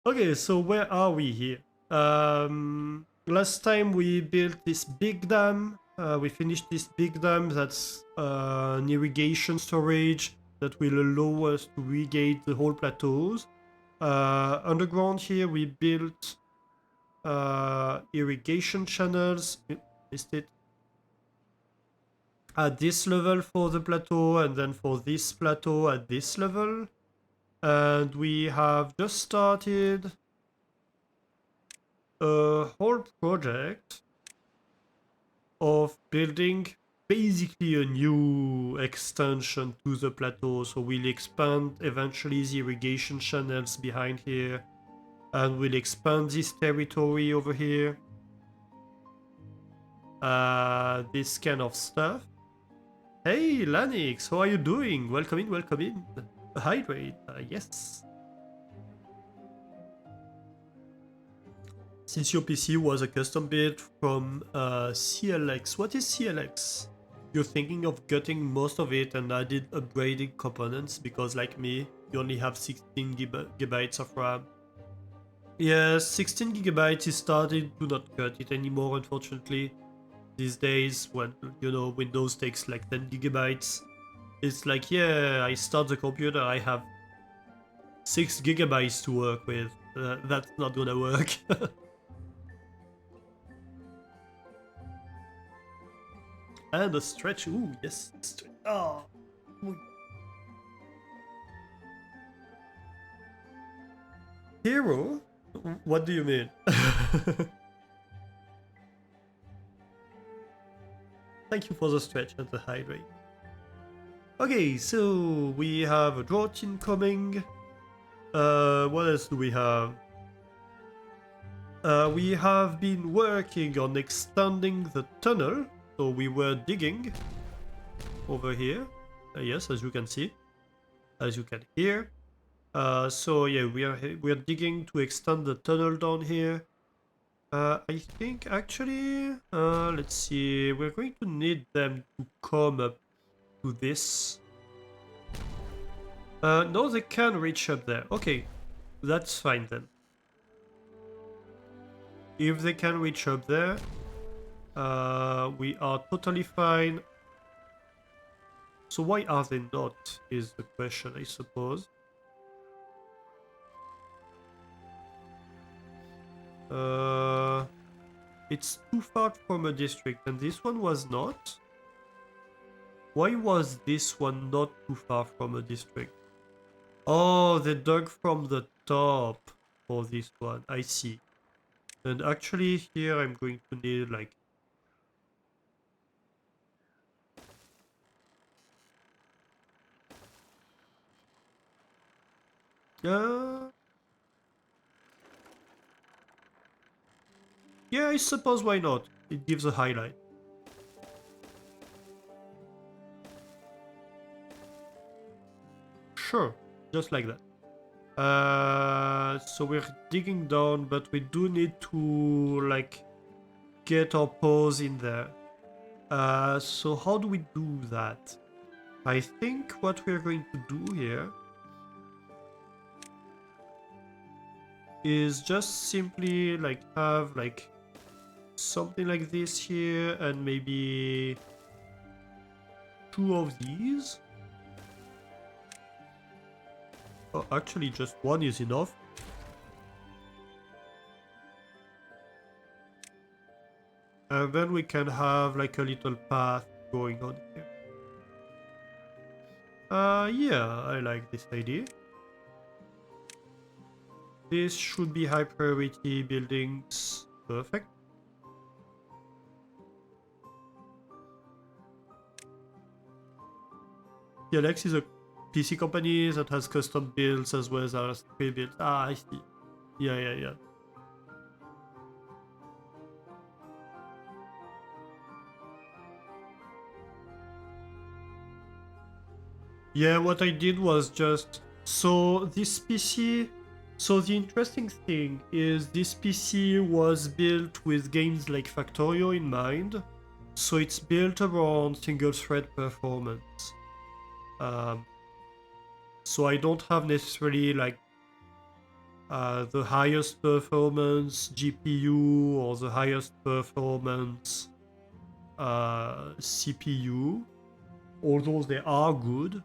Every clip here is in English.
Okay, so where are we here? Last time we built this big dam. We finished this big dam. That's an irrigation storage that will allow us to irrigate the whole plateaus. Underground here, we built irrigation channels. Missed it. At this level for the plateau, and then for this plateau at this level. And we have just started a whole project of building basically a new extension to the plateau. So we'll expand eventually the irrigation channels behind here, and we'll expand this territory over here. This kind of stuff. Hey Lanix, how are you doing? Welcome in, welcome in. Hydrate, yes. Since your PC was a custom build from CLX, what is CLX? You're thinking of gutting most of it and added upgraded components because, like me, you only have 16 gigabytes of RAM. Yes, 16 gigabytes is starting to not cut it anymore, unfortunately. These days, when Windows takes like 10 gigabytes, it's like, yeah, I start the computer, I have 6 gigabytes to work with. That's not gonna work. And a stretch. Ooh, yes. Oh. Hero? What do you mean? Thank you for the stretch and the hydrate. Okay, so we have a drought incoming. What else do we have? We have been working on extending the tunnel. So we were digging over here. Yes, as you can see. As you can hear. So yeah, we are digging to extend the tunnel down here. I think actually, let's see, we're going to need them to come up to this. No, they can reach up there. Okay, that's fine then. If they can reach up there, we are totally fine. So why are they not, is the question, I suppose. It's too far from a district, and this one was not. Why was this one not too far from a district? Oh, they dug from the top for this one. I see. And actually here I'm going to need like... yeah, I suppose why not. It gives a highlight. Sure, just like that. So we're digging down, but we do need to like get our paws in there. So how do we do that? I think what we're going to do here is just simply like have like something like this here and maybe 2 of these. Oh, actually just 1 is enough. And then we can have like a little path going on here. Yeah, I like this idea. This should be high priority buildings. Perfect. TLX is a PC company that has custom builds as well as pre-built. Ah, I see. Yeah. Yeah, what I did was just... So this PC... So the interesting thing is this PC was built with games like Factorio in mind. So it's built around single thread performance. So I don't have necessarily like the highest performance GPU or the highest performance CPU, although they are good.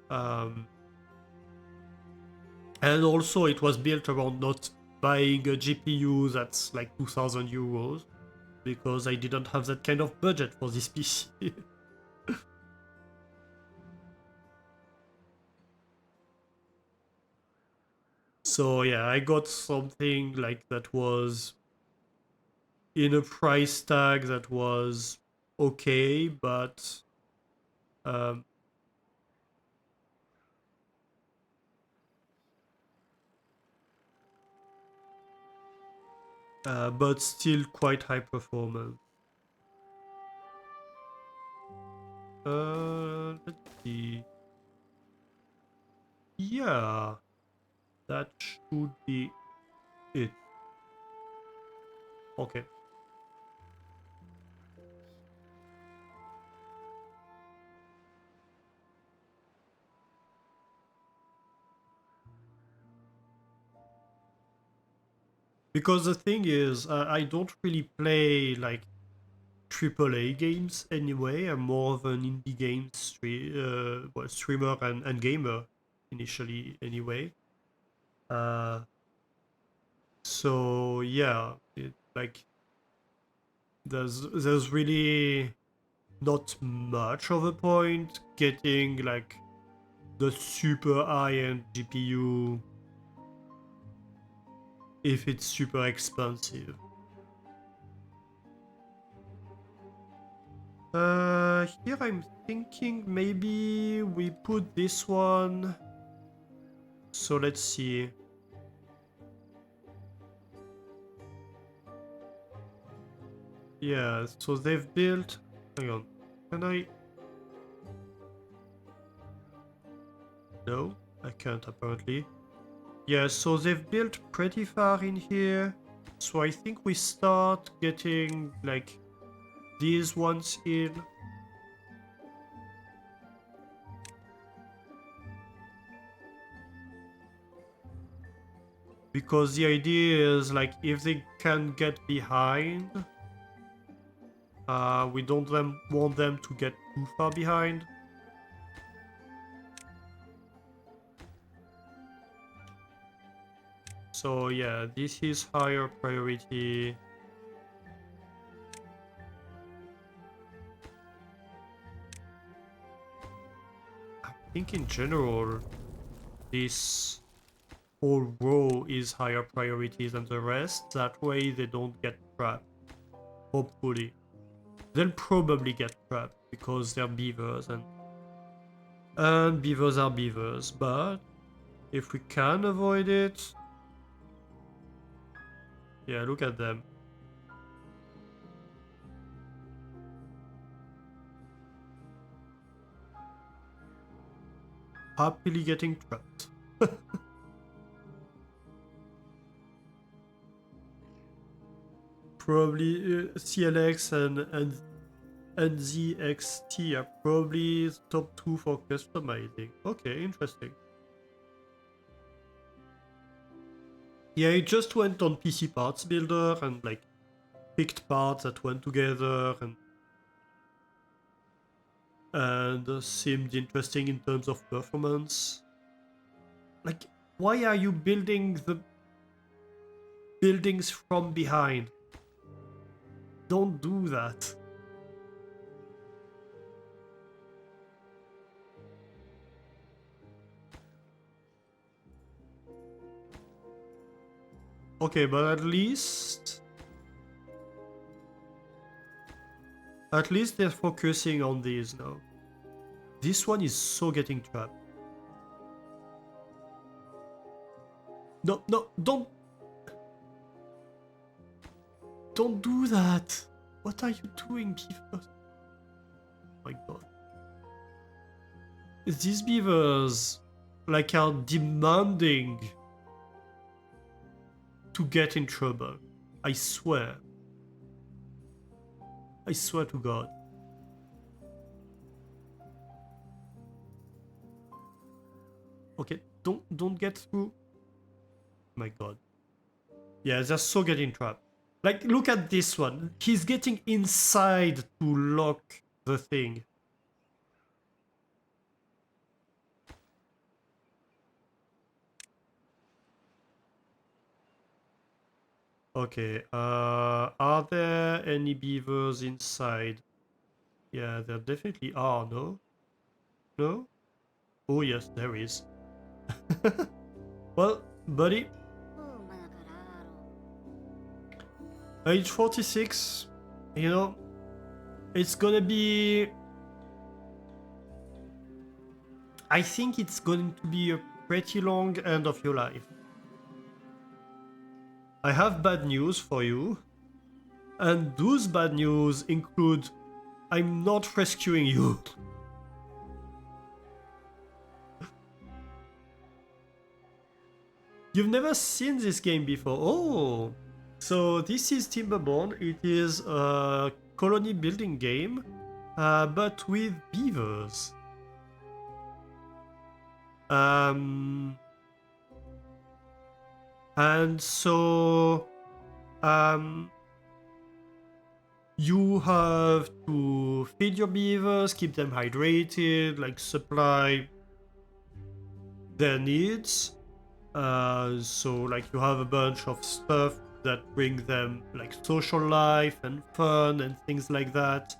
And also it was built around not buying a GPU that's like 2000 euros, because I didn't have that kind of budget for this PC. So yeah, I got something like that was in a price tag that was okay, um, but still quite high performance. Let's see. Yeah, that should be it. Okay. Because the thing is, I don't really play like AAA games anyway. I'm more of an indie game streamer and gamer initially anyway. Uh, so yeah, like there's really not much of a point getting like the super high-end GPU if it's super expensive. Here I'm thinking maybe we put this one. So let's see. Yeah, so they've built. Hang on. Can I? No, I can't apparently. Yeah, so they've built pretty far in here. So I think we start getting like these ones in. Because the idea is like if they can get behind, we don't want them to get too far behind. So yeah, this is higher priority. I think in general, this whole row is higher priority than the rest. That way they don't get trapped. Hopefully. They'll probably get trapped because they're beavers and beavers are beavers, but if we can avoid it, yeah, look at them. Happily getting trapped. Probably CLX and NZXT are probably top 2 for customizing. Okay, interesting. Yeah, I just went on PC Parts Builder and like picked parts that went together and seemed interesting in terms of performance. Like, why are you building the buildings from behind? Don't do that. Okay, but at least they're focusing on these now. This one is so getting trapped. No, don't do that. What are you doing, beavers? Oh my god. These beavers like are demanding to get in trouble. I swear. I swear to God. Okay, don't get through. My god. Yeah, they're so getting trapped. Like, look at this one. He's getting inside to lock the thing. Okay, are there any beavers inside? Yeah, there definitely are, no? No? Oh yes, there is. Well, buddy, age 46, you know, it's gonna be... I think it's going to be a pretty long end of your life. I have bad news for you, and those bad news include I'm not rescuing you. You've never seen this game before. Oh, so this is Timberborn. It is a colony building game, but with beavers. And so you have to feed your beavers, keep them hydrated, like supply their needs. So like you have a bunch of stuff that bring them like social life and fun and things like that.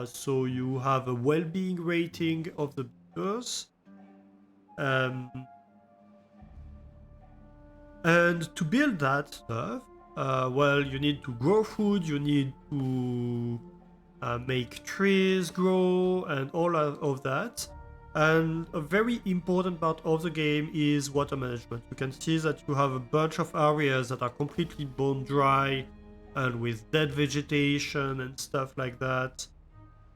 So you have a well-being rating of the beavers. And to build that stuff, well, you need to grow food, you need to make trees grow and all of that. And a very important part of the game is water management. You can see that you have a bunch of areas that are completely bone dry and with dead vegetation and stuff like that.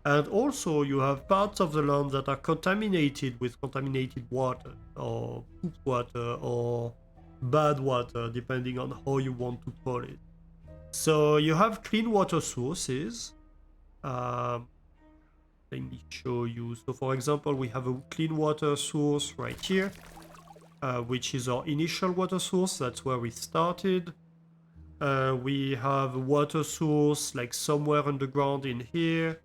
And also you have parts of the land that are contaminated with contaminated water or poop water or bad water, depending on how you want to call it. So you have clean water sources. Let me show you. So for example, we have a clean water source right here, which is our initial water source. That's where we started. We have a water source like somewhere underground in here.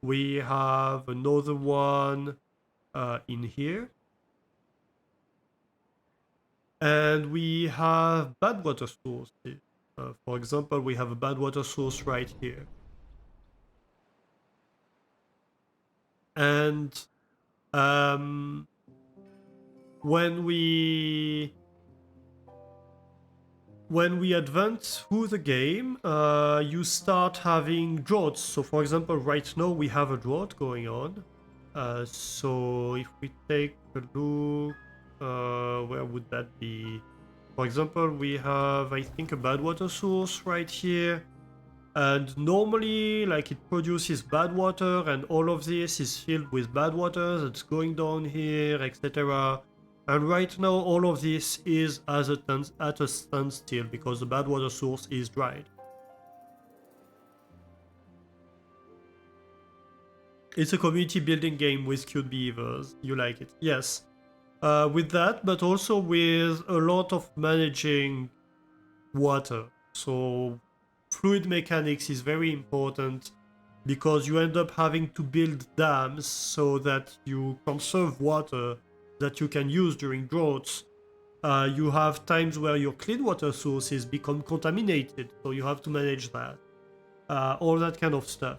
We have another one in here. And we have bad water sources. For example, we have a bad water source right here. And when we advance through the game, you start having droughts. So for example, right now we have a drought going on. So if we take a look, where would that be? For example, we have, I think, a bad water source right here. And normally, like, it produces bad water, and all of this is filled with bad water that's going down here, etc. And right now, all of this is at a standstill because the bad water source is dried. It's a community building game with cute beavers. You like it? Yes. With that, but also with a lot of managing water. So fluid mechanics is very important because you end up having to build dams so that you conserve water that you can use during droughts. You have times where your clean water sources become contaminated, so you have to manage that. All that kind of stuff.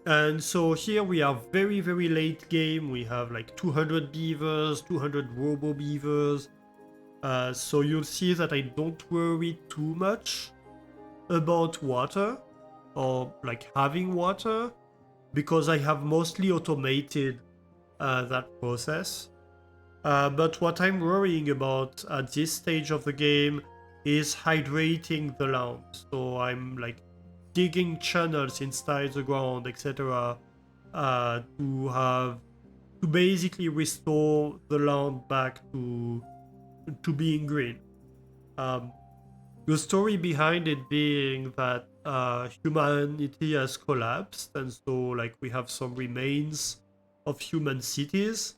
And so here we are very, very late game. We have like 200 beavers, 200 robo beavers. So you'll see that I don't worry too much about water or like having water because I have mostly automated that process. But what I'm worrying about at this stage of the game is hydrating the land. So I'm like digging channels inside the ground, etc. To basically restore the land back to being green. The story behind it being that humanity has collapsed, and so like we have some remains of human cities.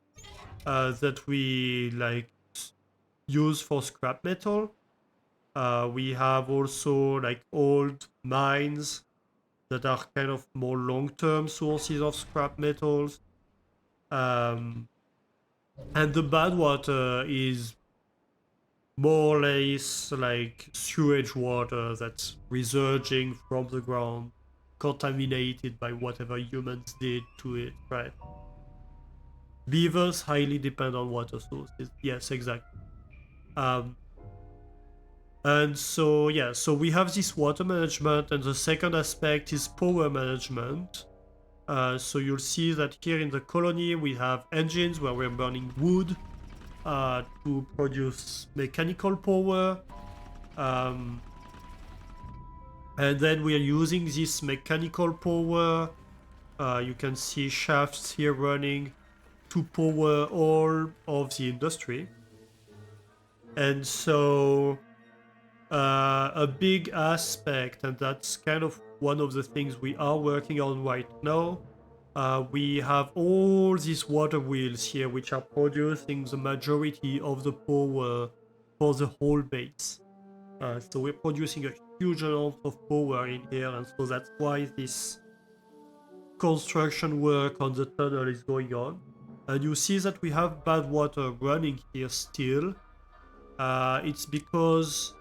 that we like use for scrap metal. We have also like old mines that are kind of more long-term sources of scrap metals. Um, and the bad water is more or less like sewage water that's resurging from the ground, contaminated by whatever humans did to it, right? Beavers highly depend on water sources. Yes, exactly. Um, and so, yeah, so we have this water management, and the second aspect is power management. So you'll see that here in the colony we have engines where we're burning wood to produce mechanical power. Um, and then we are using this mechanical power. You can see shafts here running to power all of the industry. And so a big aspect, and that's kind of one of the things we are working on right now. We have all these water wheels here, which are producing the majority of the power for the whole base. So we're producing a huge amount of power in here, and so that's why this construction work on the tunnel is going on. And you see that we have bad water running here still. It's because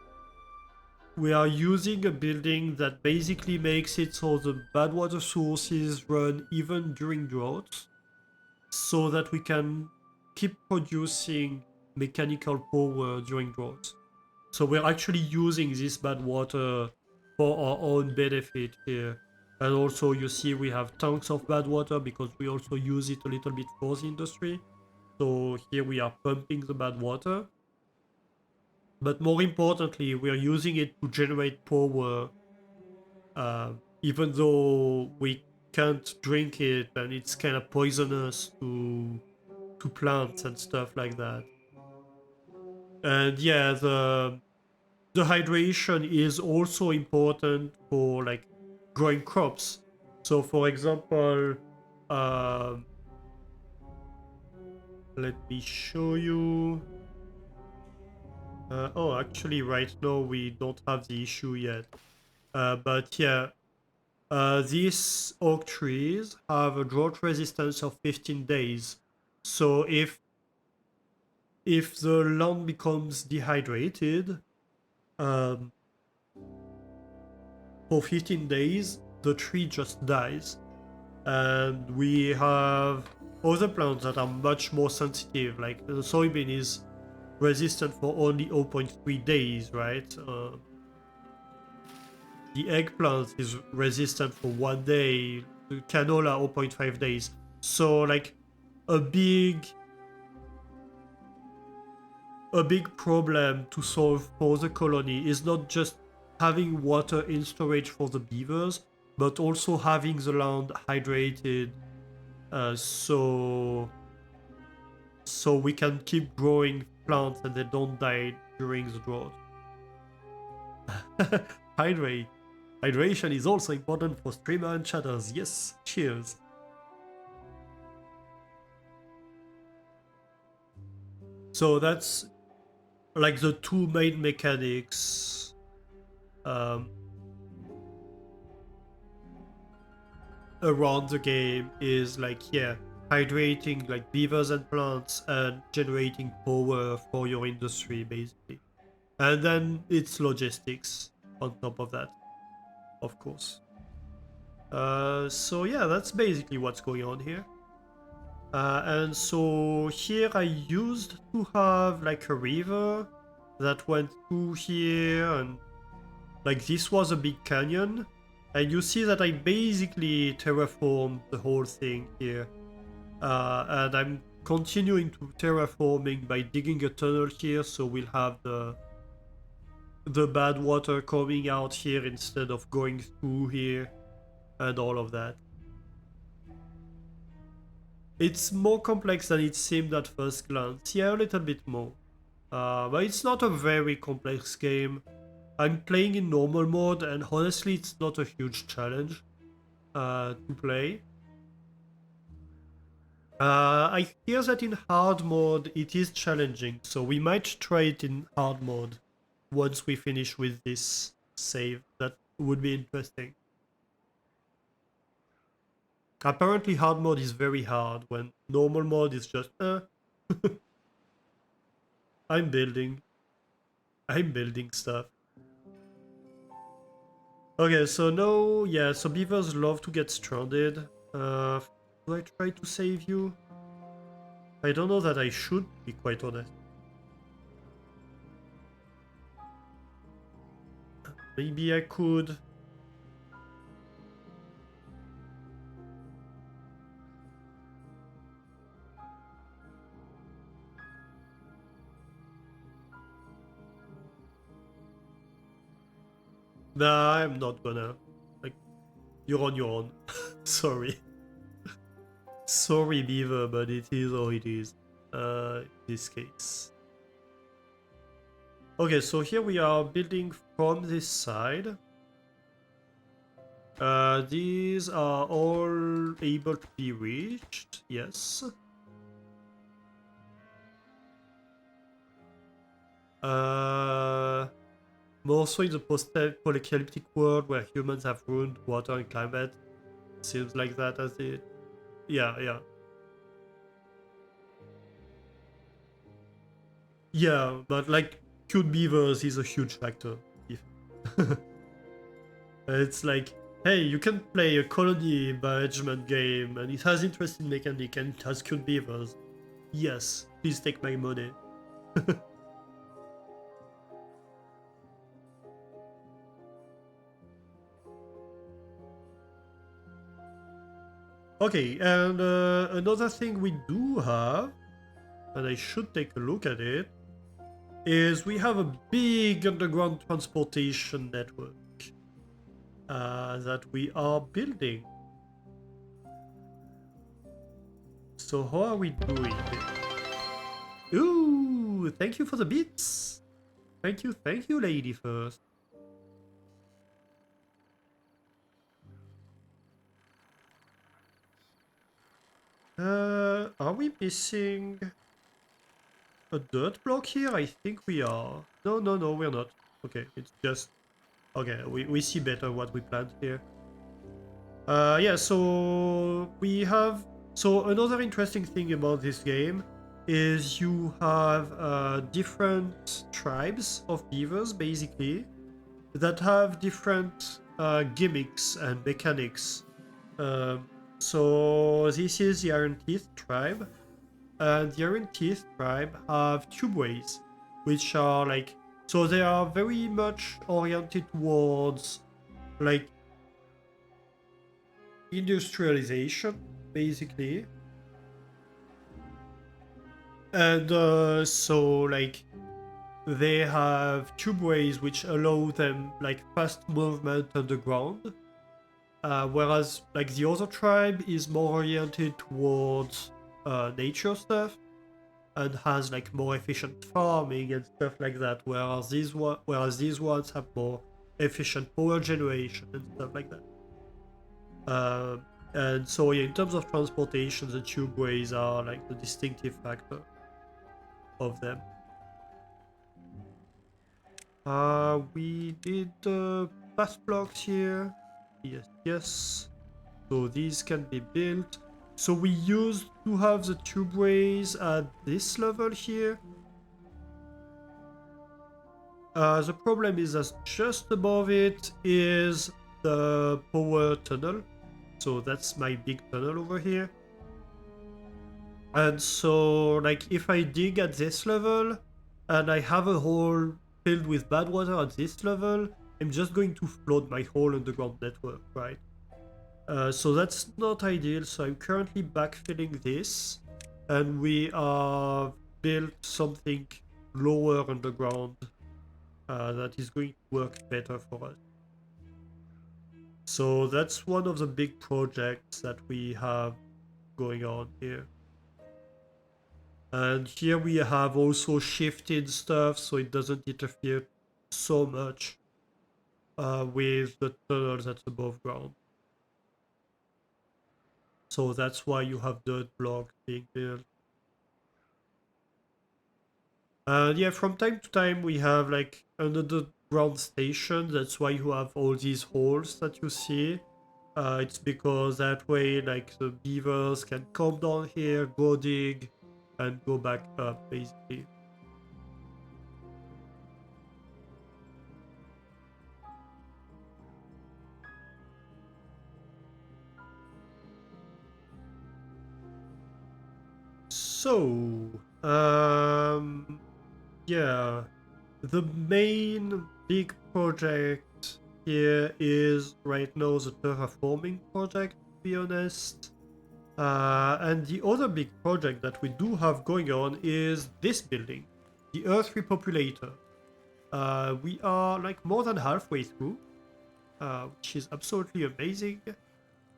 we are using a building that basically makes it so the bad water sources run even during droughts, so that we can keep producing mechanical power during droughts. So we're actually using this bad water for our own benefit here. And also you see we have tanks of bad water because we also use it a little bit for the industry. So here we are pumping the bad water. But more importantly, we are using it to generate power, even though we can't drink it and it's kind of poisonous to plants and stuff like that. And yeah, the hydration is also important for like growing crops. So for example, um, let me show you. Oh, actually, right now we don't have the issue yet. But yeah, these oak trees have a drought resistance of 15 days. So if the land becomes dehydrated, um, for 15 days, the tree just dies. And we have other plants that are much more sensitive, like the soybean is resistant for only 0.3 days, right? The eggplant is resistant for 1 day, the canola 0.5 days. So like a big a big problem to solve for the colony is not just having water in storage for the beavers, but also having the land hydrated, so we can keep growing plants and they don't die during the drought. Hydrate. Hydration is also important for streamer and chatters. Yes, cheers. So that's like the two main mechanics around the game is like, yeah, hydrating like beavers and plants and generating power for your industry basically. And then it's logistics on top of that, of course. So yeah, that's basically what's going on here. And so here I used to have like a river that went through here, and like this was a big canyon. And you see that I basically terraformed the whole thing here. And I'm continuing to terraforming by digging a tunnel here, so we'll have the bad water coming out here instead of going through here and all of that. It's more complex than it seemed at first glance. Yeah, a little bit more. But it's not a very complex game. I'm playing in normal mode, and honestly, it's not a huge challenge to play. I hear that in hard mode it is challenging, so we might try it in hard mode once we finish with this save. That would be interesting. Apparently hard mode is very hard when normal mode is just I'm building. I'm building stuff. Okay, so no, yeah, so beavers love to get stranded. Do I try to save you? I don't know that I should, be quite honest. Maybe I could. Nah, I'm not gonna. Like, you're on your own. Sorry. Sorry, beaver, but it is how it is. In this case. Okay, so here we are building from this side. These are all able to be reached, yes. More so in the post-apocalyptic world where humans have ruined water and climate. Seems like that as it. Yeah, yeah. Yeah, but like cute beavers is a huge factor. If it's like, hey, you can play a colony management game and it has interesting mechanic and it has cute beavers. Yes, please take my money. Okay, and another thing we do have, and I should take a look at it, is we have a big underground transportation network that we are building. So how are we doing? Ooh, thank you for the bits. Thank you, lady first. Are we missing a dirt block here? I think we are. No, no, no, we're not. Okay, it's just... Okay, we see better what we planned here. Yeah, so we have... So another interesting thing about this game is you have different tribes of beavers, basically, that have different gimmicks and mechanics. So this is the Iron Teeth tribe, and the Iron Teeth tribe have tubeways, which are like... So they are very much oriented towards like industrialization, basically. And so like they have tubeways which allow them like fast movement underground, whereas like the other tribe is more oriented towards nature stuff and has like more efficient farming and stuff like that, whereas these ones have more efficient power generation and stuff like that. And so yeah, in terms of transportation, the tubeways are like the distinctive factor of them. We did path blocks here. Yes, yes. So these can be built. So we used to have the tubeways at this level here. The problem is that just above it is the power tunnel. So that's my big tunnel over here. And so, like, if I dig at this level, and I have a hole filled with bad water at this level, I'm just going to flood my whole underground network, right? So that's not ideal, so I'm currently backfilling this, and we are built something lower underground that is going to work better for us. So that's one of the big projects that we have going on here. And here we have also shifted stuff so it doesn't interfere so much with the tunnel that's above ground. So that's why you have dirt blocks being built. And yeah, from time to time we have like another ground station. That's why you have all these holes that you see. It's because that way like the beavers can come down here, go dig, and go back up basically. So, yeah, the main big project here is right now the terraforming project, to be honest. And the other big project that we do have going on is this building, the Earth Repopulator. We are like more than halfway through, which is absolutely amazing.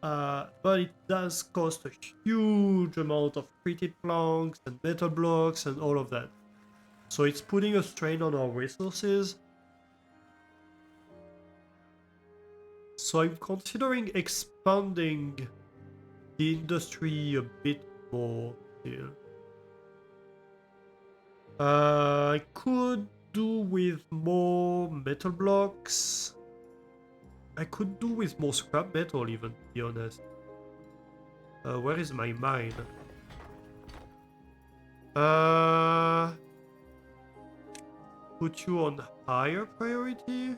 But it does cost a huge amount of treated planks and metal blocks and all of that. So it's putting a strain on our resources. So I'm considering expanding the industry a bit more here. I could do with more metal blocks. I could do with more scrap metal even, to be honest. Where is my mine? Uh, put you on higher priority?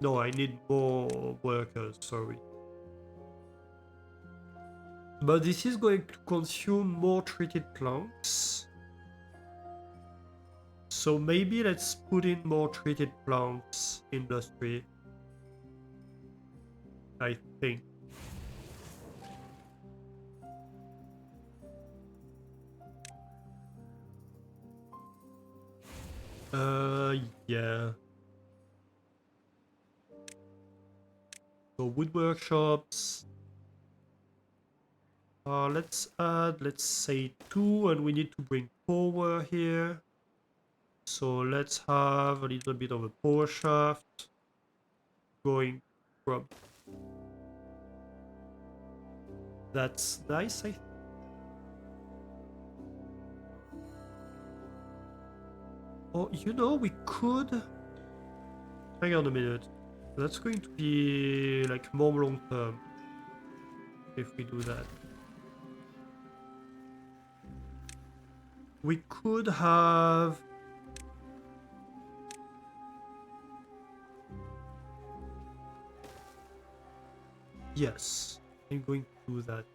No, I need more workers, sorry. But this is going to consume more treated planks. So maybe let's put in more treated planks industry. I think. Yeah. So wood workshops. Let's add, let's say 2, and we need to bring power here. So let's have a little bit of a power shaft going from. That's nice, I think. Oh, you know, we could. Hang on a minute. That's going to be like more long term if we do that. We could have. Yes, I'm going to do that.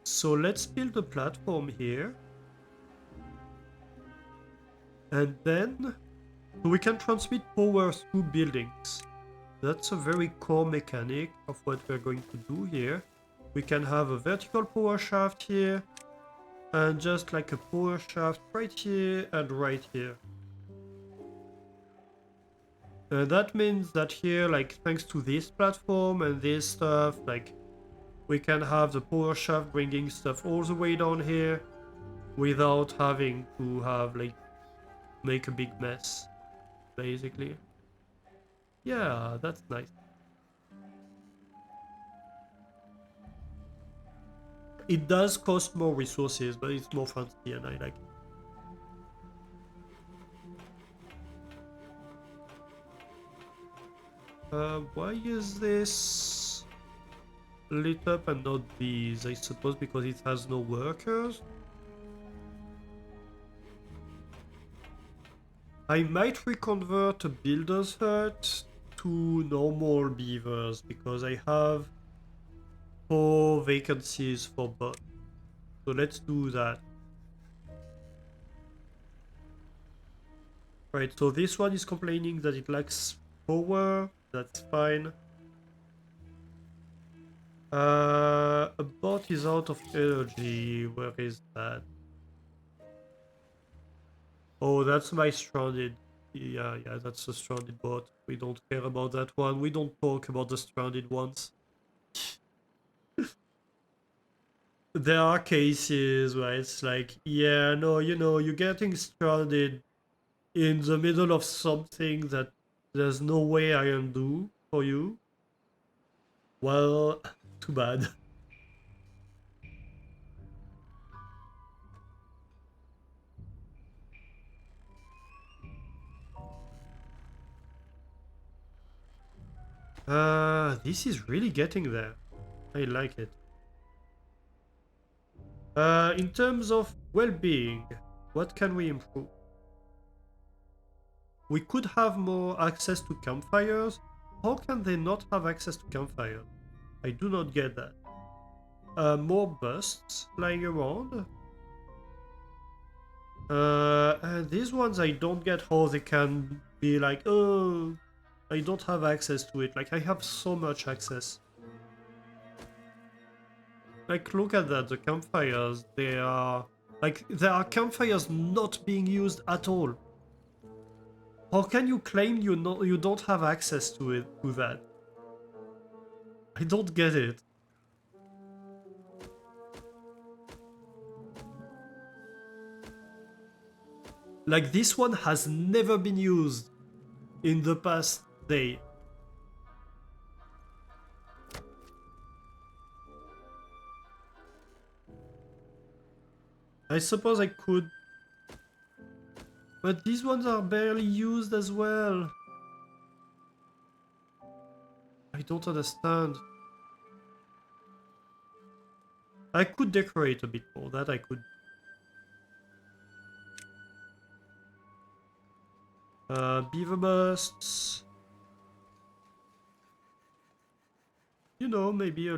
So let's build a platform here. And then we can transmit power through buildings. That's a very core mechanic of what we're going to do here. We can have a vertical power shaft here, and just like a power shaft right here and right here. That means that here, like thanks to this platform and this stuff, like we can have the power shaft bringing stuff all the way down here without having to have like make a big mess, basically. Yeah, that's nice. It does cost more resources, but it's more fancy and I like it. Why is this lit up and not these? I suppose because it has no workers? I might reconvert a builder's hut to normal beavers because I have 4 vacancies for both. So let's do that. Right, so this one is complaining that it lacks power. That's fine. A bot is out of energy. Where is that? Oh, that's my stranded. Yeah, that's a stranded bot. We don't care about that one. We don't talk about the stranded ones. There are cases where it's like, yeah, no, you know, you're getting stranded in the middle of something that there's no way I can do for you. Well, Too bad. This is really getting there. I like it. In terms of well-being, what can we improve? We could have more access to campfires. How can they not have access to campfires? I do not get that. More busts lying around. And these ones I don't get how they can be like, oh, I don't have access to it. Like, I have so much access. Like, look at that, the campfires, they are... Like, there are campfires not being used at all. How can you claim you don't have access to it, to that? I don't get it. Like, this one has never been used in the past day. I suppose I could... But these ones are barely used as well. I don't understand. I could decorate a bit more, that I could. Beaver busts. You know, maybe a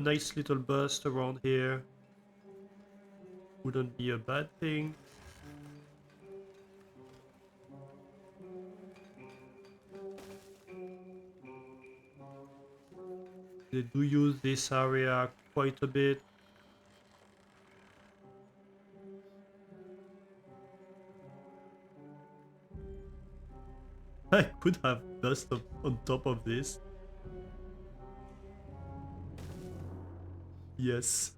nice little bust around here wouldn't be a bad thing. They do use this area quite a bit. I could have dust on top of this. Yes.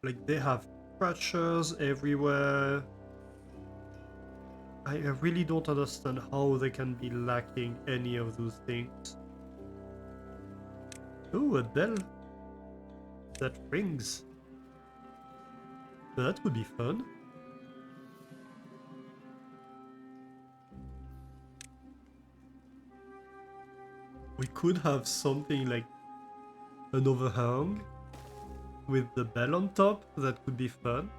Like, they have scratchers everywhere. I really don't understand how they can be lacking any of those things. Ooh, a bell that rings. That would be fun. We could have something like an overhang with the bell on top. That could be fun.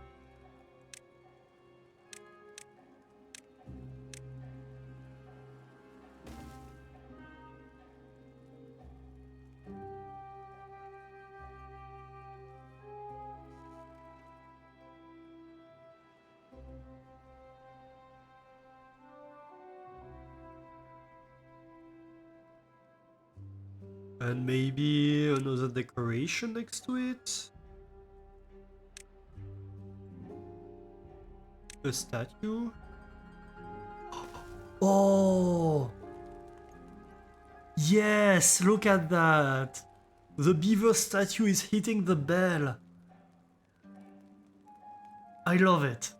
And maybe another decoration next to it. A statue. Oh! Yes, look at that! The beaver statue is hitting the bell. I love it.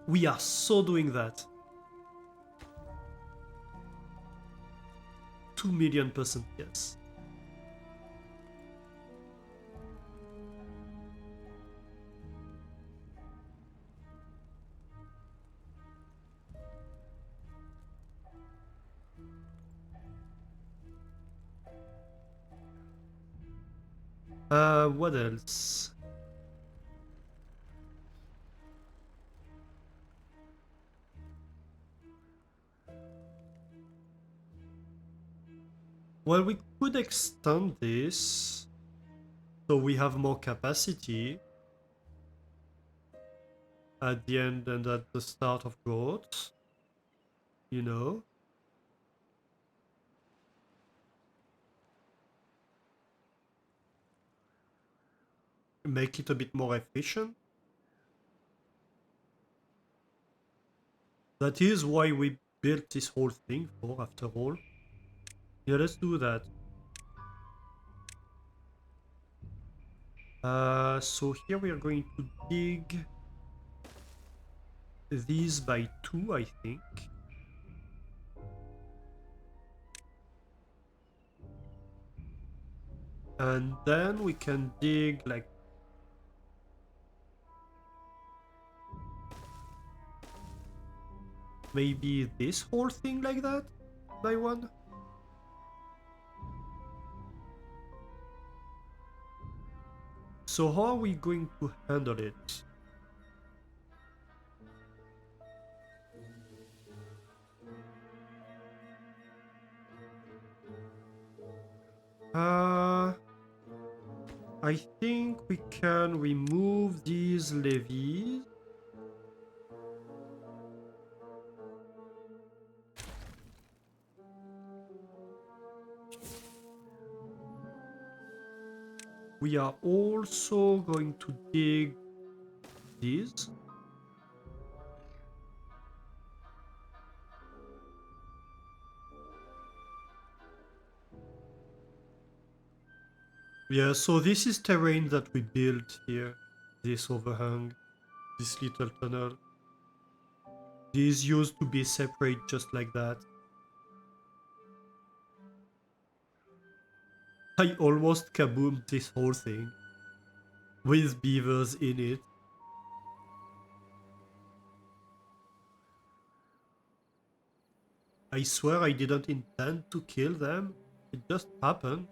We are so doing that. 2,000,000% yes. What else? Well, we could extend this so we have more capacity at the end and at the start of growth, you know. Make it a bit more efficient. That is why we built this whole thing for, after all. Yeah, let's do that. So here we are going to dig these by 2, I think. And then we can dig like maybe this whole thing like that by 1. So how are we going to handle it? I think we can remove these levees. We are also going to dig these. Yeah, so this is terrain that we built here. This overhang, this little tunnel. These used to be separate just like that. I almost kaboomed this whole thing with beavers in it. I swear I didn't intend to kill them. It just happened.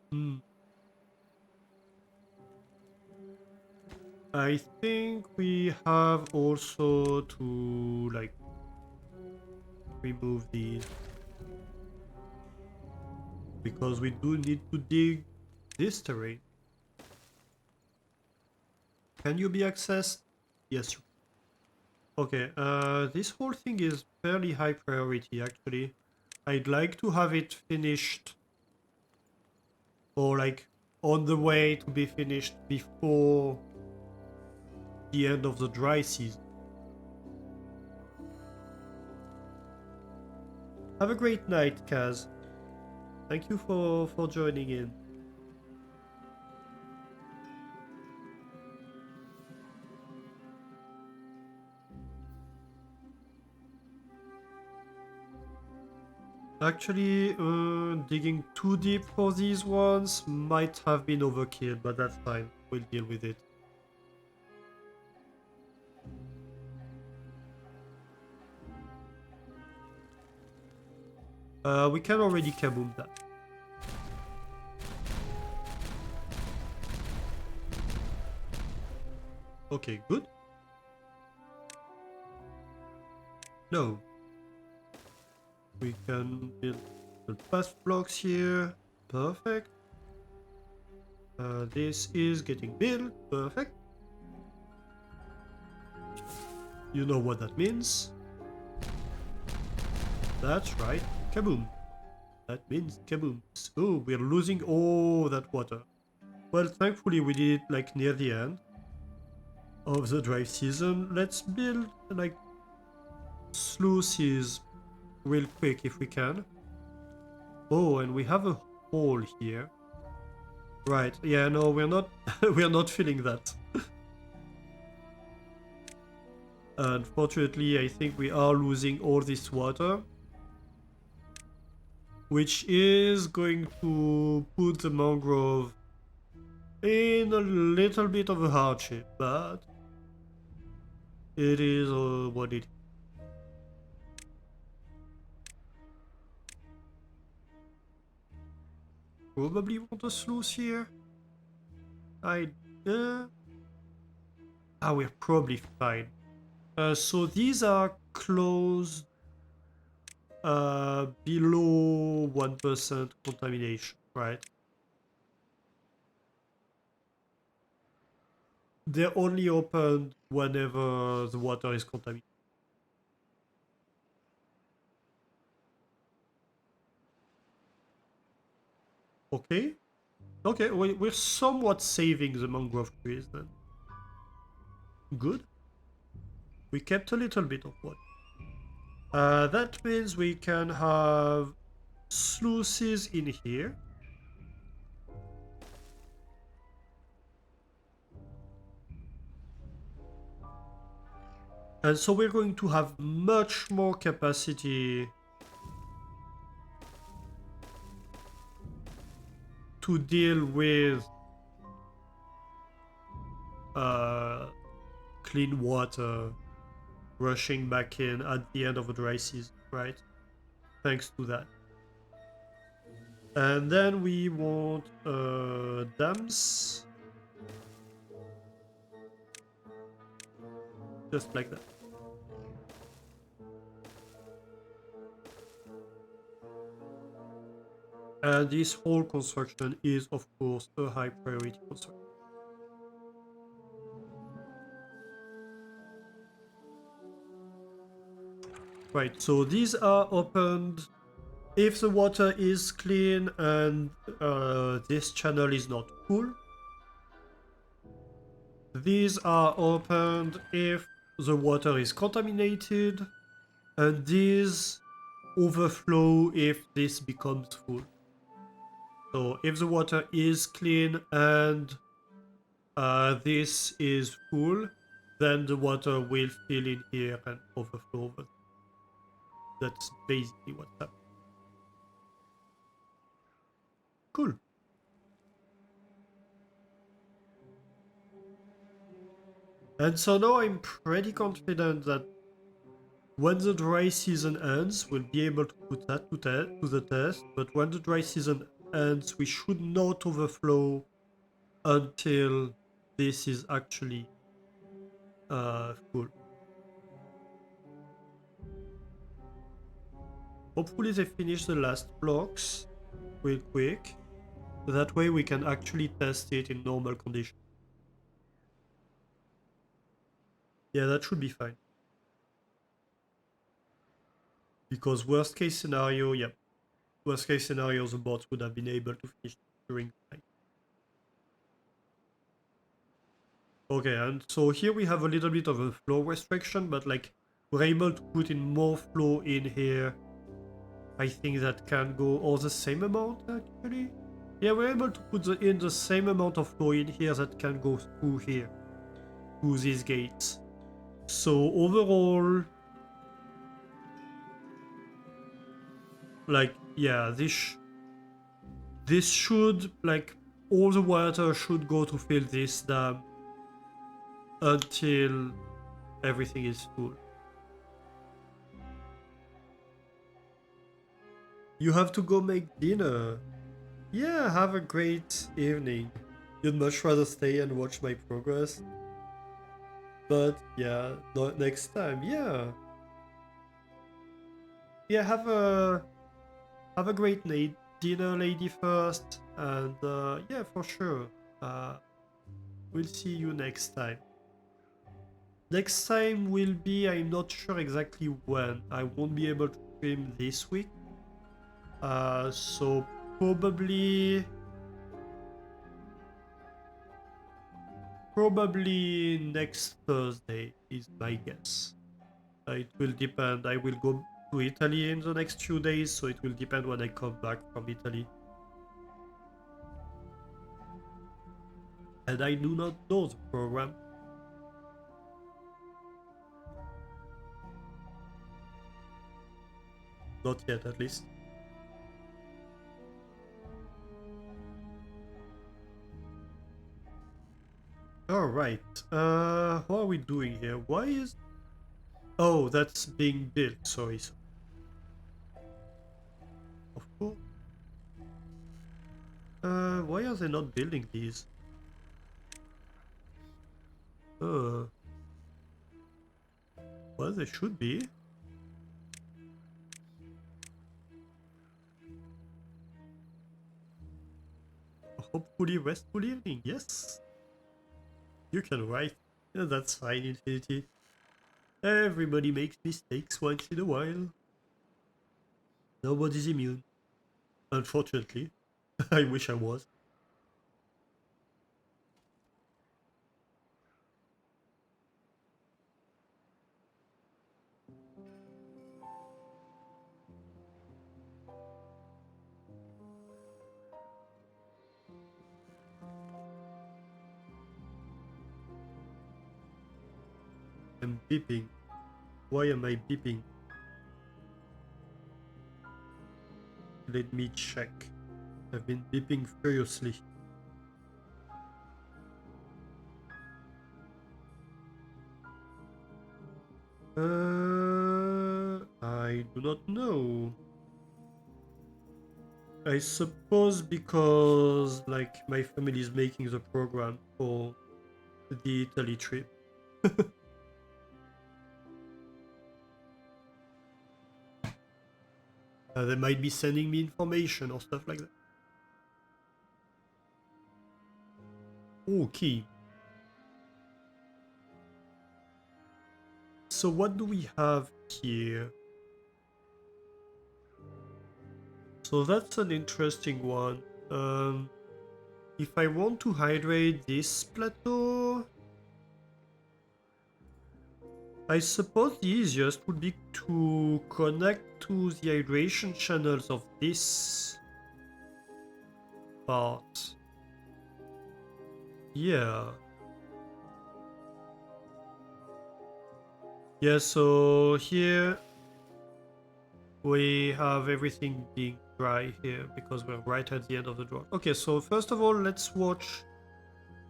Hmm. I think we have also to like remove these because we do need to dig this terrain. Can you be accessed? Yes. Okay, this whole thing is fairly high priority actually. I'd like to have it finished or like on the way to be finished before the end of the dry season. Have a great night, Kaz. Thank you for joining in. Actually, digging too deep for these ones might have been overkill, but that's fine. We'll deal with it. We can already kaboom that. Okay, good. No. We can build the fast blocks here. Perfect. This is getting built. Perfect. You know what that means. That's right. Kaboom. That means kaboom. Oh, we're losing all that water. Well, thankfully we did it like near the end of the dry season. Let's build like sluices real quick if we can. Oh, and we have a hole here. Right, yeah, no, we're not we're not filling that. Unfortunately, I think we are losing all this water, which is going to put the mangrove in a little bit of a hardship, but it is what it is. Probably want a sluice here. I we're probably fine. So these are closed below 1% contamination, right? They're only opened whenever the water is contaminated. Okay. Okay, we're somewhat saving the mangrove trees then. Good. We kept a little bit of water. That means we can have sluices in here. And so we're going to have much more capacity to deal with uh, clean water rushing back in at the end of the dry season, right? Thanks to that. And then we want dams, just like that. And this whole construction is, of course, a high priority construction. Right, so these are opened if the water is clean and this channel is not full. These are opened if the water is contaminated, and these overflow if this becomes full. So if the water is clean and this is full, then the water will fill in here and overflow. That's basically what's happening. Cool. And so now I'm pretty confident that when the dry season ends, we'll be able to put that to the test. But when the dry season ends, we should not overflow until this is actually full. Hopefully they finish the last blocks real quick. That way we can actually test it in normal conditions. Yeah, that should be fine. Because worst case scenario, yeah. Worst case scenario, the bots would have been able to finish during the night. Okay, and so here we have a little bit of a flow restriction, but like we're able to put in more flow in here. I think that can go all the same amount actually. Yeah, we're able to put in the same amount of flow in here that can go through here, through these gates. So overall, like yeah, this should like all the water should go to fill this dam until everything is full. You have to go make dinner. Yeah, have a great evening. You'd much rather stay and watch my progress. But yeah, not next time. Yeah. Yeah, have a great night dinner, lady first, and yeah, for sure. We'll see you next time. Next time will be, I'm not sure exactly when. I won't be able to stream this week. So probably next Thursday is my guess. It will depend. I will go to Italy in the next few days, so it will depend when I come back from Italy. And I do not know the program. Not yet, at least. Alright. What are we doing here? Why is... Oh, that's being built. Sorry. Of course. Why are they not building these? Uh, well, they should be. Hopefully restful evening, yes. You can write. Yeah, that's fine, Infinity. Everybody makes mistakes once in a while. Nobody's immune, unfortunately. I wish I was. I'm beeping. Why am I beeping? Let me check. I've been beeping furiously. I do not know. I suppose because like my family is making the program for the Italy trip. They might be sending me information or stuff like that. Okay. So what do we have here? So that's an interesting one. If I want to hydrate this plateau, I suppose the easiest would be to connect to the hydration channels of this part. Yeah. Yeah, so here we have everything being dry here because we're right at the end of the drought. Okay, so first of all, let's watch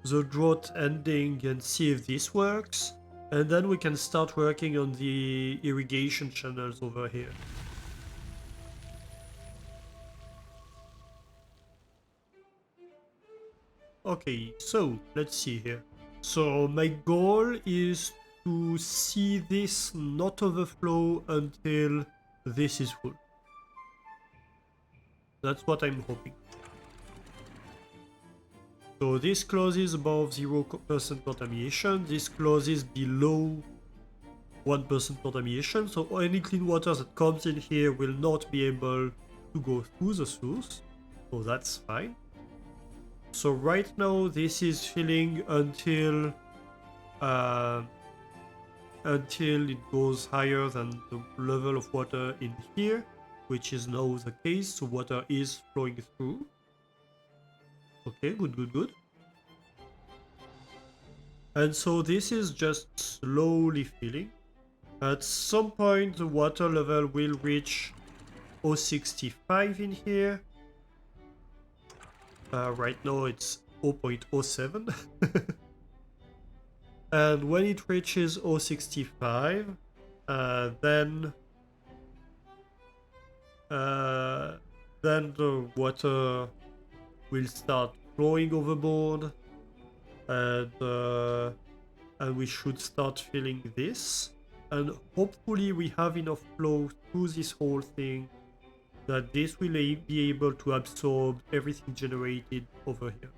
the drought ending and see if this works. And then we can start working on the irrigation channels over here. Okay, so let's see here. So my goal is to see this not overflow until this is full. That's what I'm hoping. So this closes above 0% contamination, this closes below 1% contamination, so any clean water that comes in here will not be able to go through the source, so that's fine. So right now this is filling uh, until it goes higher than the level of water in here, which is now the case, so water is flowing through. Okay, good. And so this is just slowly filling. At some point the water level will reach 0.65 in here. Right now it's 0.07. And when it reaches 0.65, then the water will start flowing overboard, and we should start filling this. And hopefully we have enough flow through this whole thing that this will be able to absorb everything generated over here.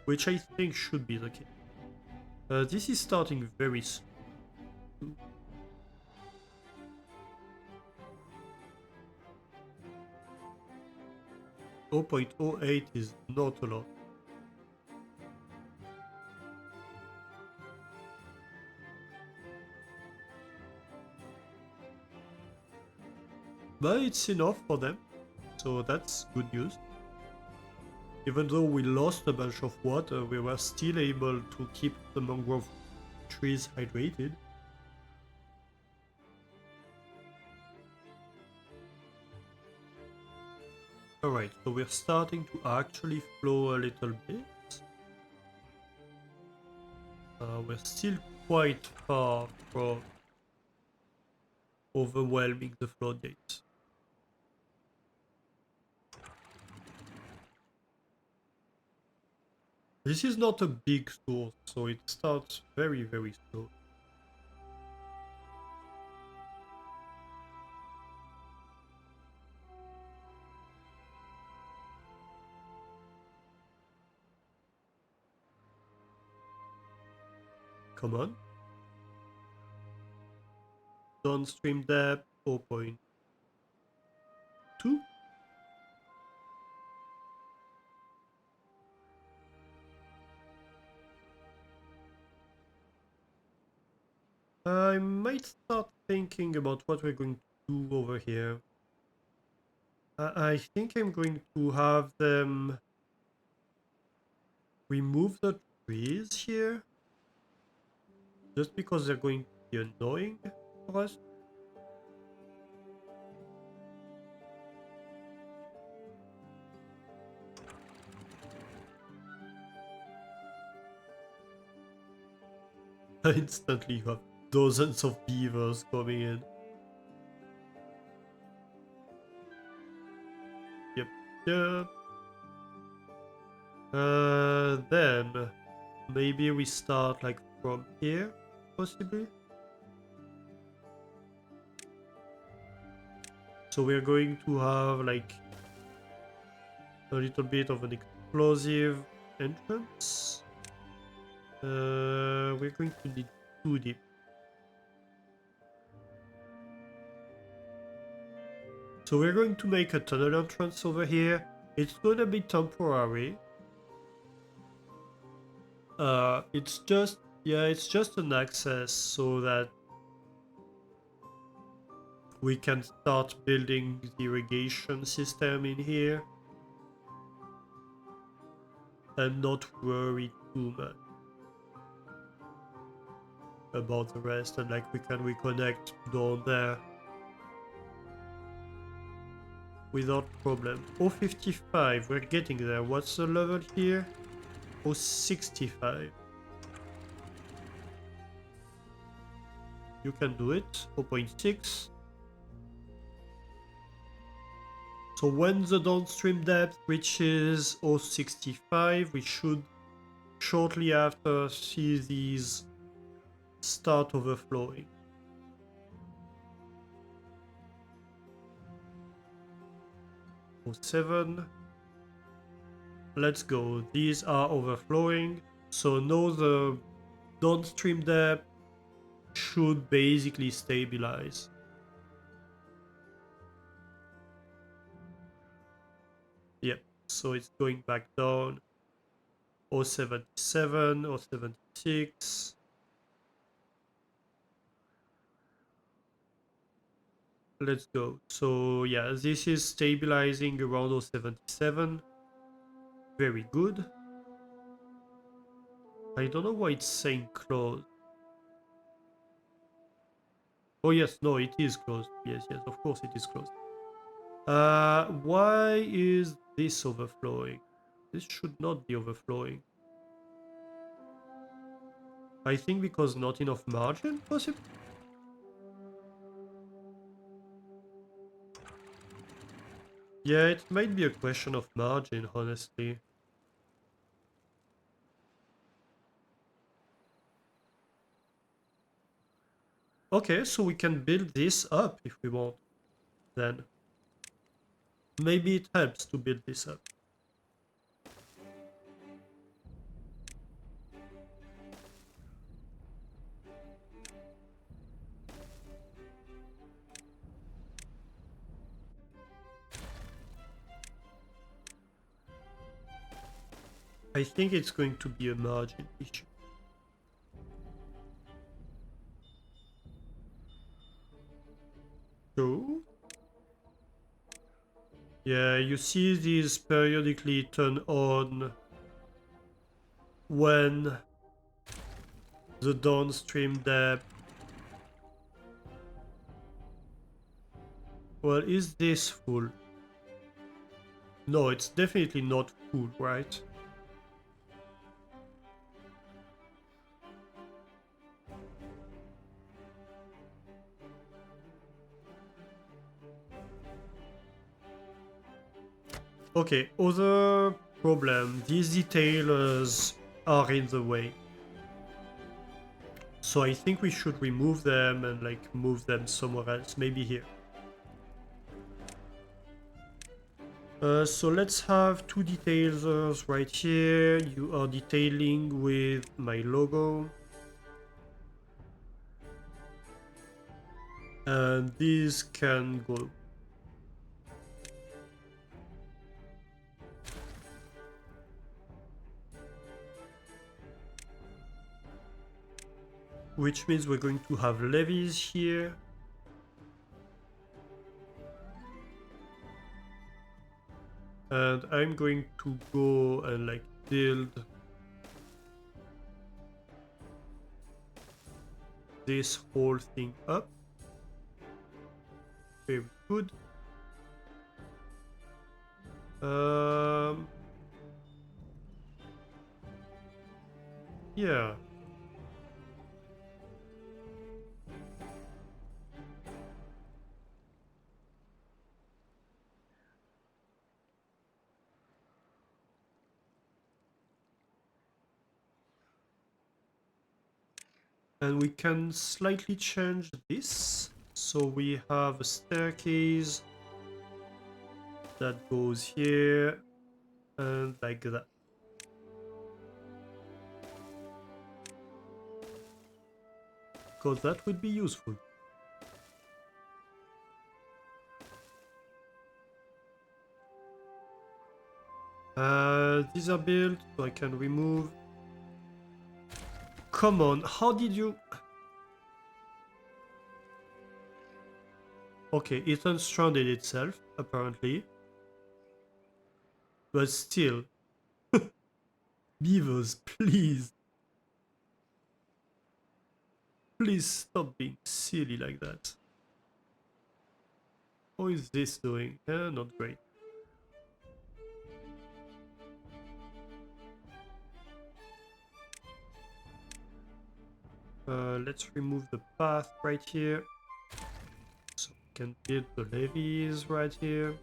Which I think should be the case. This is starting very slow. 0.08 is not a lot. But it's enough for them, so that's good news. Even though we lost a bunch of water, we were still able to keep the mangrove trees hydrated. Alright, so we're starting to actually flow a little bit. We're still quite far from overwhelming the floodgates. This is not a big source, so it starts very slow. Come on. Downstream depth 0.2. I might start thinking about what we're going to do over here. I think I'm going to have them remove the trees here, just because they're going to be annoying for us. Instantly you have dozens of beavers coming in. Yep, yep. Then maybe we start like from here, possibly. So we're going to have like a little bit of an explosive entrance. We're going to need 2 deep. So we're going to make a tunnel entrance over here. It's gonna be temporary. It's just, yeah, it's just an access so that we can start building the irrigation system in here and not worry too much about the rest, and like we can reconnect down there without problem. 055, we're getting there. What's the level here? 065. You can do it. 0.6. So when the downstream depth reaches 065, we should shortly after see these start overflowing. 07. Let's go. These are overflowing. So now the downstream depth should basically stabilize. Yep. So it's going back down. 077, 076. Let's go. So yeah, this is stabilizing around 077. Very good. I don't know why it's saying closed. Oh yes, no, it is closed. Yes, yes, of course it is closed. Why is this overflowing? This should not be overflowing. I think because not enough margin, possibly? Yeah, it might be a question of margin, honestly. Okay, so we can build this up if we want, then. Maybe it helps to build this up. I think it's going to be a margin issue. So, yeah, you see these periodically turn on when the downstream depth. Well, is this full? No, it's definitely not full, right? Okay, other problem. These detailers are in the way. So I think we should remove them and like move them somewhere else, maybe here. So let's have 2 detailers right here. You are detailing with my logo. And these can go. which means we're going to have levees here. And I'm going to go and like build this whole thing up. Very good. Yeah. And we can slightly change this. So we have a staircase that goes here and like that. Because that would be useful. These are built, so I can remove. Come on, how did you... Okay, it unstranded itself, apparently. But still. Beavers, please. Please stop being silly like that. How is this doing? Not great. Let's remove the path right here. So we can build the levees right here.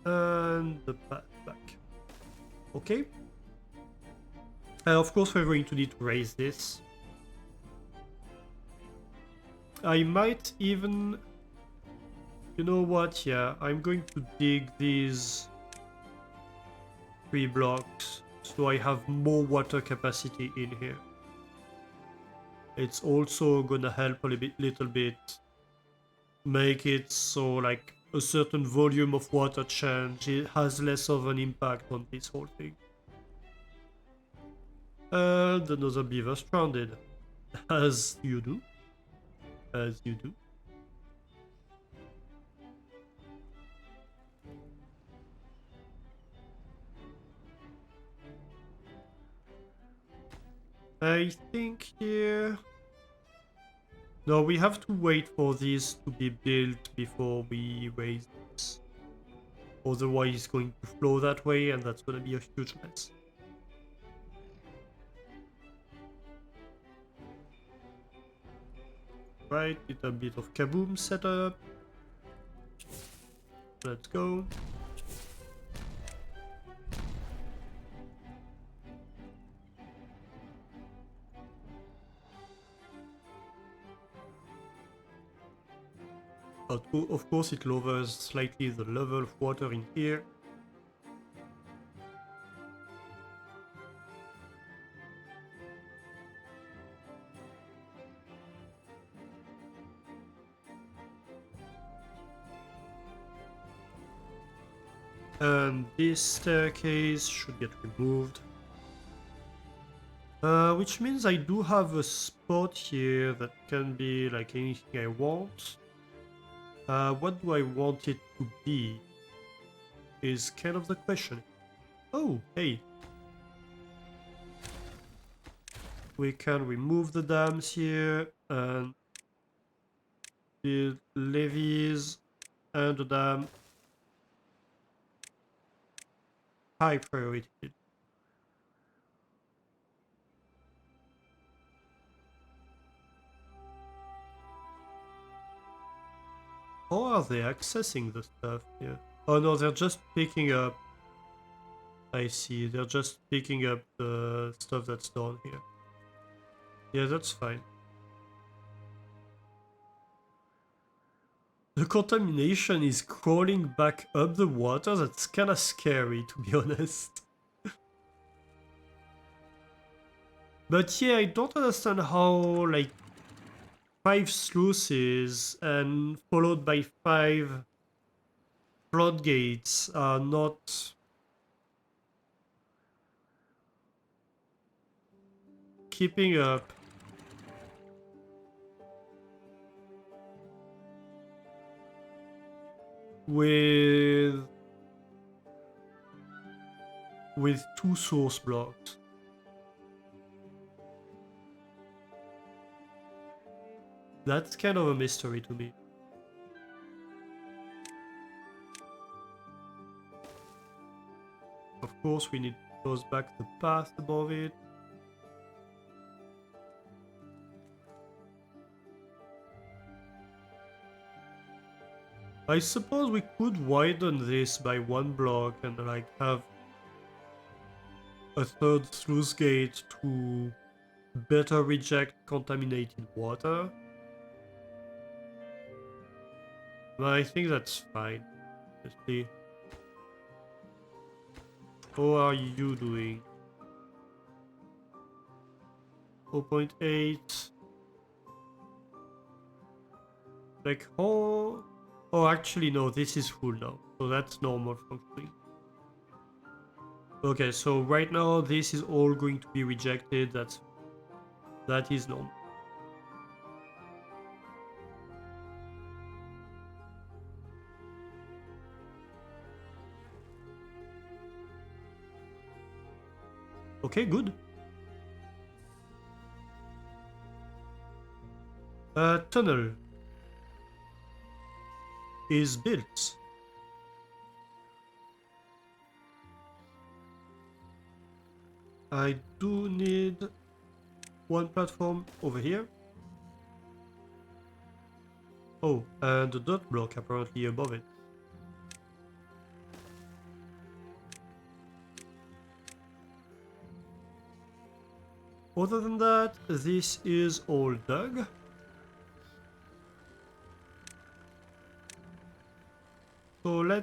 And the path back. Okay. And of course we're going to need to raise this. I might even... You know what? Yeah, I'm going to dig these 3 blocks so I have more water capacity in here. It's also gonna help a little bit make it so like a certain volume of water change, it has less of an impact on this whole thing. And another beaver stranded. As you do. As you do. I think here... No, we have to wait for this to be built before we raise this. Otherwise it's going to flow that way and that's gonna be a huge mess. Right, little bit of kaboom setup. Let's go. Of course it lowers slightly the level of water in here. And this staircase should get removed. Which means I do have a spot here that can be like anything I want. What do I want it to be? Is kind of the question. Oh, hey. We can remove the dams here and build levees and the dam. High priority. How are they accessing the stuff here? Oh no, they're just picking up. I see, they're just picking up the stuff that's down here. Yeah, that's fine. The contamination is crawling back up the water. That's kinda scary, to be honest. But yeah, I don't understand how, like, 5 sluices and followed by 5 floodgates are not... keeping up. With 2 source blocks. That's kind of a mystery to me. Of course, we need to close back the path above it. I suppose we could widen this by 1 block and like have a 3rd sluice gate to better reject contaminated water. But I think that's fine. Let's see. How are you doing? 0.8. Like, oh, actually, no, this is full now. So that's normal functioning. Okay, so right now, this is all going to be rejected. That is normal. Okay, good. Tunnel is built. I do need 1 platform over here. Oh, and a dirt block apparently above it. Other than that, this is all dug. So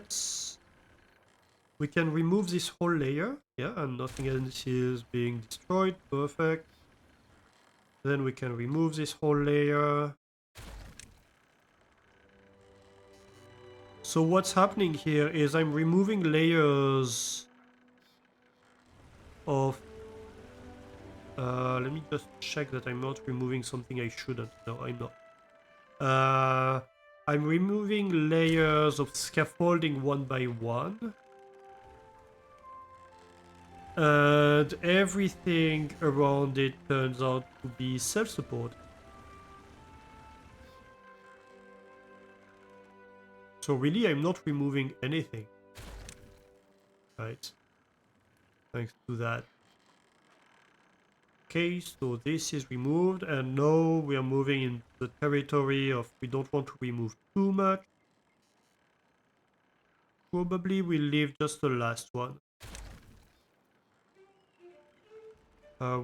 we can remove this whole layer, yeah, and nothing else is being destroyed, perfect. Then we can remove this whole layer. So what's happening here is I'm removing layers of... let me just check that I'm not removing something I shouldn't. No, I'm not. I'm removing layers of scaffolding 1 by 1. And everything around it turns out to be self-support. So really, I'm not removing anything. Right. Thanks to that. Okay, so this is removed, and now we are moving in the territory of we don't want to remove too much. Probably we'll leave just the last one.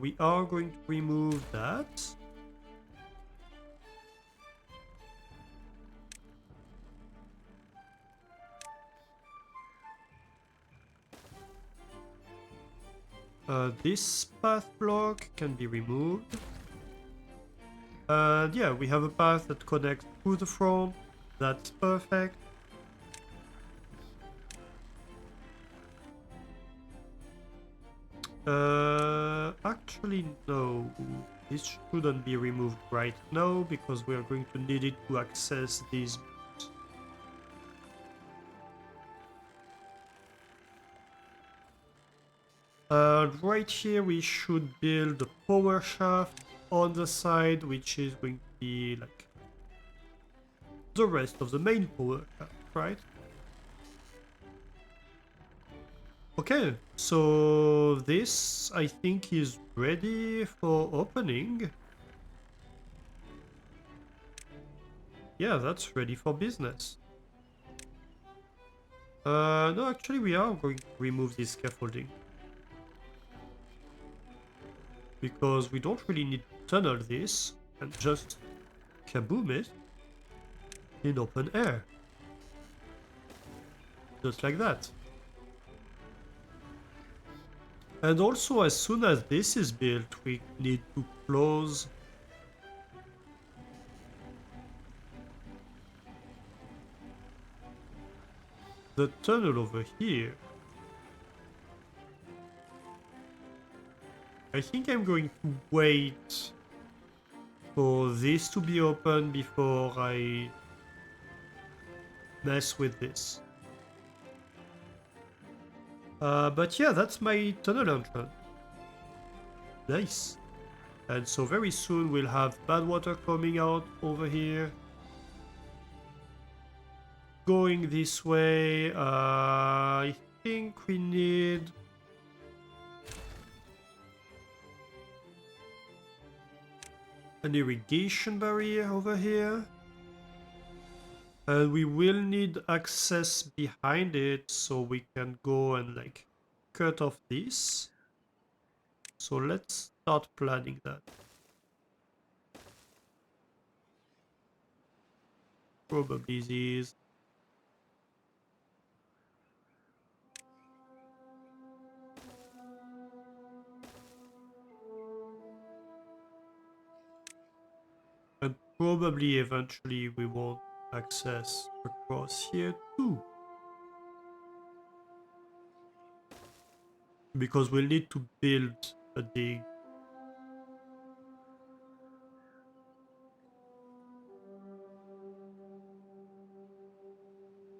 We are going to remove that. This path block can be removed. And yeah, we have a path that connects to the front. That's perfect. Actually no. This shouldn't be removed right now because we are going to need it to access these. Right here we should build a power shaft on the side, which is going to be like the rest of the main power shaft, right? Okay, so this I think is ready for opening. Yeah, that's ready for business. No, actually we are going to remove this scaffolding. Because we don't really need to tunnel this and just kaboom it in open air. Just like that. And also as soon as this is built, we need to close the tunnel over here. I think I'm going to wait for this to be open before I mess with this. But yeah, that's my tunnel entrance. Nice. And so very soon we'll have bad water coming out over here. Going this way, I think we need an irrigation barrier over here. And we will need access behind it so we can go and like cut off this. So let's start planning that. Probably these. And probably eventually we want access across here too. Because we'll need to build a dig.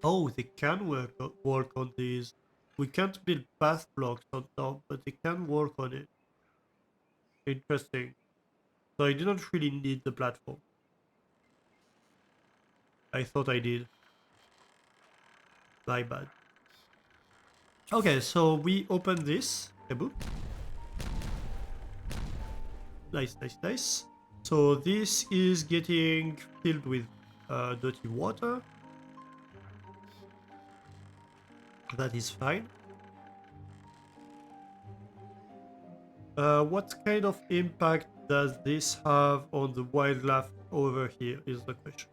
Oh, they can work on these. We can't build path blocks on top, but they can work on it. Interesting. So I didn't really need the platform. I thought I did. My bad. Okay, so we open this. Kaboom. Nice, nice, nice. So this is getting filled with dirty water. That is fine. What kind of impact does this have on the wildlife over here is the question.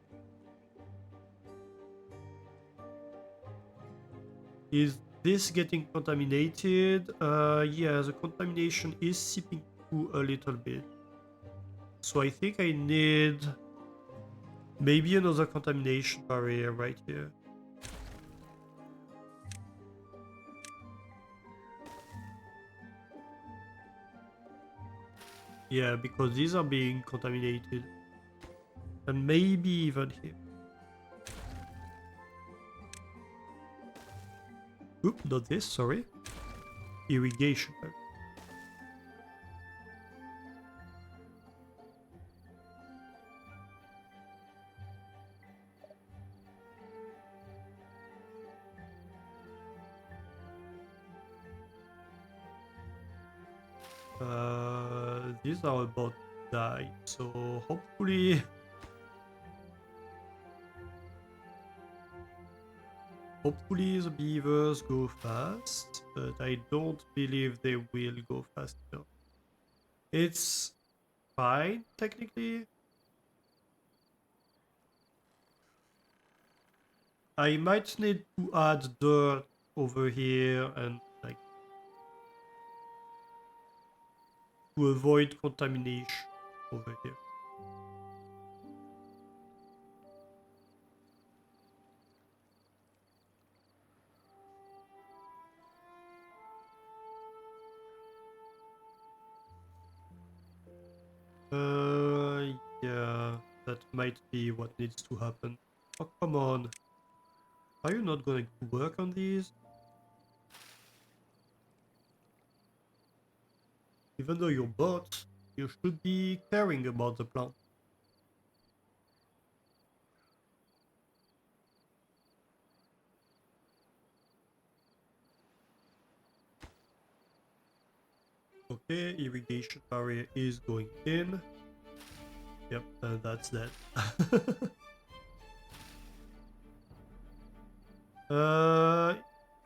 Is this getting contaminated? Yeah, the contamination is seeping through a little bit. So I think I need maybe another contamination barrier right here. Yeah, because these are being contaminated. And maybe even here. Oop, not this, sorry. Irrigation. These are about to die, so hopefully the beavers go fast, but I don't believe they will go fast enough. It's fine, technically. I might need to add dirt over here and like to avoid contamination over here. Yeah, that might be what needs to happen. Oh, come on. Are you not going to work on these? Even though you're bot, you should be caring about the plant. Okay, irrigation barrier is going in. Yep, and that's that.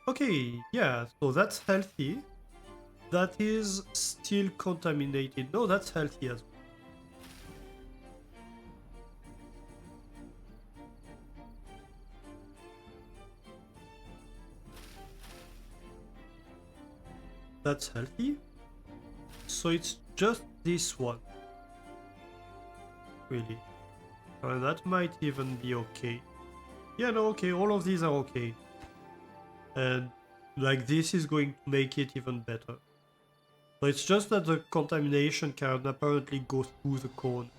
Okay, yeah, so that's healthy. That is still contaminated. No, that's healthy as well. That's healthy. So it's just this one. Really. That might even be okay. Yeah, no, okay, all of these are okay. And like this is going to make it even better. So it's just that the contamination can apparently go through the cone.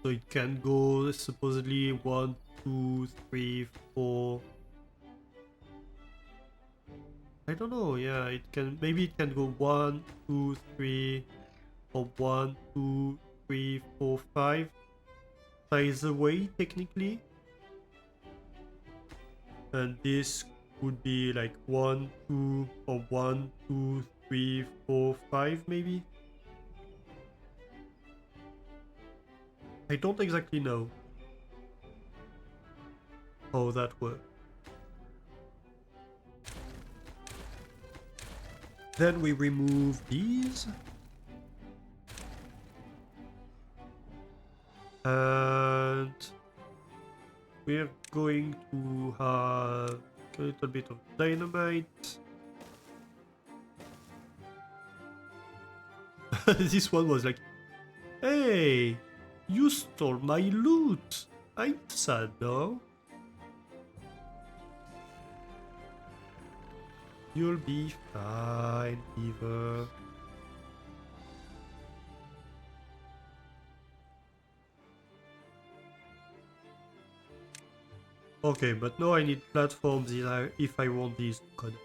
So it can go supposedly 1, 2, 3, 4. I don't know, yeah, it can, maybe it can go 1, 2, 3, or 1, 2, 3, 4, 5 size away technically. And this would be like 1, 2, or 1, 2, 3, 4, 5 maybe? I don't exactly know how that works. Then we remove these. And we're going to have a little bit of dynamite. This one was like, hey, you stole my loot. I'm sad now. You'll be fine, Beaver. Okay, but now I need platforms if I want these to connect.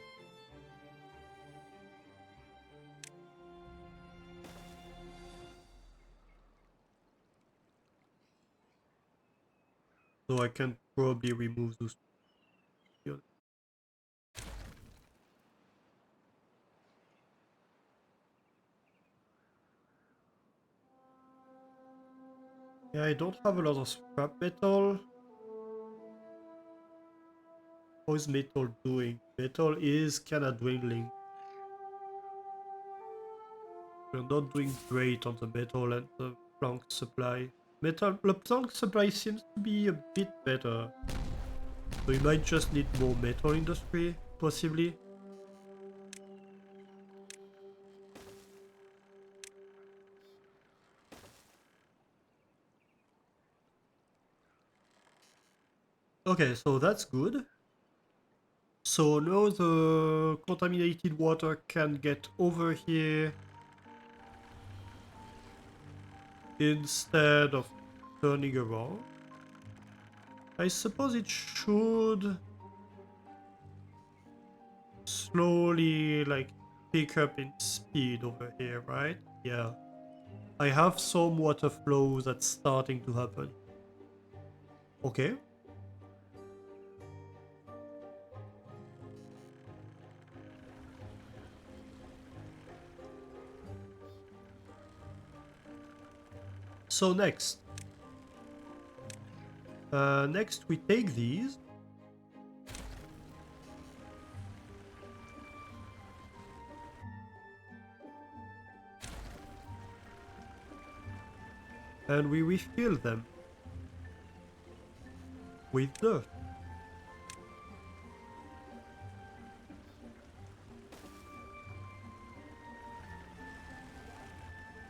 So I can probably remove those. Yeah, I don't have a lot of scrap metal. How is metal doing? Metal is kinda dwindling. We're not doing great on the metal and the plank supply. The plank supply seems to be a bit better. So we might just need more metal industry, possibly. Okay, so that's good. So now the contaminated water can get over here instead of turning around. I suppose it should slowly like pick up in speed over here, right? Yeah. I have some water flow that's starting to happen. Okay. So next we take these. And we refill them with dirt.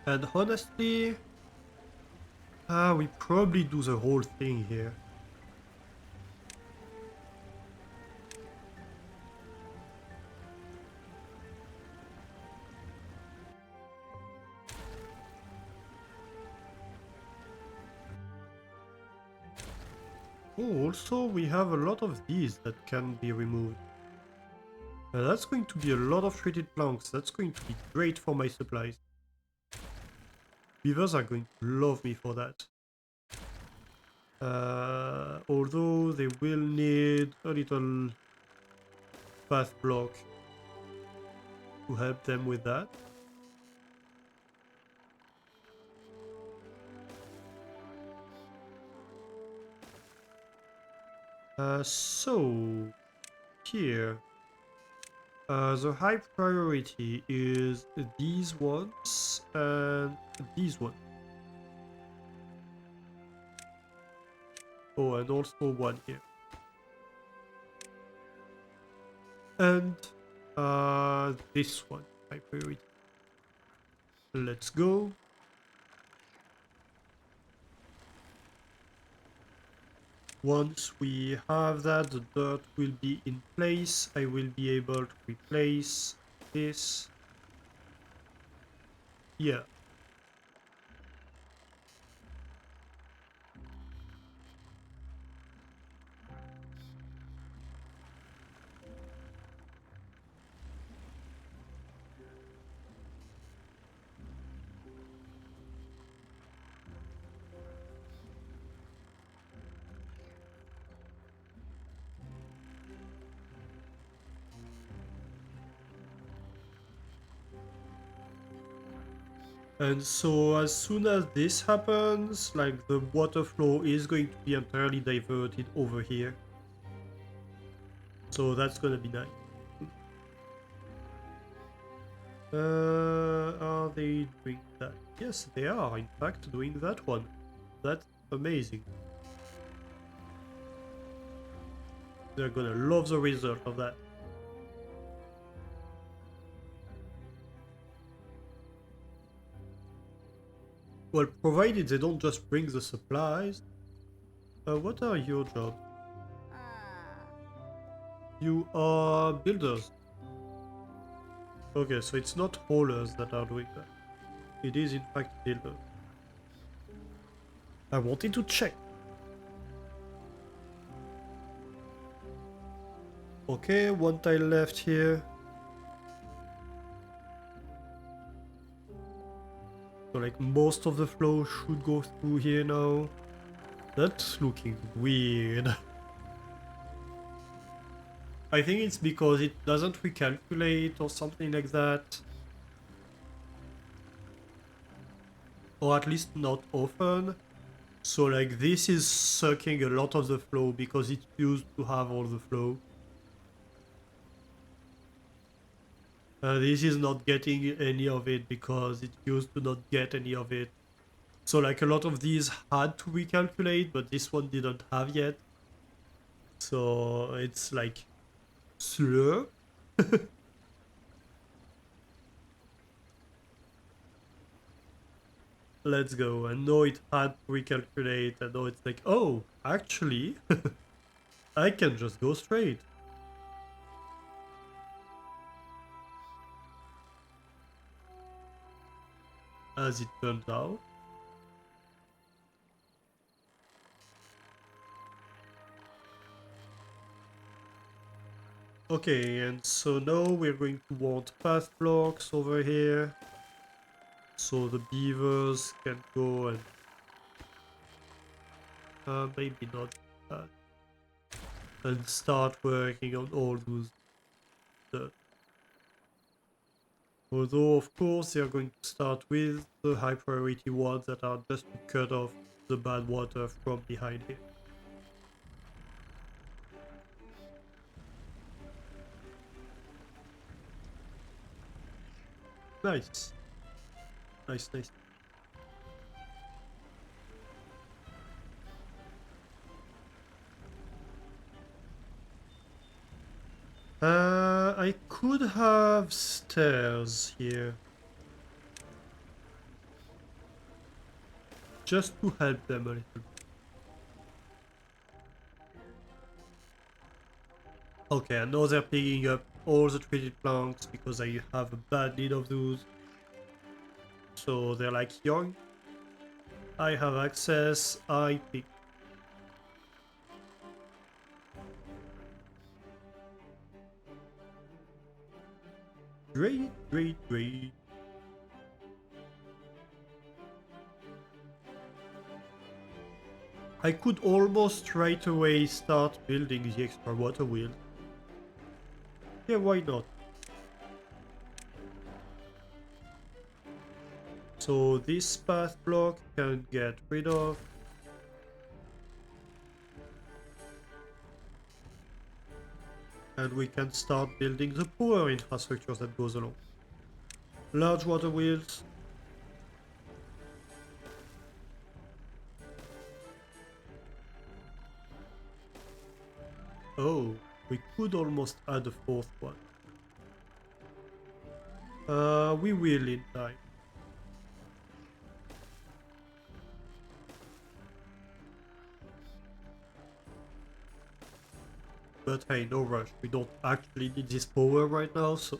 And honestly, we probably do the whole thing here. Oh, also we have a lot of these that can be removed. That's going to be a lot of treated planks. That's going to be great for my supplies. Beavers are going to love me for that. Although they will need a little path block to help them with that. So here, the high priority is these ones and these ones. Oh, and also one here. And this one, high priority. Let's go. Once we have that, the dirt will be in place. I will be able to replace this. Yeah. And so as soon as this happens, like the water flow is going to be entirely diverted over here. So that's gonna be nice. Are they doing that? Yes, they are in fact doing that one. That's amazing. They're gonna love the result of that. Well, provided they don't just bring the supplies. What are your jobs? You are builders. Okay, so it's not haulers that are doing that. It is in fact builders. I wanted to check. Okay, one tile left here. So like most of the flow should go through here now. That's looking weird. I think it's because it doesn't recalculate or something like that. Or at least not often. So like this is sucking a lot of the flow because it used to have all the flow. This is not getting any of it because it used to not get any of it. So like a lot of these had to recalculate, but this one didn't have yet. So it's like slow. Let's go. And know it had to recalculate, and now it's like, oh, actually, I can just go straight. As it turns out. Okay, and so now we're going to want path blocks over here. So the beavers can go and... maybe not that. And start working on all those dirt. Although, of course, they are going to start with the high priority ones that are just to cut off the bad water from behind here. Nice. Nice, nice. I could have stairs here. Just to help them a little bit. Okay, I know they're picking up all the treated planks because I have a bad need of those. So they're like, young. I have access, I pick. Great, great, great. I could almost right away start building the extra water wheel. Yeah, why not? So this path block can get rid of. And we can start building the power infrastructure that goes along. Large water wheels. Oh, we could almost add a fourth one. We will in time. But hey, no rush. We don't actually need this power right now, so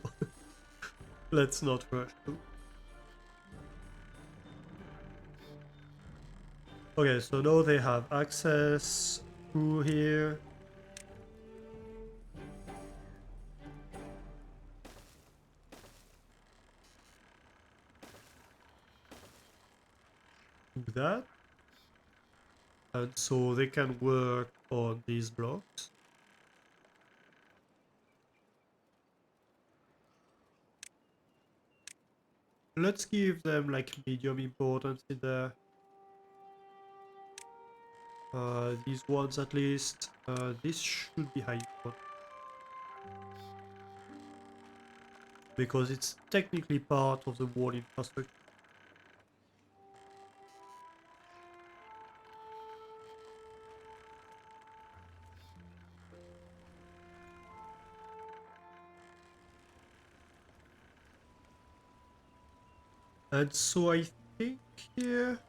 let's not rush too. Okay, so now they have access through here. Do that. And so they can work on these blocks. Let's give them like medium importance in there. These ones at least. This should be high importance. Because it's technically part of the wall infrastructure. And so I think here...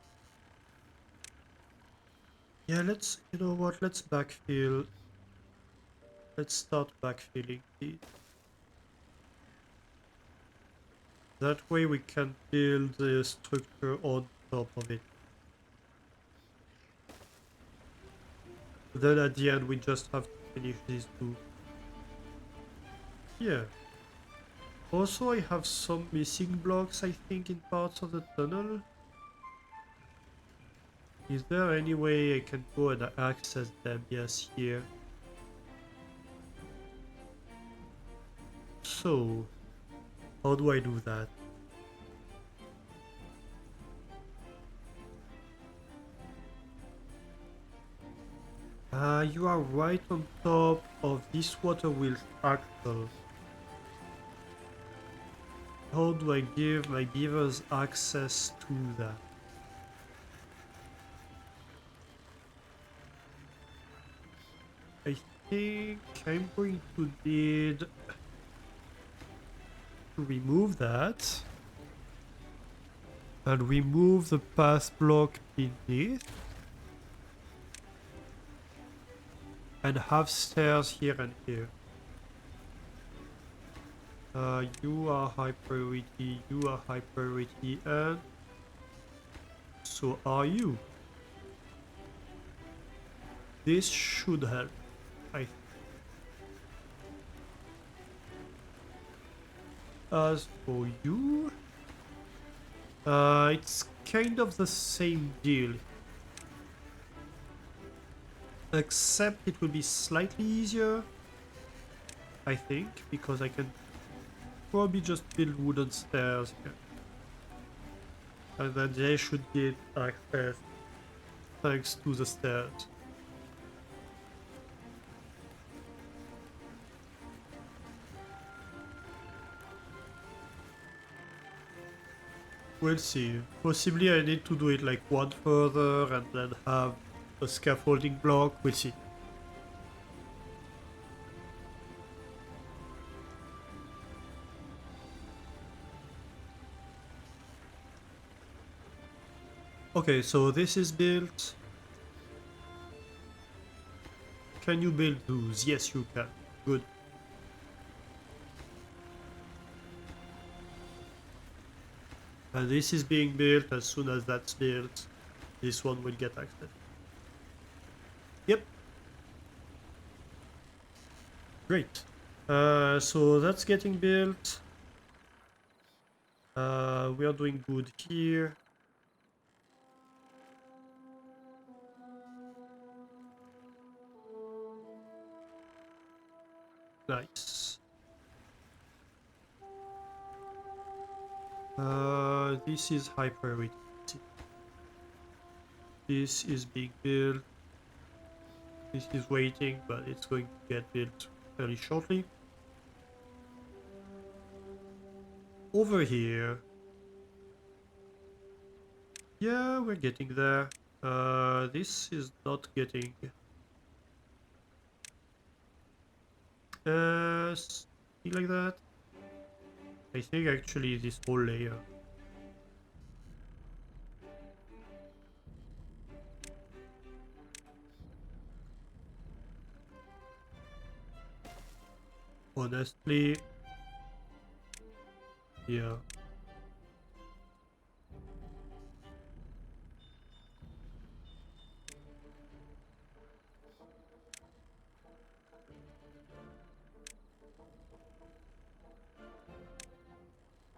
Yeah, let's... You know what? Let's backfill. Let's start backfilling these. That way we can build the structure on top of it. Then at the end we just have to finish these two. Yeah. Also I have some missing blocks I think in parts of the tunnel. Is there any way I can go and access them? Yes, here. So, how do I do that? You are right on top of this water wheel axle. How do I give my beavers access to that? I think I'm going to need to remove that and remove the path block beneath and have stairs here and here. You are high priority, you are high priority, and so are you. This should help, I think. As for you, it's kind of the same deal. Except it will be slightly easier, I think, because I can probably just build wooden stairs here. And then they should get access thanks to the stairs. We'll see. Possibly I need to do it like one further and then have a scaffolding block. We'll see. Okay, so this is built. Can you build those? Yes, you can. Good. And this is being built. As soon as that's built, this one will get access. Yep. Great. So that's getting built. We are doing good here. Nice. This is high priority. This is being built. This is waiting, but it's going to get built very shortly. Over here. Yeah, we're getting there. This is not getting... something like that. I think actually this whole layer. Honestly, yeah.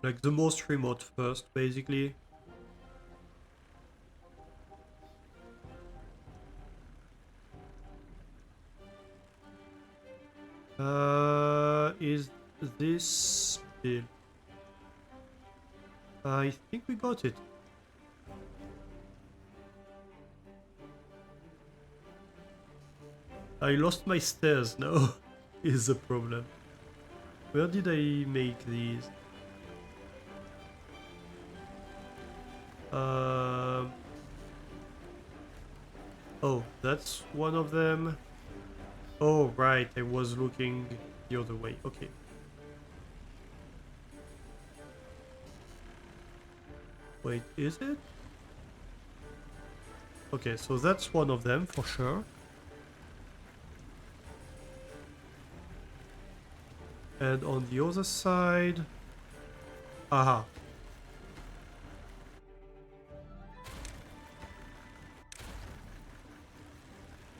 Like the most remote first, basically. Is this build? I think we got it. I lost my stairs now, is the problem. Where did I make these? Um. Oh, that's one of them. Oh, right, I was looking the other way. Okay. Wait, is it? Okay, so that's one of them for sure. And on the other side... Aha.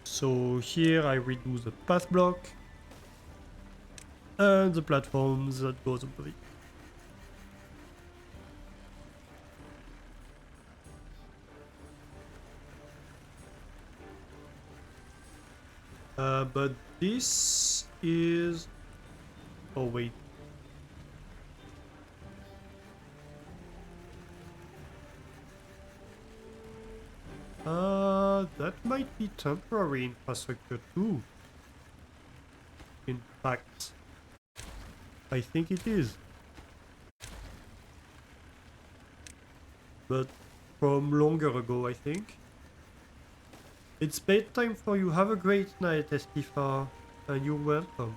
So here I redo the path block. And the platforms that goes above it. But this is... Oh, wait. That might be temporary infrastructure too. In fact, I think it is. But from longer ago, I think. It's bedtime for you. Have a great night, Estifa. And you're welcome.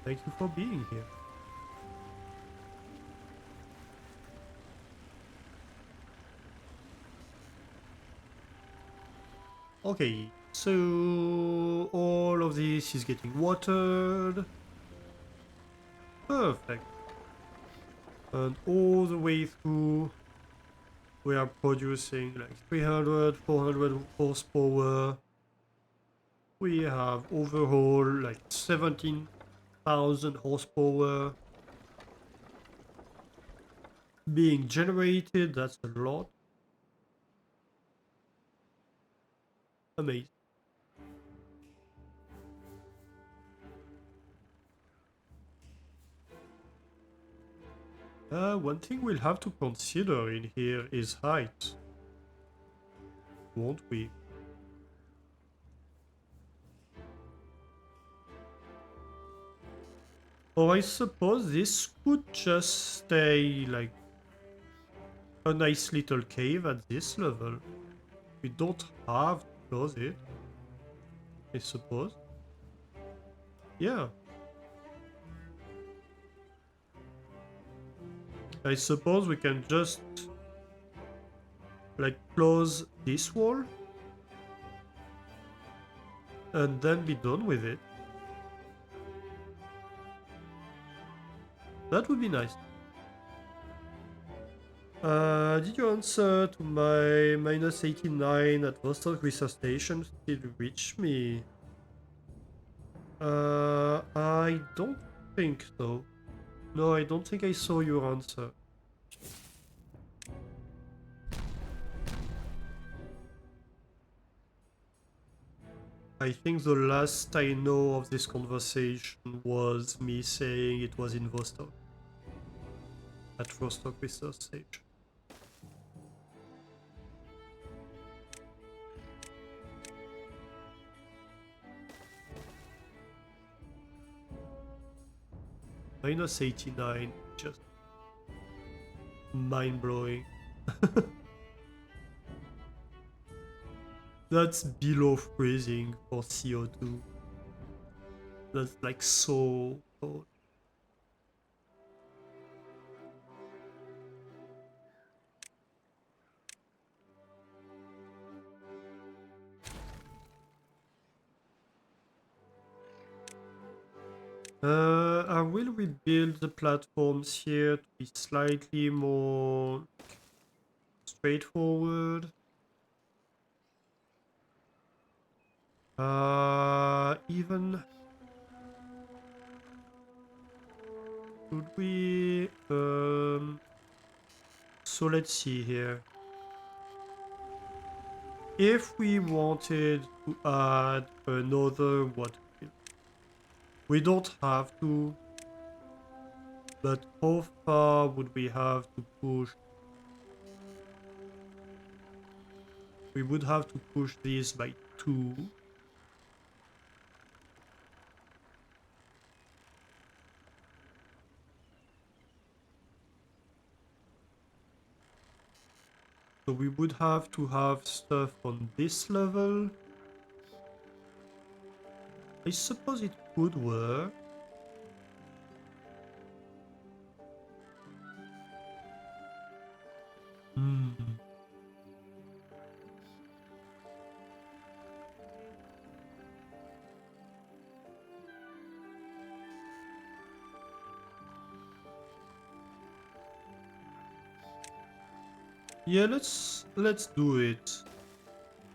Thank you for being here. Okay, so all of this is getting watered. Perfect. And all the way through, we are producing like 300, 400 horsepower. We have overall like 17,000 horsepower being generated. That's a lot. Amazing. One thing we'll have to consider in here is height, won't we? Or I suppose this could just stay like a nice little cave at this level. We don't have to close it, I suppose. Yeah. I suppose we can just like close this wall and then be done with it. That would be nice. Did you answer to my minus 89 at Vostok Research Station still reach me? I don't think so. No, I don't think I saw your answer. I think the last I know of this conversation was me saying it was in Vostok. At Vostok Research Station. Minus 89, just mind-blowing. That's below freezing for CO2. That's like so cold. I will rebuild the platforms here to be slightly more straightforward. Even should we? So let's see here. If we wanted to add another water wheel, we don't have to, but how far would we have to push? We would have to push this by 2. So we would have to have stuff on this level. I suppose it could work. Hmm. Yeah, let's do it.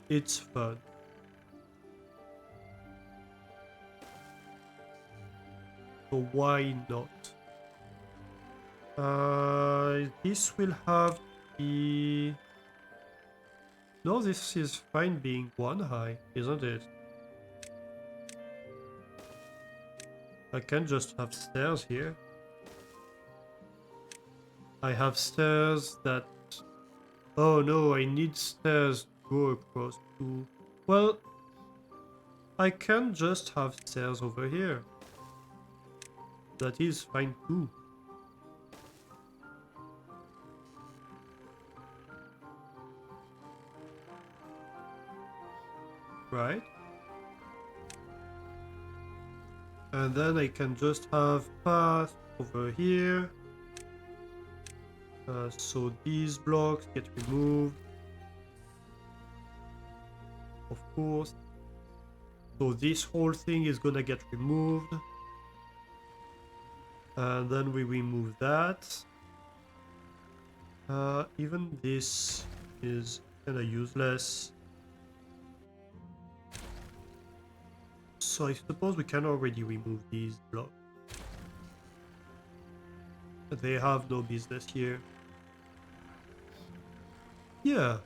It's fun. So why not? This will have to be... No, this is fine being 1 high, isn't it? I can just have stairs here. I have stairs that... Oh no, I need stairs to go across to... Well, I can just have stairs over here. That is fine too. Right? And then I can just have path over here. So these blocks get removed. Of course. So this whole thing is gonna get removed. And then we remove that. Even this is kinda useless. So I suppose we can already remove these blocks. They have no business here. Yeah.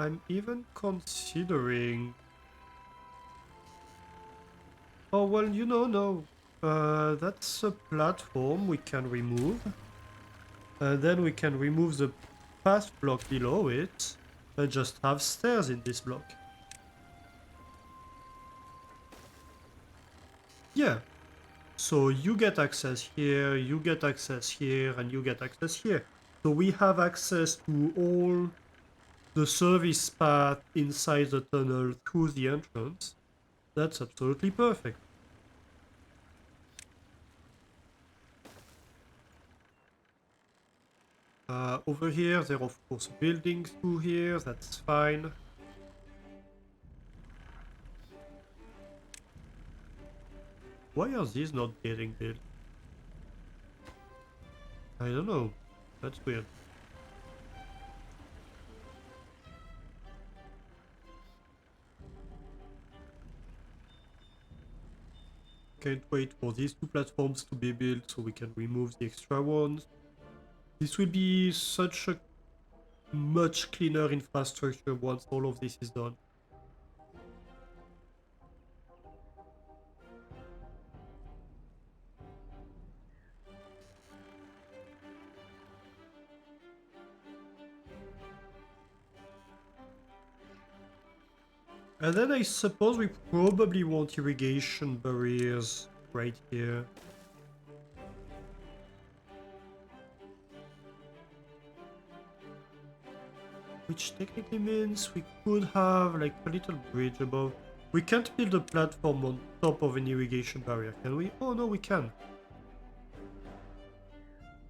I'm even considering... Oh, well, no. That's a platform we can remove. Then we can remove the path block below it and just have stairs in this block. Yeah. So you get access here, you get access here, and you get access here. So we have access to all the service path inside the tunnel through the entrance. That's absolutely perfect. Over here, there are of course buildings through here, that's fine. Why are these not getting built? I don't know. That's weird. Can't wait for these 2 platforms to be built so we can remove the extra ones. This will be such a much cleaner infrastructure once all of this is done. And then I suppose we probably want irrigation barriers right here. which technically means we could have like a little bridge above. We can't build a platform on top of an irrigation barrier, can we? Oh no, we can.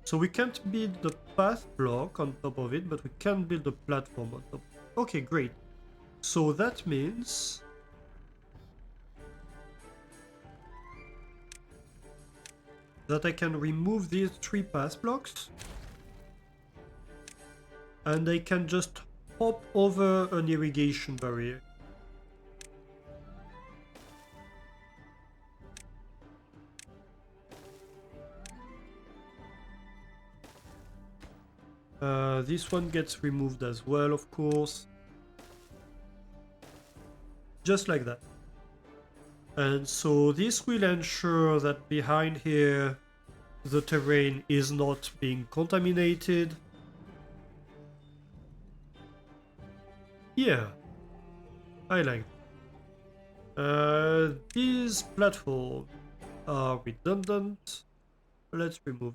So we can't build the path block on top of it, but we can build a platform on top. Okay, great. So that means that I can remove these 3 path blocks and I can just hop over an irrigation barrier. This one gets removed as well, of course. Just like that. And so this will ensure that behind here the terrain is not being contaminated. Yeah, I like it. These platforms are redundant. Let's remove.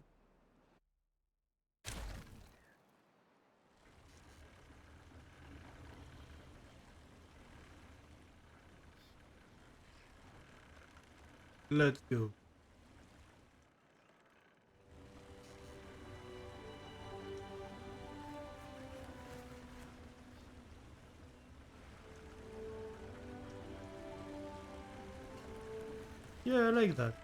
Let's go. Yeah, I like that.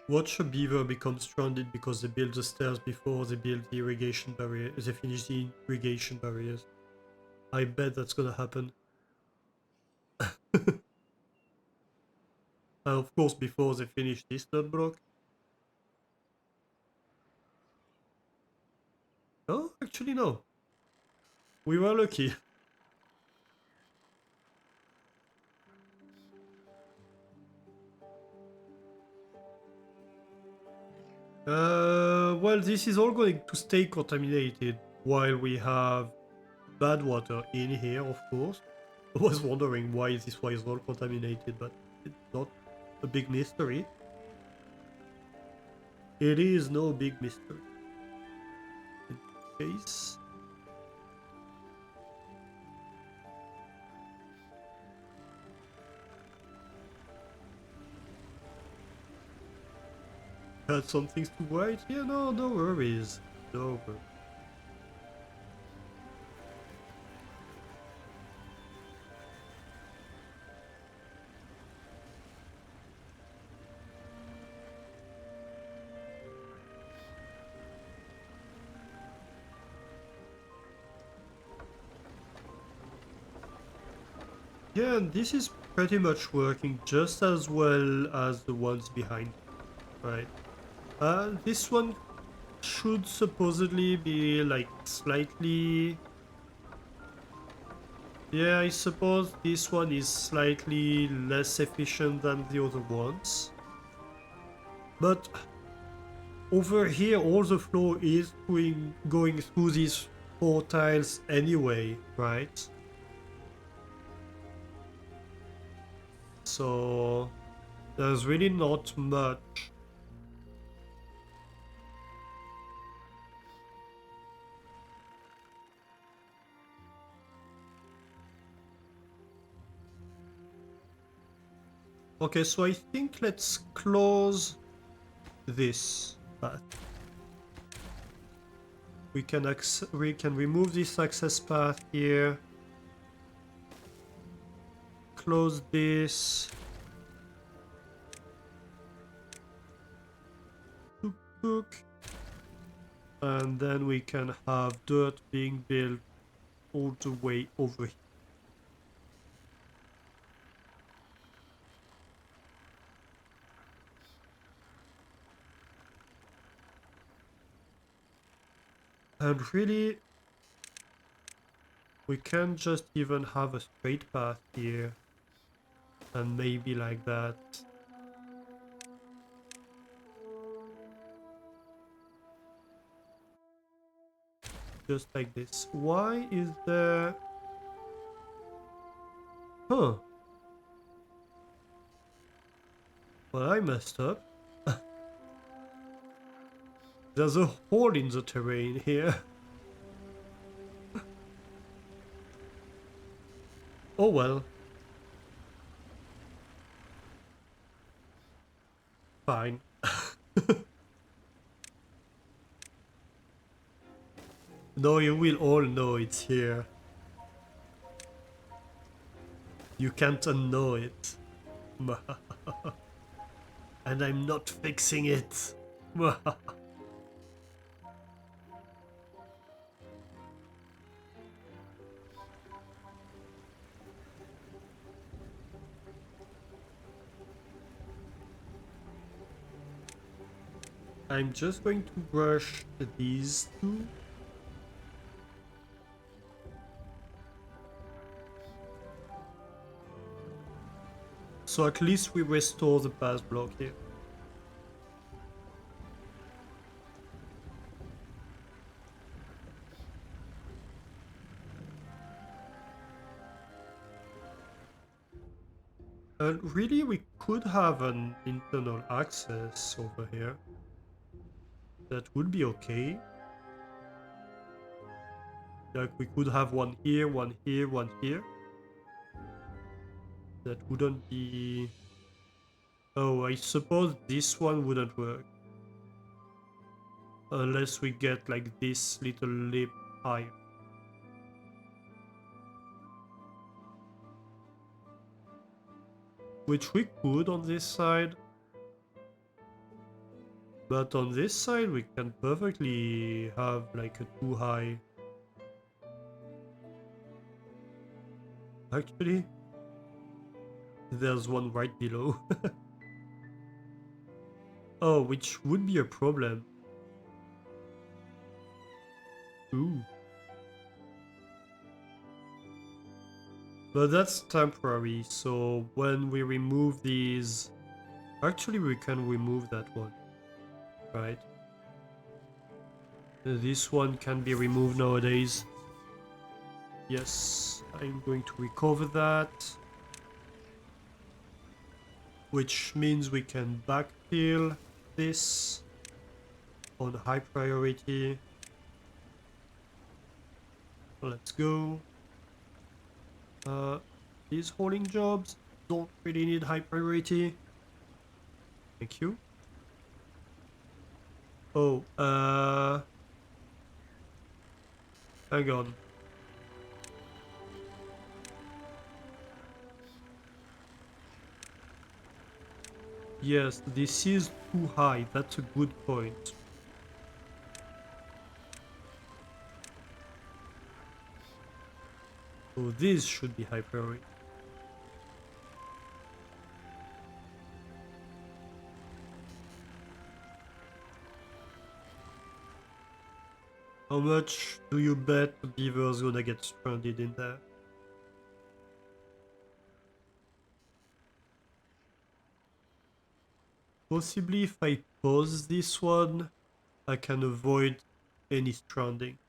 Watch a beaver become stranded because they built the stairs before they built the irrigation barrier. They finish the irrigation barriers. I bet that's gonna happen. Of course, before they finish this third block. Oh, actually no. We were lucky. Well, this is all going to stay contaminated while we have bad water in here, of course. I was wondering why this was all contaminated, but it's not a big mystery. It is no big mystery. In this case. Had some things to write? Yeah, no worries. No worries. Yeah, and this is pretty much working just as well as the ones behind, right? This one should supposedly be like slightly... Yeah, I suppose this one is slightly less efficient than the other ones. But over here, all the flow is going through these 4 tiles anyway, right? So there's really not much. Okay, so I think let's close this path. We can remove this access path here. Close this. And then we can have dirt being built all the way over here. And really, we can just even have a straight path here. And maybe like that. Just like this. Why is there... Huh. Well, I messed up. There's a hole in the terrain here. Oh well. Fine. No, you will all know it's here. You can't unknow it. And I'm not fixing it. I'm just going to brush these two. So at least we restore the pass block here. And really we could have an internal access over here. That would be okay. Like we could have one here, one here, one here. That wouldn't be... Oh, I suppose this one wouldn't work. Unless we get like this little lip higher. Which we could on this side. But on this side we can perfectly have like a too high. Actually, there's one right below. Oh, which would be a problem. Ooh. But that's temporary, so when we remove these... Actually, we can remove that one. Right. This one can be removed nowadays. Yes, I'm going to recover that. Which means we can backfill this on high priority. Let's go. These hauling jobs don't really need high priority. Thank you. Oh, hang on. Yes, this is too high. That's a good point. So this should be high priority. How much do you bet the beaver's gonna get stranded in there? Possibly if I pause this one, I can avoid any stranding.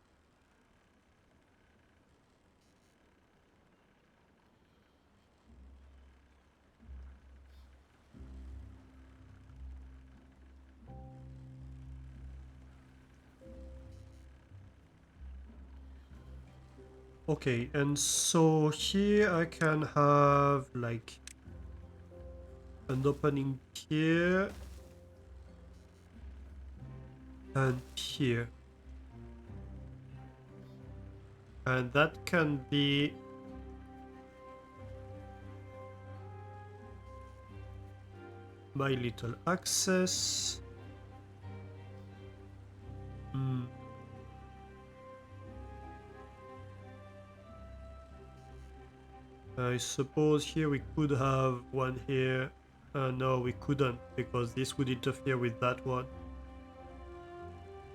Okay, and so here I can have like an opening here and here. And that can be my little access. I suppose here we could have one here. No, we couldn't because this would interfere with that one.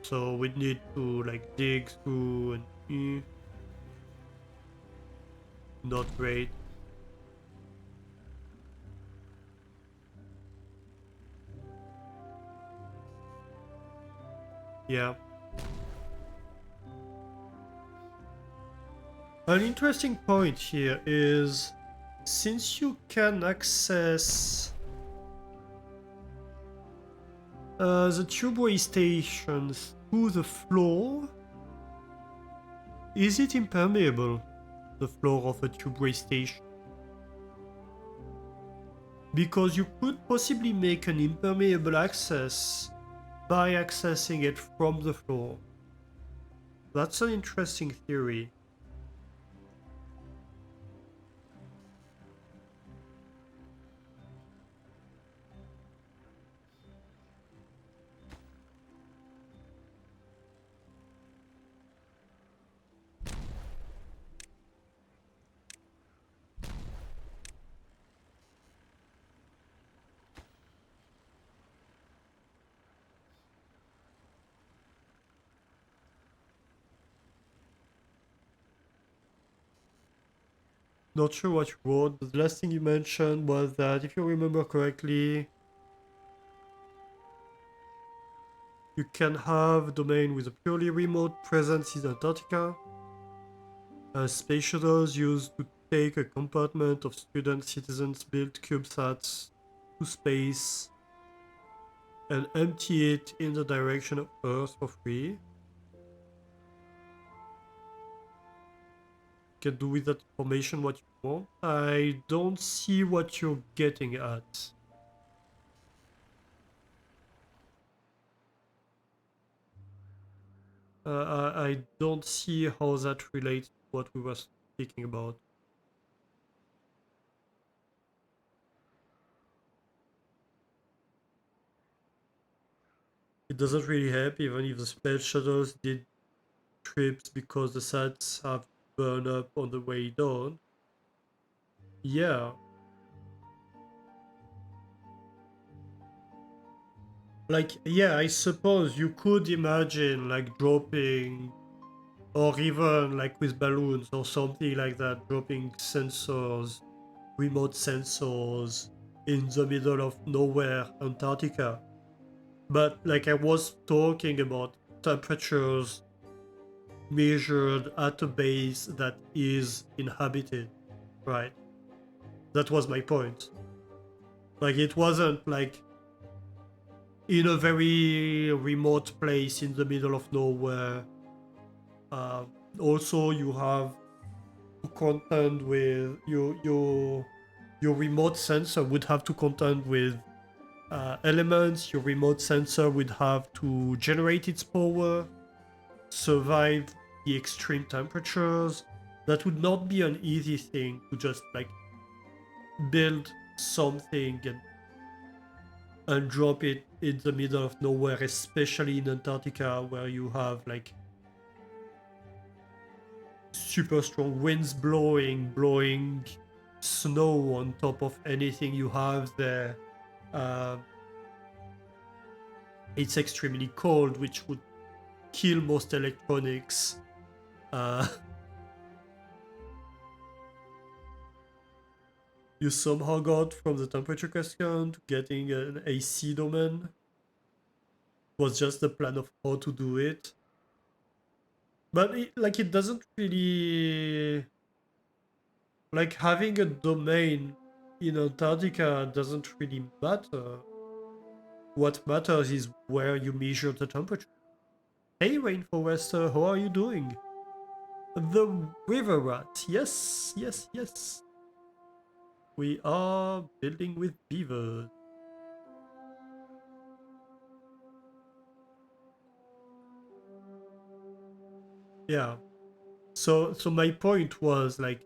So we'd need to like dig through and not great. Yeah. An interesting point here is since you can access the tubeway stations through the floor, is it impermeable, the floor of a tubeway station? Because you could possibly make an impermeable access by accessing it from the floor. That's an interesting theory. Not sure what you wrote, but the last thing you mentioned was that, if you remember correctly, you can have a domain with a purely remote presence in Antarctica. Space shuttles used to take a compartment of student citizens built CubeSats to space and empty it in the direction of Earth for free. You can do with that information what you want. I don't see what you're getting at. I don't see how that relates to what we were speaking about. It doesn't really help even if the space shuttles did trips because the sats have burned up on the way down. Yeah. Like, yeah, I suppose you could imagine like dropping, or even like with balloons or something like that, dropping sensors, remote sensors in the middle of nowhere, Antarctica. But like I was talking about temperatures measured at a base that is inhabited, right? That was my point. Like it wasn't like in a very remote place in the middle of nowhere. Uh, Also, you have to contend with your remote sensor would have to contend with elements. Your remote sensor would have to generate its power, survive the extreme temperatures. That would not be an easy thing to just like build something and drop it in the middle of nowhere, especially in Antarctica where you have like super strong winds blowing snow on top of anything you have there. Uh, it's extremely cold, which would kill most electronics. Uh, you somehow got from the temperature question to getting an AC domain. Was just the plan of how to do it. But it doesn't really like having a domain in Antarctica doesn't really matter. What matters is where you measure the temperature. Hey Rainforester, how are you doing? The river rat, yes, yes, yes. We are building with beavers. Yeah. So my point was like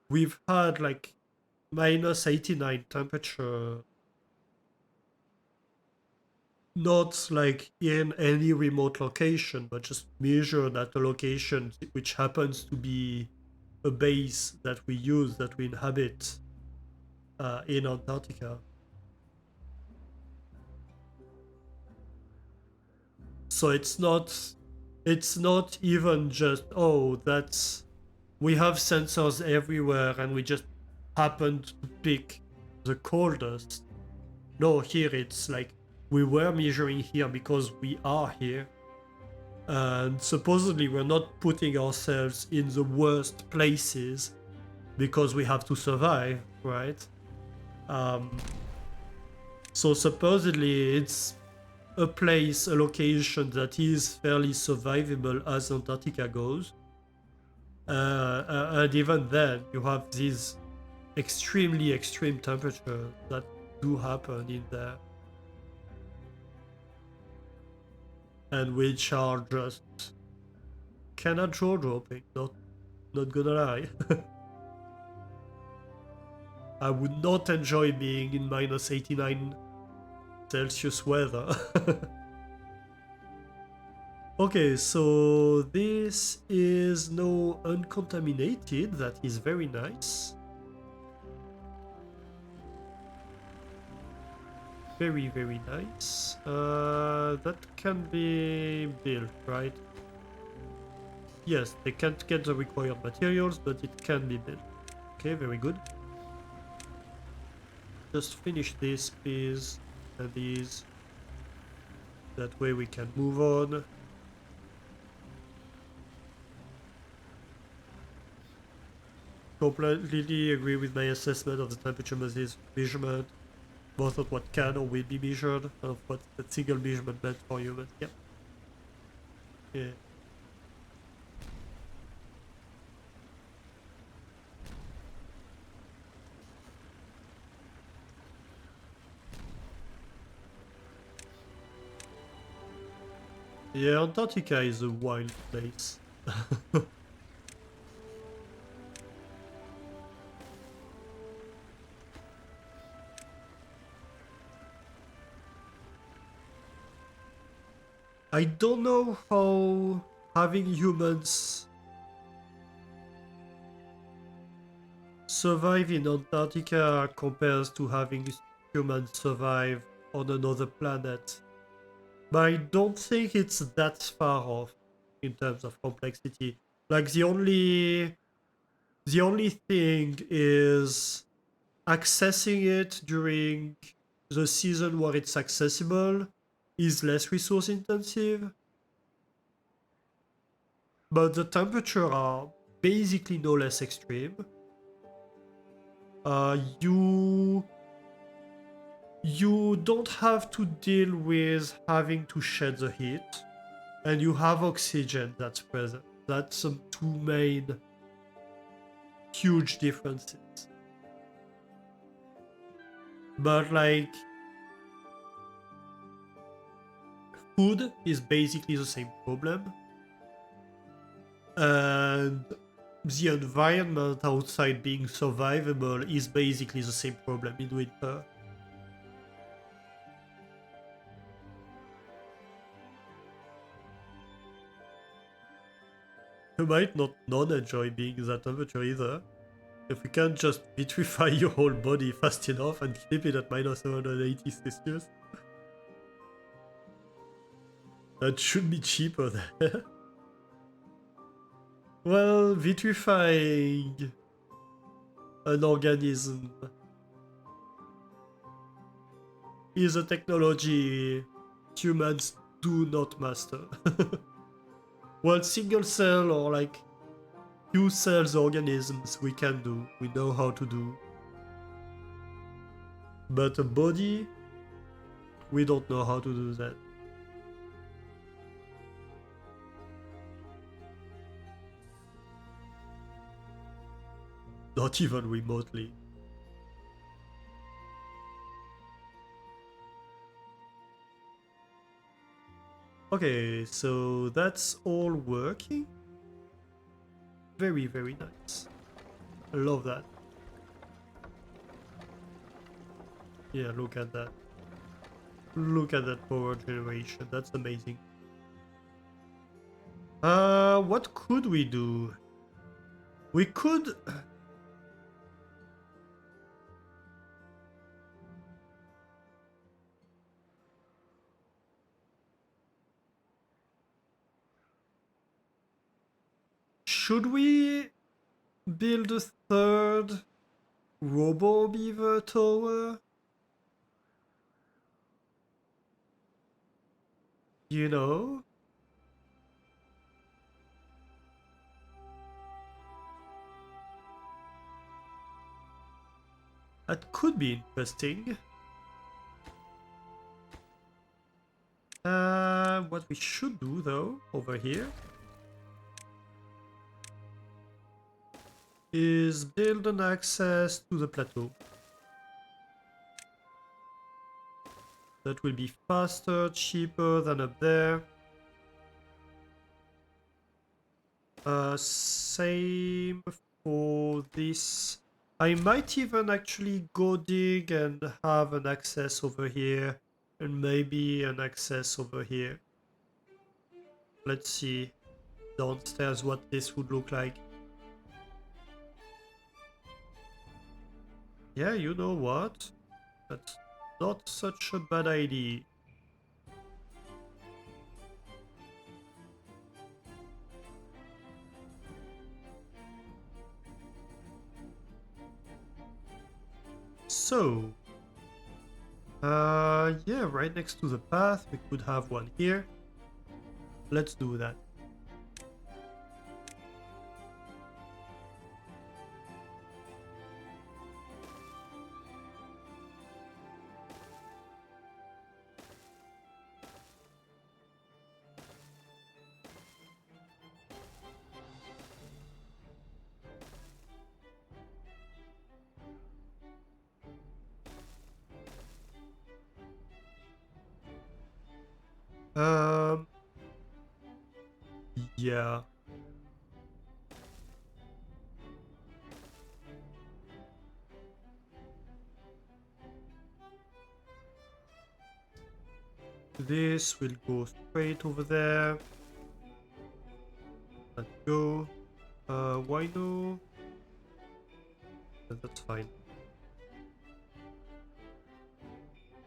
we've had like minus 89 temperature, not like in any remote location, but just measured at a location which happens to be a base that we use, that we inhabit in Antarctica. So it's not even just, oh, that's, we have sensors everywhere and we just happened to pick the coldest. No, here it's like we were measuring here because we are here. And supposedly we're not putting ourselves in the worst places. because we have to survive, right? So supposedly it's a place, a location that is fairly survivable as Antarctica goes. And even then, you have these extremely extreme temperatures that do happen in there, and which are just kinda jaw-dropping. Not gonna lie. I would not enjoy being in minus 89 Celsius weather. Okay, so this is now uncontaminated. That is very nice. Very, very nice. That can be built, right? Yes, they can't get the required materials, but it can be built. Okay, very good. Just finish this, please, and these. That way we can move on. Completely agree with my assessment of the temperature measurement, both of what can or will be measured, and of what that single measurement meant for humans. Yep. Yeah. Yeah, Antarctica is a wild place. I don't know how having humans survive in Antarctica compares to having humans survive on another planet. But I don't think it's that far off in terms of complexity. Like the only thing is accessing it during the season where it's accessible is less resource intensive, but the temperature are basically no less extreme. You don't have to deal with having to shed the heat, and you have oxygen that's present. That's some two main huge differences. But like food is basically the same problem, and the environment outside being survivable is basically the same problem in winter. You might not enjoy being in that temperature either. If you can't just vitrify your whole body fast enough and keep it at minus 780 Celsius, that should be cheaper there. Well, vitrifying an organism is a technology humans do not master. Well, single cell or like few cells organisms we can do, we know how to do. But a body, we don't know how to do that. Not even remotely. Okay, so that's all working. Very, very nice. I love that. Yeah, look at that. Look at that power generation. That's amazing. What could we do? We could... Should we build a third Robo Beaver tower? You know? That could be interesting. What we should do though, over here, is build an access to the plateau. That will be faster, cheaper than up there. Same for this. I might even actually go dig and have an access over here, and maybe an access over here. Let's see downstairs what this would look like. Yeah, you know what? That's not such a bad idea. So, yeah, right next to the path, we could have one here. Let's do that. Um, yeah. This will go straight over there. Let's go. Why no? That's fine.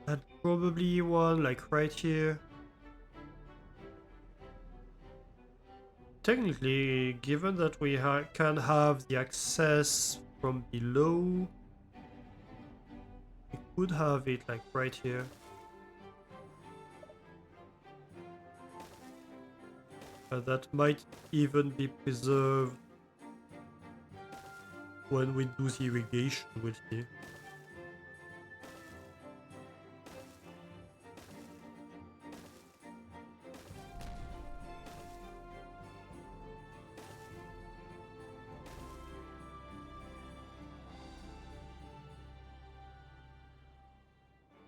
And probably one like right here. Technically, given that we can have the access from below, we could have it like right here. That might even be preserved when we do the irrigation, we'll see.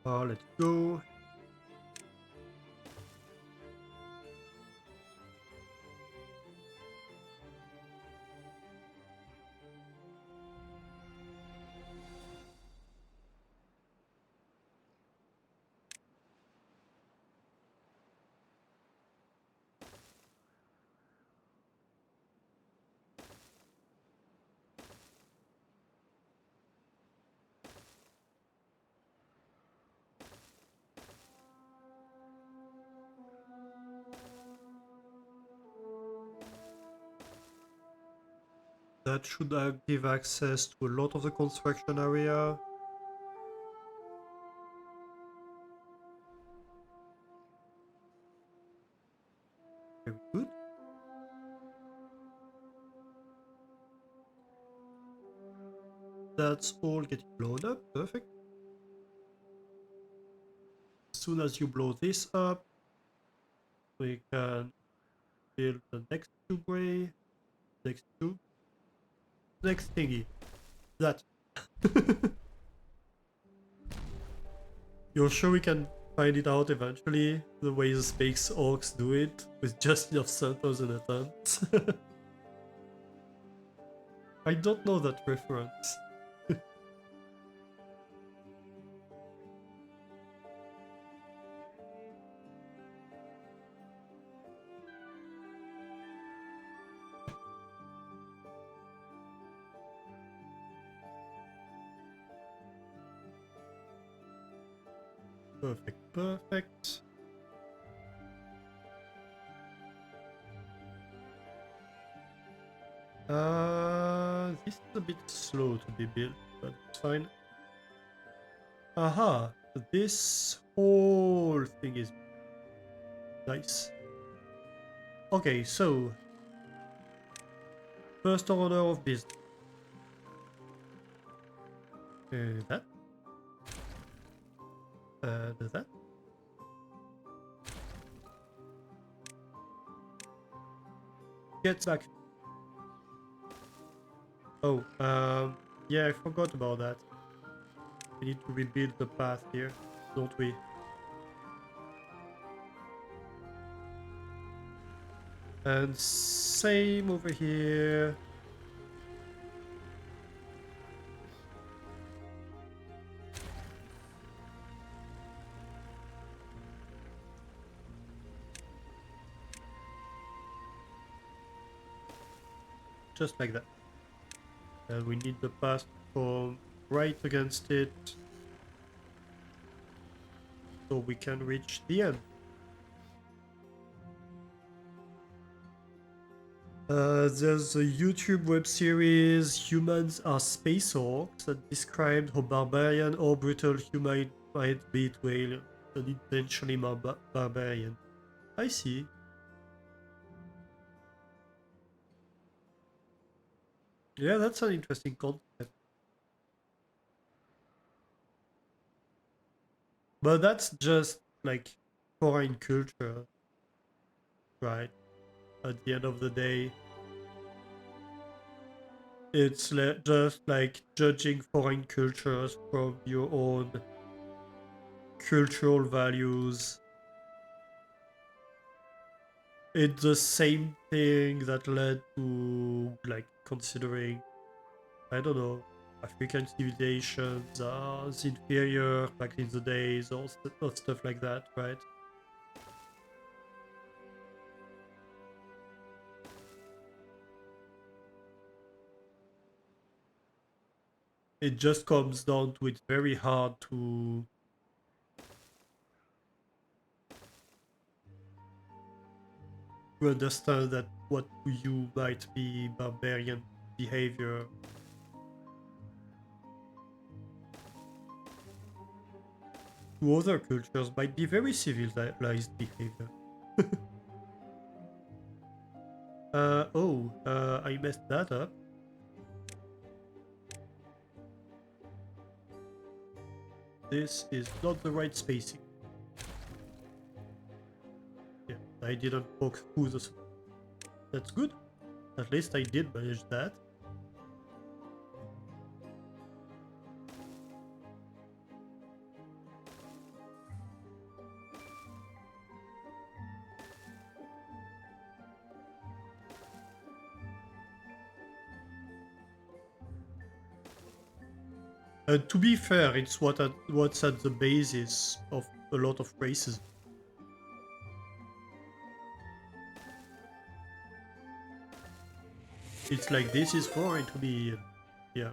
Let's go. That should give access to a lot of the construction area. Very good. That's all getting blown up. Perfect. As soon as you blow this up, we can build the next tube way. Next tube. Next thingy. That. You're sure we can find it out eventually? The way the space orcs do it, with just enough centers and a tent? I don't know that reference. Perfect, perfect. This is a bit slow to be built, but it's fine. Aha, this whole thing is nice. Okay, so first order of business. That does that? Get back. Oh, yeah, I forgot about that. We need to rebuild the path here, don't we? And same over here. Just like that. And we need the path to come right against it, so we can reach the end. There's a YouTube web series, Humans Are Space Orcs, that described how barbarian or brutal human might be to alien, unintentionally barbarian. I see. Yeah, that's an interesting concept. But that's just like foreign culture, right? At the end of the day, it's just like judging foreign cultures from your own cultural values. It's the same thing that led to like considering, I don't know, African civilizations as inferior back in the days or stuff like that, right? It just comes down to it's very hard to understand that what to you might be barbarian behavior. To other cultures might be very civilized behavior. I messed that up. This is not the right spacing. Yeah, I didn't poke through the... That's good. At least I did manage that. To be fair, it's what's at the basis of a lot of racism. It's like, this is foreign to me. Yeah.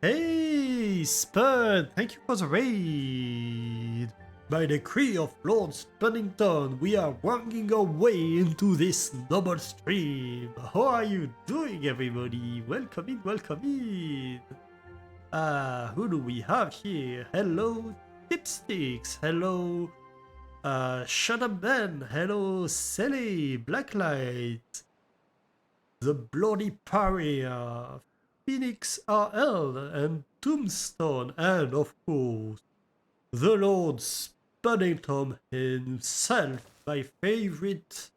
Hey, Spud! Thank you for the raid! By decree of Lord Spuddington, we are working our way into this noble stream. How are you doing, everybody? Welcome in, welcome in! Who do we have here? Hello, Tipsticks. Hello, Shut Up Ben. Hello, Sally, Blacklight, The Bloody Pariah, Phoenix RL, and Tombstone, and of course, the Lord Spuddington himself, my favorite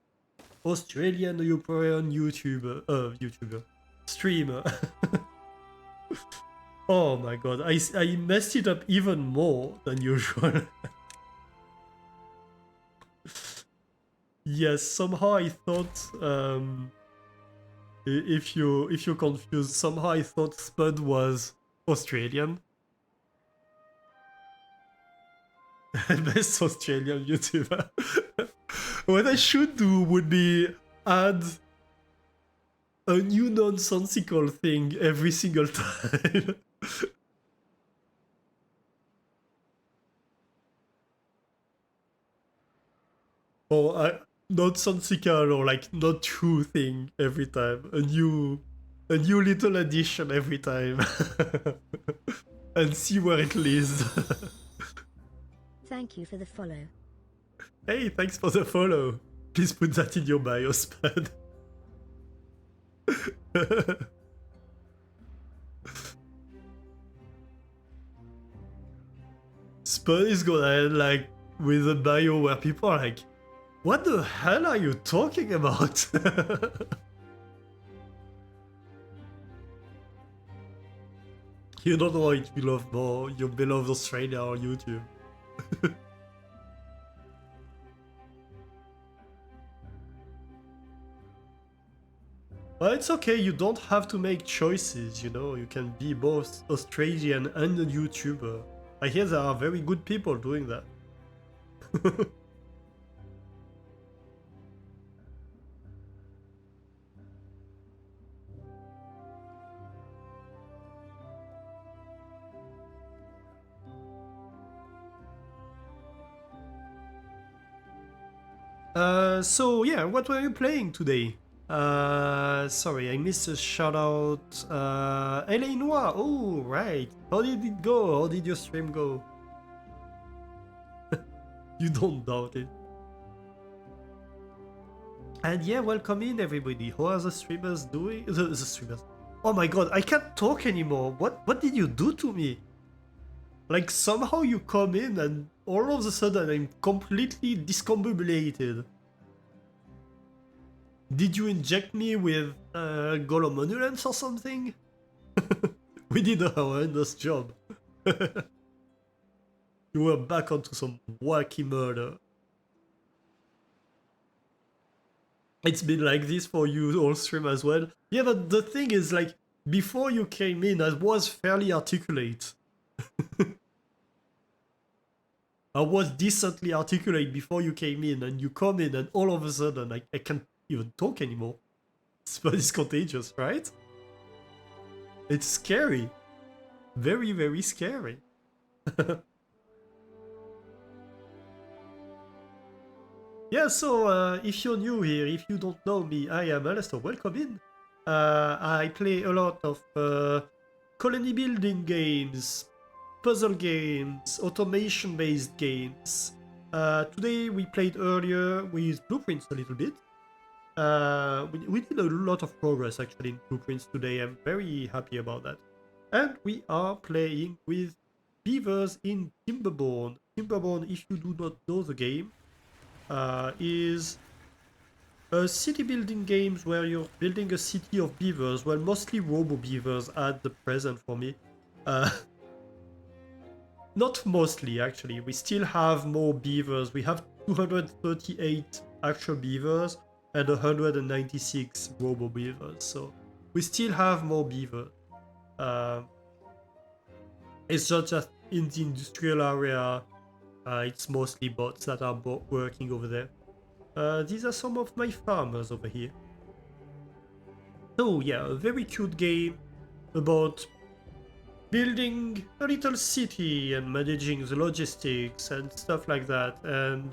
Australian European YouTuber, streamer. Oh my god, I messed it up even more than usual. Yes, somehow I thought, if you're confused, somehow I thought Spud was Australian. Best Australian YouTuber. What I should do would be add a new nonsensical thing every single time. Or nonsensical or like not true thing every time. A new little addition every time. And see where it leads. Thank you for the follow. Hey, thanks for the follow. Please put that in your bio, Spud. Spud is gonna end like with a bio where people are like, what the hell are you talking about? You don't know it you love more, your beloved Australia or YouTube. But it's okay, you don't have to make choices, you know, you can be both Australian and a YouTuber. I hear there are very good people doing that. So yeah, what were you playing today? Sorry, I missed a shout out. LA Noir. Oh, right. How did it go? How did your stream go? You don't doubt it. And yeah, welcome in everybody. How are the streamers doing? The streamers. Oh my god, I can't talk anymore. What did you do to me? Like somehow you come in and all of a sudden I'm completely discombobulated. Did you inject me with Golomonulence or something? We did a horrendous job. You were back onto some wacky murder. It's been like this for you all stream as well. Yeah, but the thing is, like, before you came in, I was fairly articulate. I was decently articulate before you came in, and you come in, and all of a sudden, I can't even talk anymore. It's contagious, right? It's scary. Very, very scary. Yeah, so if you're new here, if you don't know me, I am Alistair. Welcome in. I play a lot of colony building games, puzzle games, automation-based games. Today we played earlier with Blueprints a little bit. We did a lot of progress actually in Blueprints today. I'm very happy about that. And we are playing with beavers in Timberborn. Timberborn, if you do not know the game, is a city building games where you're building a city of beavers, well, mostly robo beavers at the present for me. Not mostly, actually. We still have more beavers. We have 238 actual beavers and 196 robo beavers, so we still have more beavers. It's not just in the industrial area. It's mostly bots that are working over there. These are some of my farmers over here. So yeah, a very cute game about building a little city and managing the logistics and stuff like that, and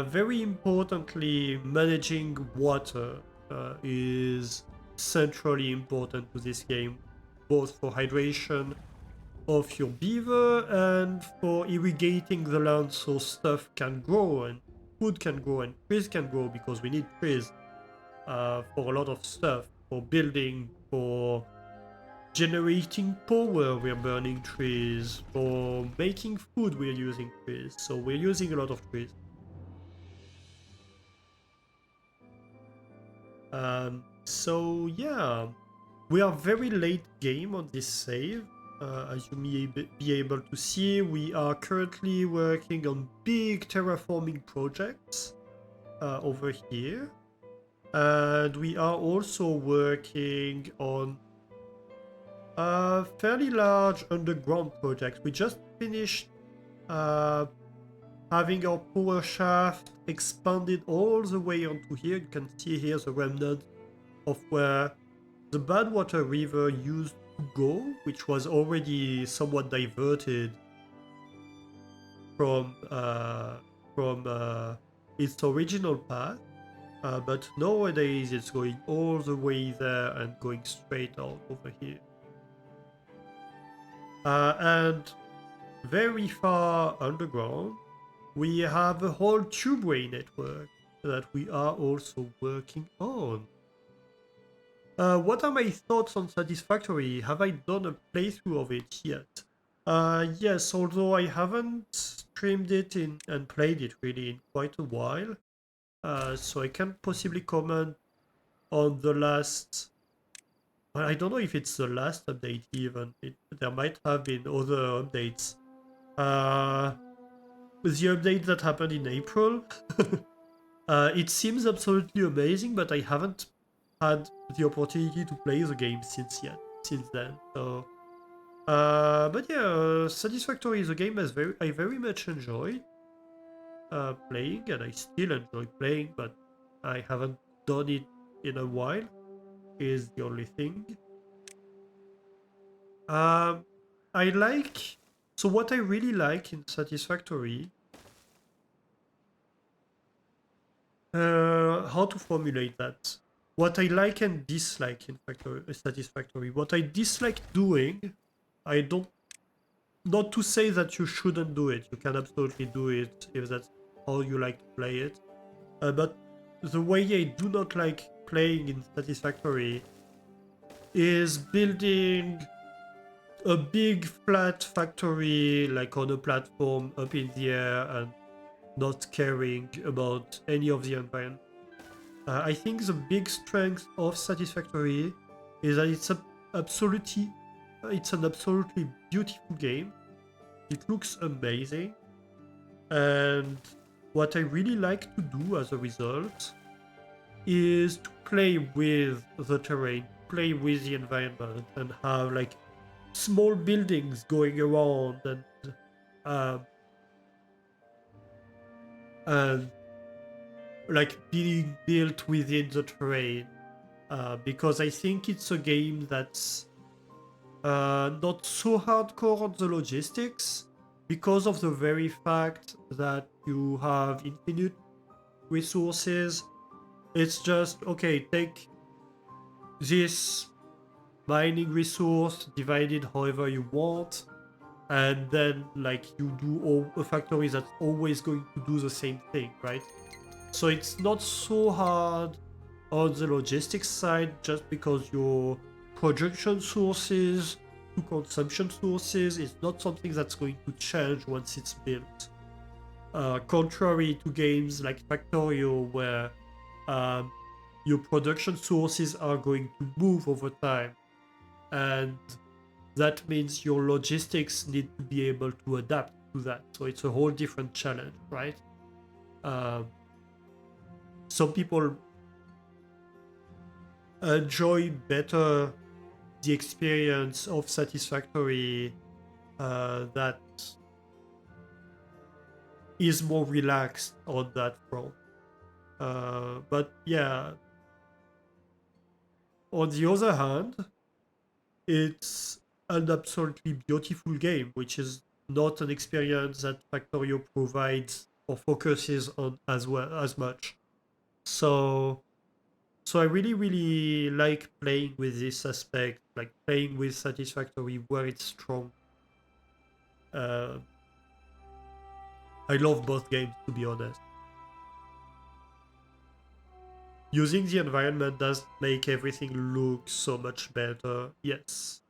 very importantly, managing water is centrally important to this game, both for hydration of your beaver and for irrigating the land so stuff can grow and food can grow and trees can grow, because we need trees for a lot of stuff, for building, for generating power we're burning trees, for making food we're using trees, so we're using a lot of trees. So yeah, we are very late game on this save. As you may be able to see, we are currently working on big terraforming projects over here. And we are also working on a fairly large underground project. We just finished having our power shaft expanded all the way onto here. You can see here the remnant of where the Badwater River used to go, which was already somewhat diverted from its original path. But nowadays it's going all the way there and going straight out over here. And very far underground, we have a whole tubeway network that we are also working on. What are my thoughts on Satisfactory? Have I done a playthrough of it yet? Yes, although I haven't streamed it in and played it really in quite a while, so I can't possibly comment on the last. Well, I don't know if it's the last update even. There might have been other updates. Uh, the update that happened in April, it seems absolutely amazing, but I haven't had the opportunity to play the game since then. So, but yeah, Satisfactory is a game I very much enjoy playing, and I still enjoy playing, but I haven't done it in a while. Is the only thing. Um, I like. So what I really like in Satisfactory, how to formulate that? What I like and dislike in Satisfactory. What I dislike doing, I don't. Not to say that you shouldn't do it. You can absolutely do it if that's how you like to play it. But the way I do not like playing in Satisfactory is building a big flat factory like on a platform up in the air and not caring about any of the environment. I think the big strength of Satisfactory is that it's an absolutely beautiful game. It looks amazing, and what I really like to do as a result is to play with the terrain, play with the environment, and have like small buildings going around um, and like being built within the terrain. Because I think it's a game that's not so hardcore on the logistics because of the very fact that you have infinite resources. It's just okay, take this mining resource, divide it however you want, and then like you do a factory that's always going to do the same thing, right? So it's not so hard on the logistics side just because your production sources to consumption sources is not something that's going to change once it's built. Contrary to games like Factorio, where um, your production sources are going to move over time, and that means your logistics need to be able to adapt to that. So it's a whole different challenge, right? Um, some people enjoy better the experience of Satisfactory that is more relaxed on that front. But yeah, on the other hand, it's an absolutely beautiful game, which is not an experience that Factorio provides or focuses on as much. So so I really really like playing with this aspect, like playing with Satisfactory where it's strong. Uh, I love both games to be honest. Using the environment does make everything look so much better. Yes.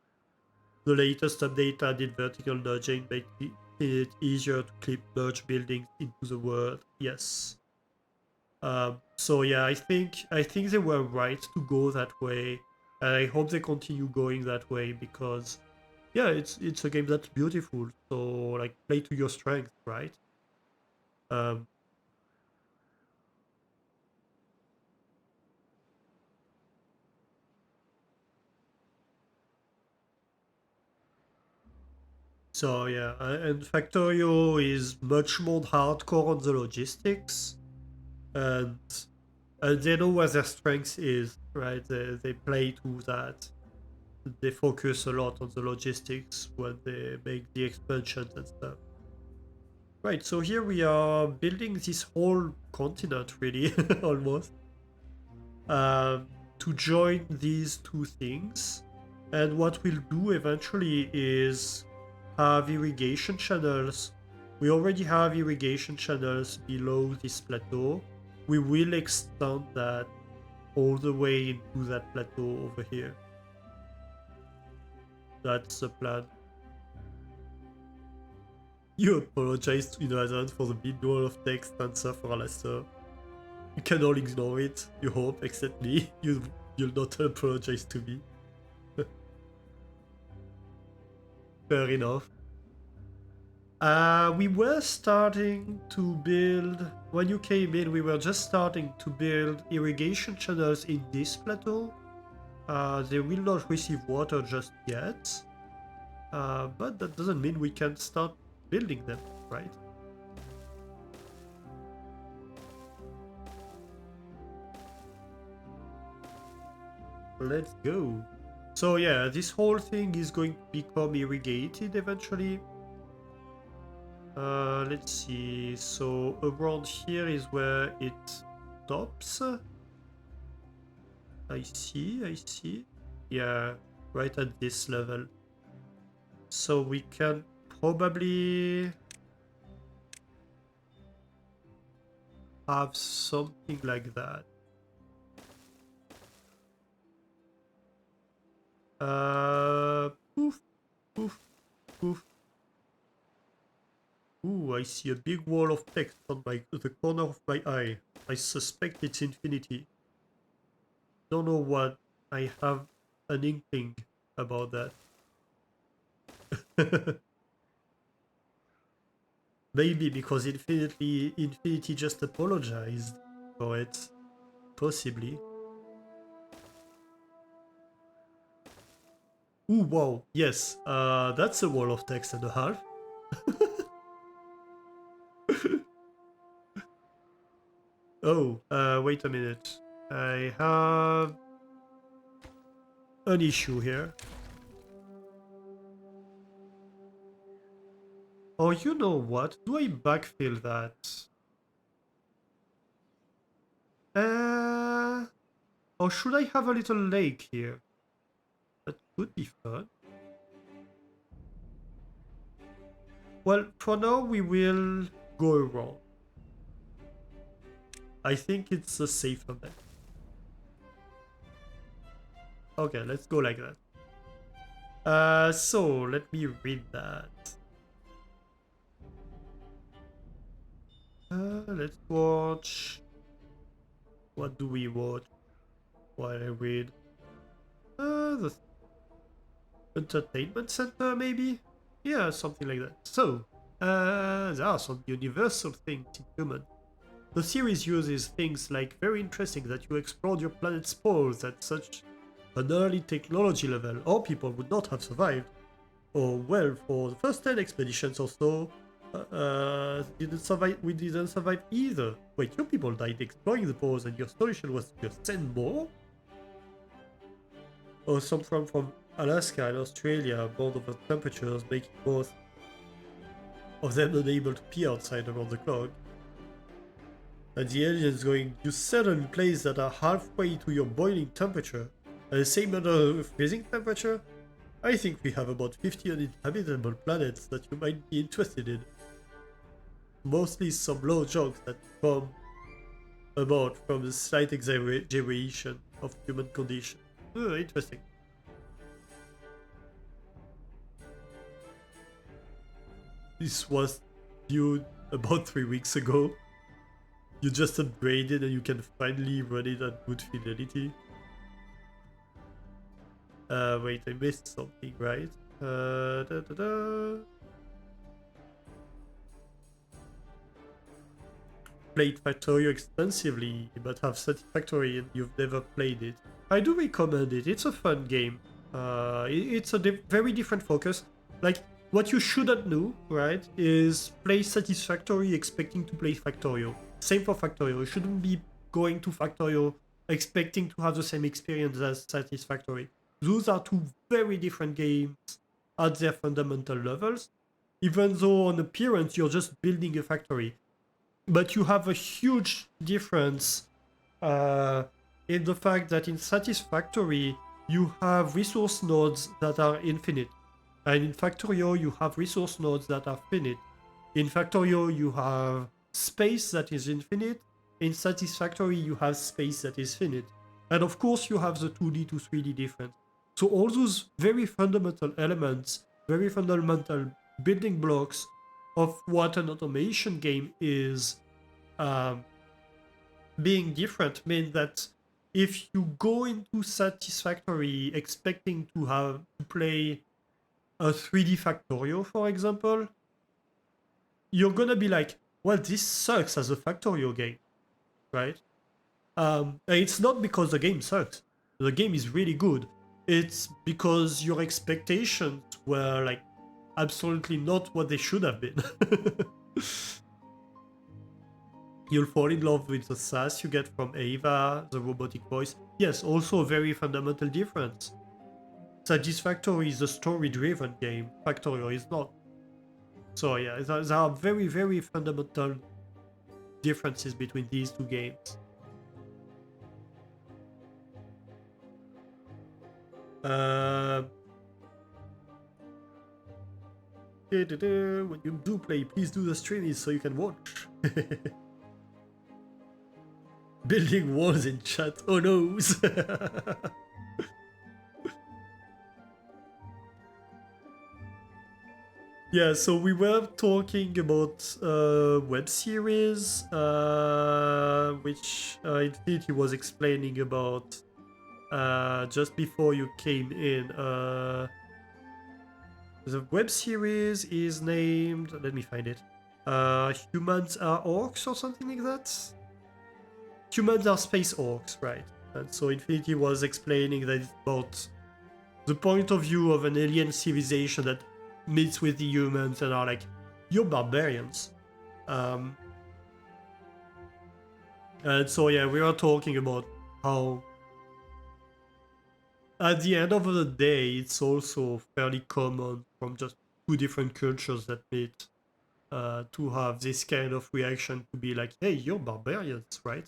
The latest update added vertical nudging, making it easier to clip merge buildings into the world. Yes. So yeah, I think they were right to go that way, and I hope they continue going that way because yeah, it's a game that's beautiful. So like play to your strength, right? Um, so yeah, and Factorio is much more hardcore on the logistics, and they know where their strength is, right? They play to that. They focus a lot on the logistics when they make the expansions and stuff. Right, so here we are building this whole continent, really, almost, to join these two things. And what we'll do eventually is have irrigation channels. We already have irrigation channels below this plateau. We will extend that all the way into that plateau over here. That's the plan. You apologize in advance for the big wall of text answer for Alastair. You can all ignore it, you hope, except me. You'll not apologize to me. Fair enough. We were starting to build, when you came in, we were just starting to build irrigation channels in this plateau. They will not receive water just yet, but that doesn't mean we can start building them, right? Let's go. So yeah, this whole thing is going to become irrigated eventually. Let's see, so around here is where it stops. I see. Yeah, right at this level. So we can probably have something like that. Poof, poof, poof. Ooh, I see a big wall of text on the corner of my eye. I suspect it's infinity. Don't know what. I have an inkling about that. Maybe because Infinity just apologized for it. Possibly. Ooh, wow. Yes. That's a wall of text and a half. Oh, wait a minute. I have an issue here. Oh, you know what? Do I backfill that? Or should I have a little lake here? That could be fun. Well, for now we will go around. I think it's a safer bet. Okay, let's go like that. So let me read that. Let's watch. What do we watch while I read? The entertainment center, maybe? Yeah, something like that. So, there are some universal things in human. The series uses things like very interesting that you explored your planet's poles at such an early technology level, or people would not have survived. Or, well, for the first 10 expeditions or so, we didn't survive either. Wait, your people died exploring the poles and your solution was to just send more? Or some from Alaska and Australia, bound over temperatures, making both of them unable to pee outside around the clock. And the aliens going, you settle in places that are halfway to your boiling temperature, and the same under freezing temperature? I think we have about 50 uninhabitable planets that you might be interested in. Mostly some low jokes that come about from the slight exaggeration of human condition. Interesting. This was viewed about 3 weeks ago. You just upgraded and you can finally run it at good fidelity. Wait, I missed something, right? Played Factorio extensively, but have Satisfactory and you've never played it. I do recommend it. It's a fun game. It's a very different focus. Like, what you shouldn't do, right, is play Satisfactory expecting to play Factorio. Same for Factorio. You shouldn't be going to Factorio expecting to have the same experience as Satisfactory. Those are two very different games at their fundamental levels. Even though on appearance you're just building a factory. But you have a huge difference in the fact that in Satisfactory you have resource nodes that are infinite. And in Factorio you have resource nodes that are finite. In Factorio you have space that is infinite. In Satisfactory you have space that is finite. And of course you have the 2D to 3D difference. So all those very fundamental elements, very fundamental building blocks of what an automation game is being different means that if you go into Satisfactory expecting to have to play a 3D Factorio, for example, you're gonna be like, well, this sucks as a Factorio game, right? And it's not because the game sucks. The game is really good. It's because your expectations were like absolutely not what they should have been. You'll fall in love with the sass you get from Ava, the robotic voice. Yes, also a very fundamental difference. Satisfactory is a story-driven game. Factorio is not. So yeah, there are very, very fundamental differences between these two games. When you do play, please do the streaming so you can watch. Building walls in chat. Oh no! Yeah, so we were talking about web series, which Infinity was explaining about just before you came in. The web series is named, let me find it, Humans Are Orcs or something like that? Humans Are Space Orcs, right. And so Infinity was explaining that it's about the point of view of an alien civilization that meets with the humans and are like, you're barbarians. And so yeah, we are talking about how at the end of the day, it's also fairly common from just two different cultures that meet to have this kind of reaction to be like, hey, you're barbarians, right?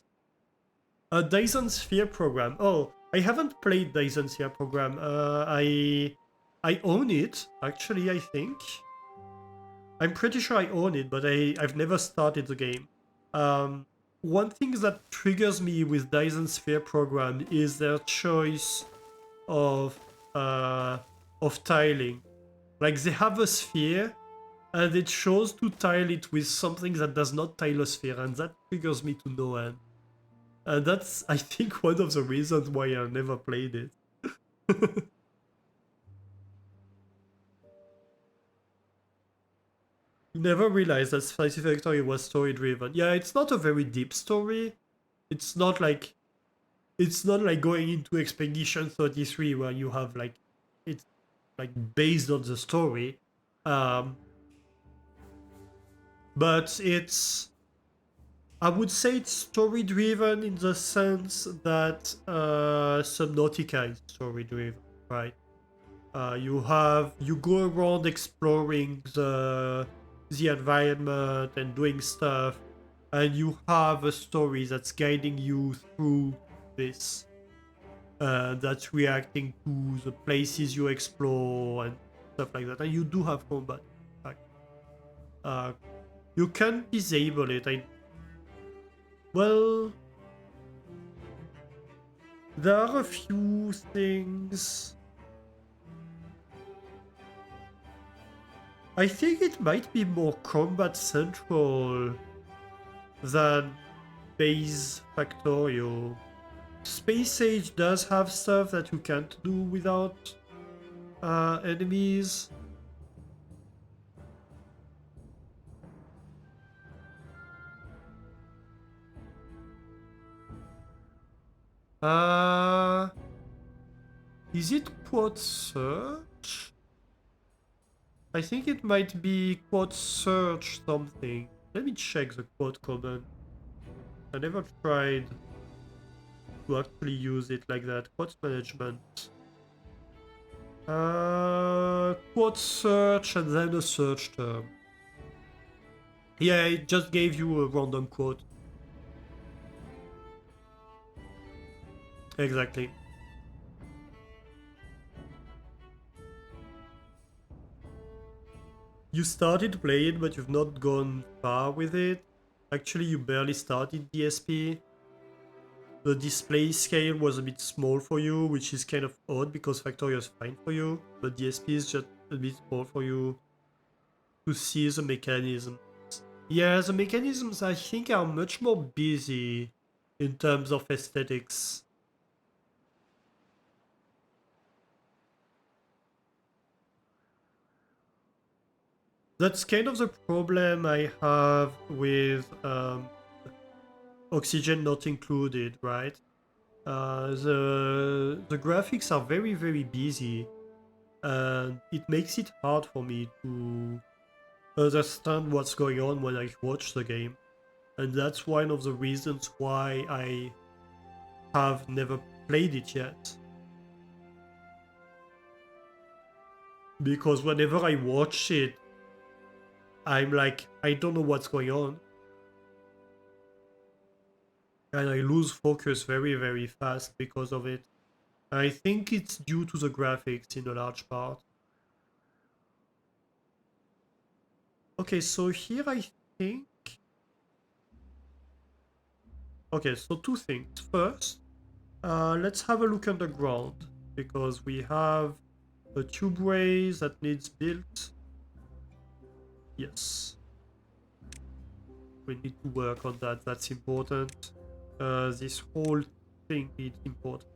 Dyson Sphere program. Oh, I haven't played Dyson Sphere program. I own it, actually, I think. I'm pretty sure I own it, but I've never started the game. One thing that triggers me with Dyson Sphere program is their choice of tiling. Like they have a sphere, and it chose to tile it with something that does not tile a sphere, and that triggers me to no end. And that's, I think, one of the reasons why I never played it. Never realized that Satisfactory was story driven. Yeah, it's not a very deep story. It's not like going into Expedition 33 where you have like it's like based on the story. But I would say it's story driven in the sense that Subnautica is story driven, right? You go around exploring the environment and doing stuff, and you have a story that's guiding you through this. That's reacting to the places you explore and stuff like that. And you do have combat. You can disable it. Well, there are a few things. I think it might be more combat central than base Factorio. Space Age does have stuff that you can't do without enemies. Is it quad search? I think it might be quad search something. Let me check the quad command. I never tried to actually use it like that. Quad management. Quad search and then a search term. Yeah, it just gave you a random quote. Exactly. You started playing, but you've not gone far with it. Actually, you barely started DSP. The display scale was a bit small for you, which is kind of odd because Factorio is fine for you, but DSP is just a bit small for you. to see the mechanisms. Yeah, the mechanisms I think are much more busy in terms of aesthetics. That's kind of the problem I have with oxygen not included, right? The graphics are very busy, and it makes it hard for me to understand what's going on when I watch the game, and that's one of the reasons why I have never played it yet. Because whenever I watch it, I'm like, I don't know what's going on, and I lose focus very fast because of it. I think it's due to the graphics in a large part. Okay, so here I think... Okay, so two things. First, let's have a look underground, because we have a tubeway that needs built. Yes. We need to work on that, that's important. This whole thing is important.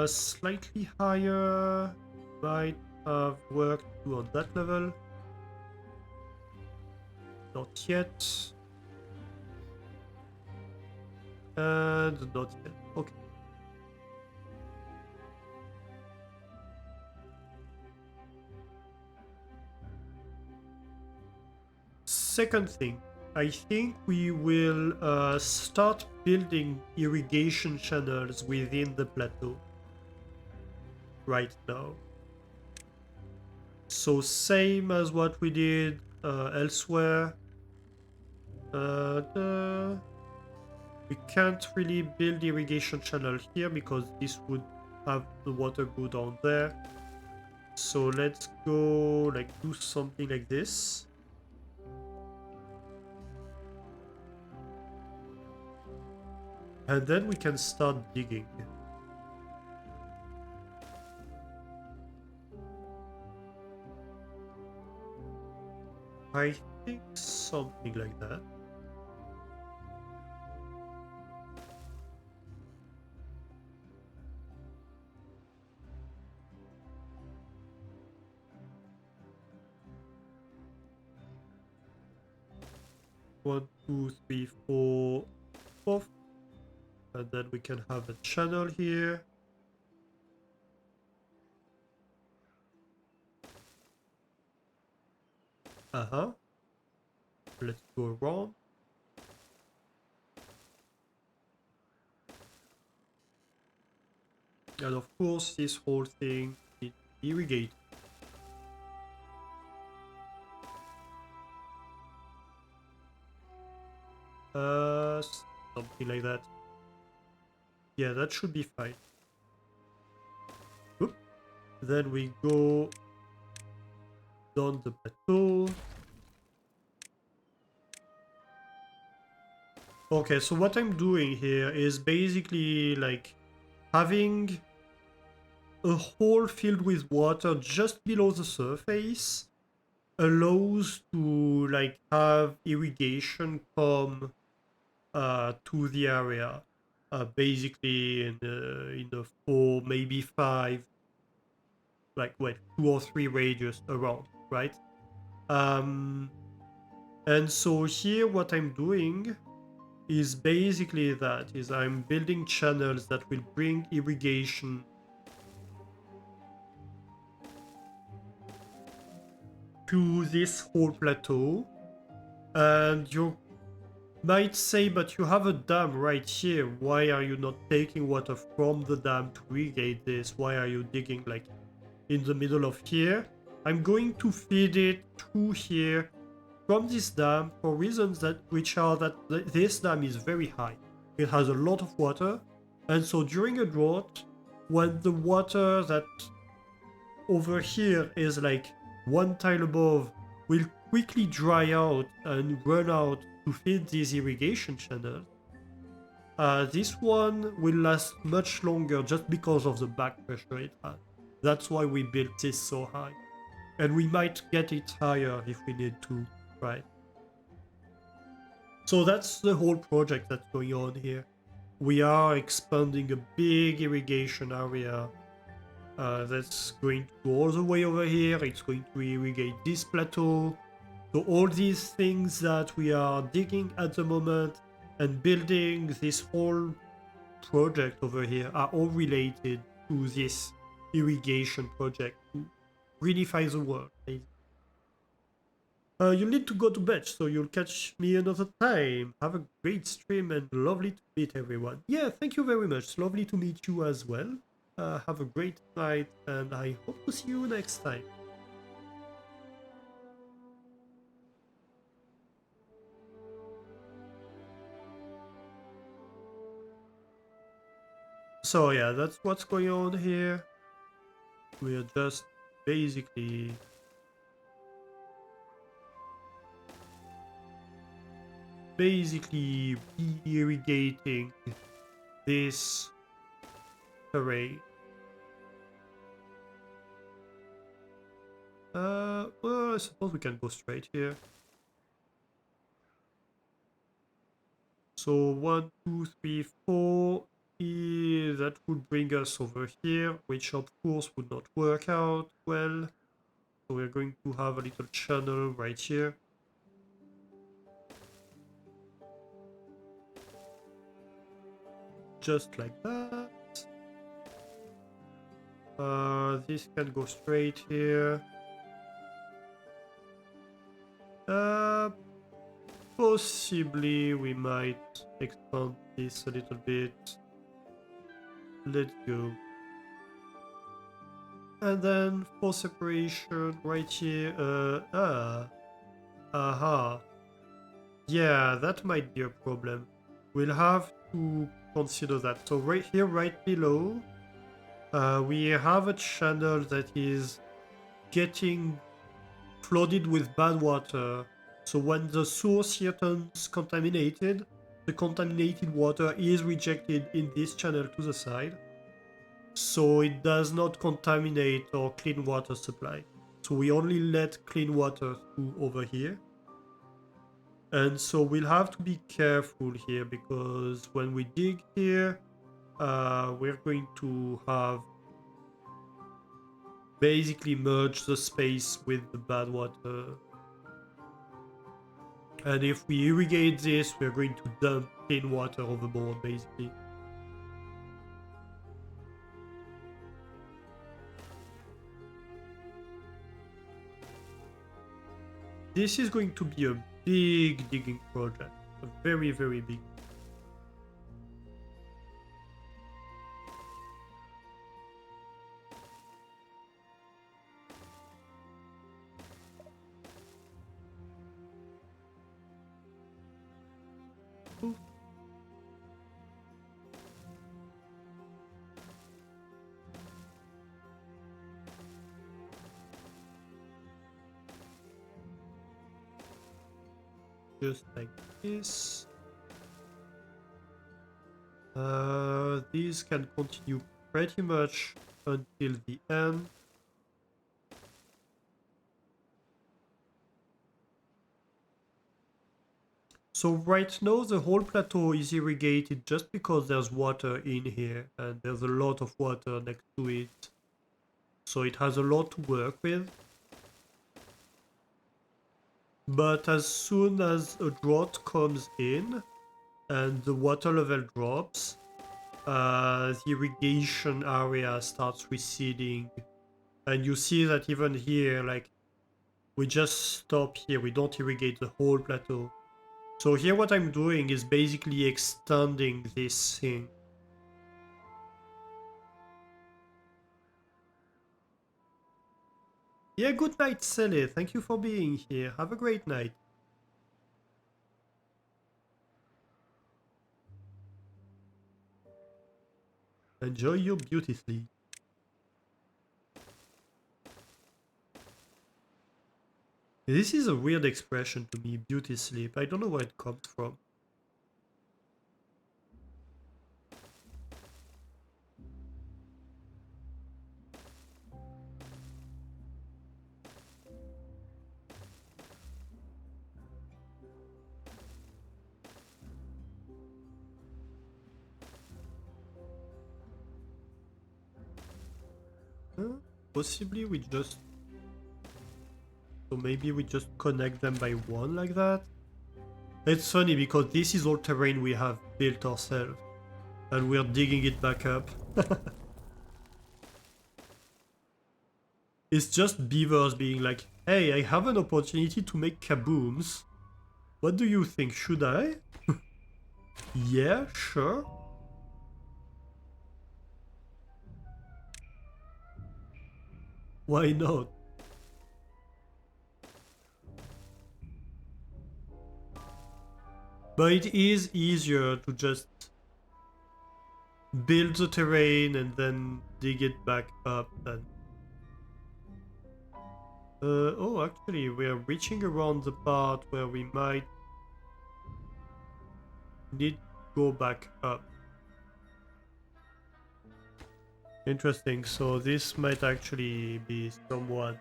Slightly higher, might have work to do on that level. Not yet. And not yet. Okay. Second thing, I think we will start building irrigation channels within the plateau right now. So same as what we did elsewhere. We can't really build irrigation channel here because this would have the water go down there. So let's go like do something like this. And then we can start digging. I think something like that. One, two, three, four, four. And then we can have a channel here. Let's go around. And of course, this whole thing is irrigated. Something like that. Yeah, that should be fine. Oop. Then we go down the plateau. Okay, so what I'm doing here is basically like having a hole filled with water just below the surface allows to like have irrigation come to the area, basically in a 4, maybe 5, like wait, 2 or 3 radius around, right? And so here what I'm doing is basically that, is I'm building channels that will bring irrigation to this whole plateau. And you might say, but you have a dam right here, why are you not taking water from the dam to irrigate this? Why are you digging like in the middle of here? I'm going to feed it to here from this dam for reasons that this dam is very high. It has a lot of water, and so during a drought, when the water that over here is like 1 tile above will quickly dry out and run out to feed these irrigation channels, This one will last much longer just because of the back pressure it has. That's why we built this so high. And we might get it higher if we need to, right? So that's the whole project that's going on here. We are expanding a big irrigation area that's going to go all the way over here. It's going to irrigate this plateau. So all these things that we are digging at the moment and building this whole project over here are all related to this irrigation project to greenify the world. You'll need to go to bed, so you'll catch me another time. Have a great stream and lovely to meet everyone. Yeah, thank you very much. It's lovely to meet you as well. Have a great night, and I hope to see you next time. So yeah, that's what's going on here. We are just basically irrigating this terrain. Well, I suppose we can go straight here. So 1, 2, 3, 4. That would bring us over here, which of course would not work out well. So we're going to have a little channel right here. Just like that. This can go straight here. Possibly we might expand this a little bit. Let's go. And then for separation right here, aha. Yeah, that might be a problem. We'll have to consider that. So right here, right below, we have a channel that is getting flooded with bad water. So when the source here turns contaminated, the contaminated water is rejected in this channel to the side. So it does not contaminate our clean water supply. So we only let clean water through over here. And so we'll have to be careful here because when we dig here, we're going to have basically merge the space with the bad water. And if we irrigate this, we're going to dump clean water overboard, basically. This is going to be a big digging project. A very, very big. Ooh. Just like this. These can continue pretty much until the end. So right now the whole plateau is irrigated just because there's water in here and there's a lot of water next to it. So it has a lot to work with. But as soon as a drought comes in and the water level drops, the irrigation area starts receding. And you see that even here, like, we just stop here, we don't irrigate the whole plateau. So here what I'm doing is basically extending this thing. Yeah, good night, Sally. Thank you for being here. Have a great night. Enjoy your beauty sleep. This is a weird expression to me, beauty sleep. I don't know where it comes from. possibly we just... So maybe we just connect them by one like that? It's funny because this is all terrain we have built ourselves. And we're digging it back up. It's just beavers being like, hey, I have an opportunity to make kabooms. What do you think? Should I? Yeah, sure. Why not? But it is easier to just build the terrain and then dig it back up than... oh, actually, we're reaching around the part where we might need to go back up. Interesting, so this might actually be somewhat...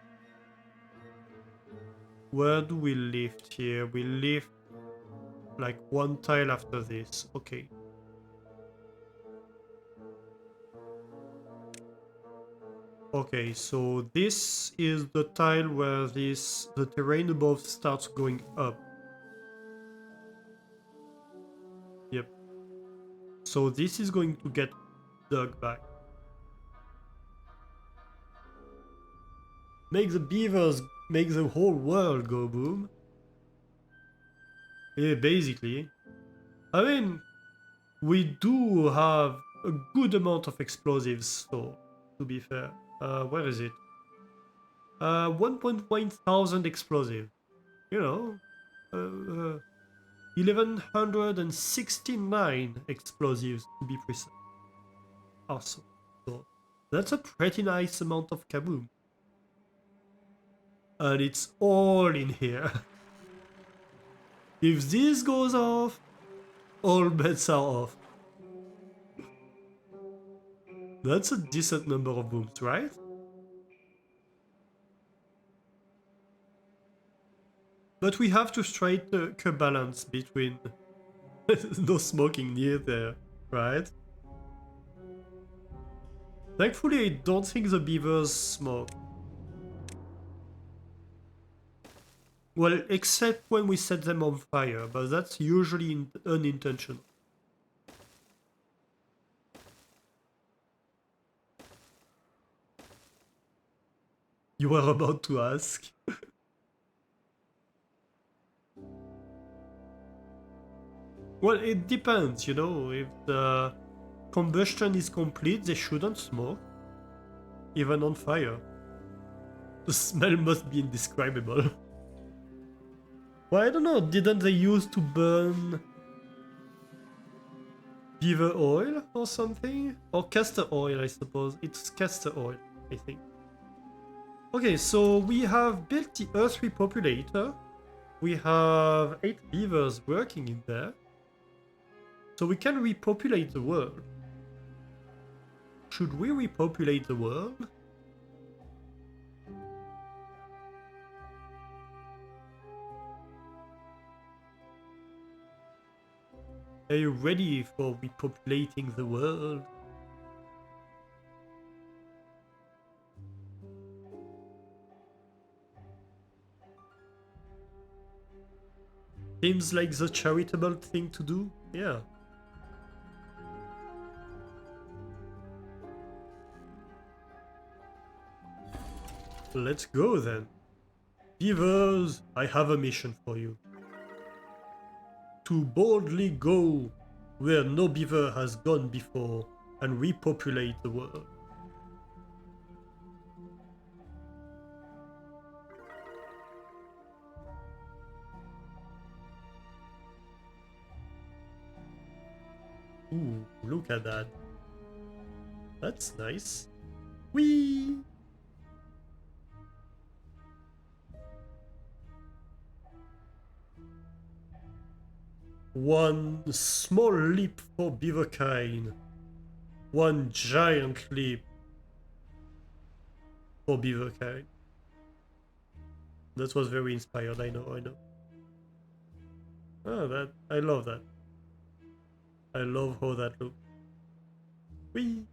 Where do we lift here? We lift like one tile after this. Okay. Okay, so this is the tile where the terrain above starts going up. Yep. So this is going to get dug back. Make the beavers make the whole world go boom. Yeah, basically. I mean, we do have a good amount of explosives, so to be fair. Where is it? 1.1 thousand explosive. You know, 1169 explosives to be precise. Awesome. So that's a pretty nice amount of kaboom. And it's all in here. If this goes off, all bets are off. That's a decent number of booms, right? But we have to strike a balance between no smoking near there, right? Thankfully, I don't think the beavers smoke. Well, except when we set them on fire, but that's usually unintentional. You were about to ask. Well, it depends, you know, if the combustion is complete, they shouldn't smoke, even on fire. The smell must be indescribable. Well, I don't know, didn't they used to burn beaver oil or something? Or castor oil, I suppose. It's castor oil, I think. Okay, so we have built the Earth Repopulator. We have 8 beavers working in there. So we can repopulate the world. Should we repopulate the world? Are you ready for repopulating the world? Seems like the charitable thing to do, yeah. Let's go then. Beavers, I have a mission for you. To boldly go where no beaver has gone before and repopulate the world. Ooh, look at that. That's nice. Whee! One small leap for beaverkind. One giant leap for beaverkind. That was very inspired, I know. Ah, I love that. I love how that looks. Whee!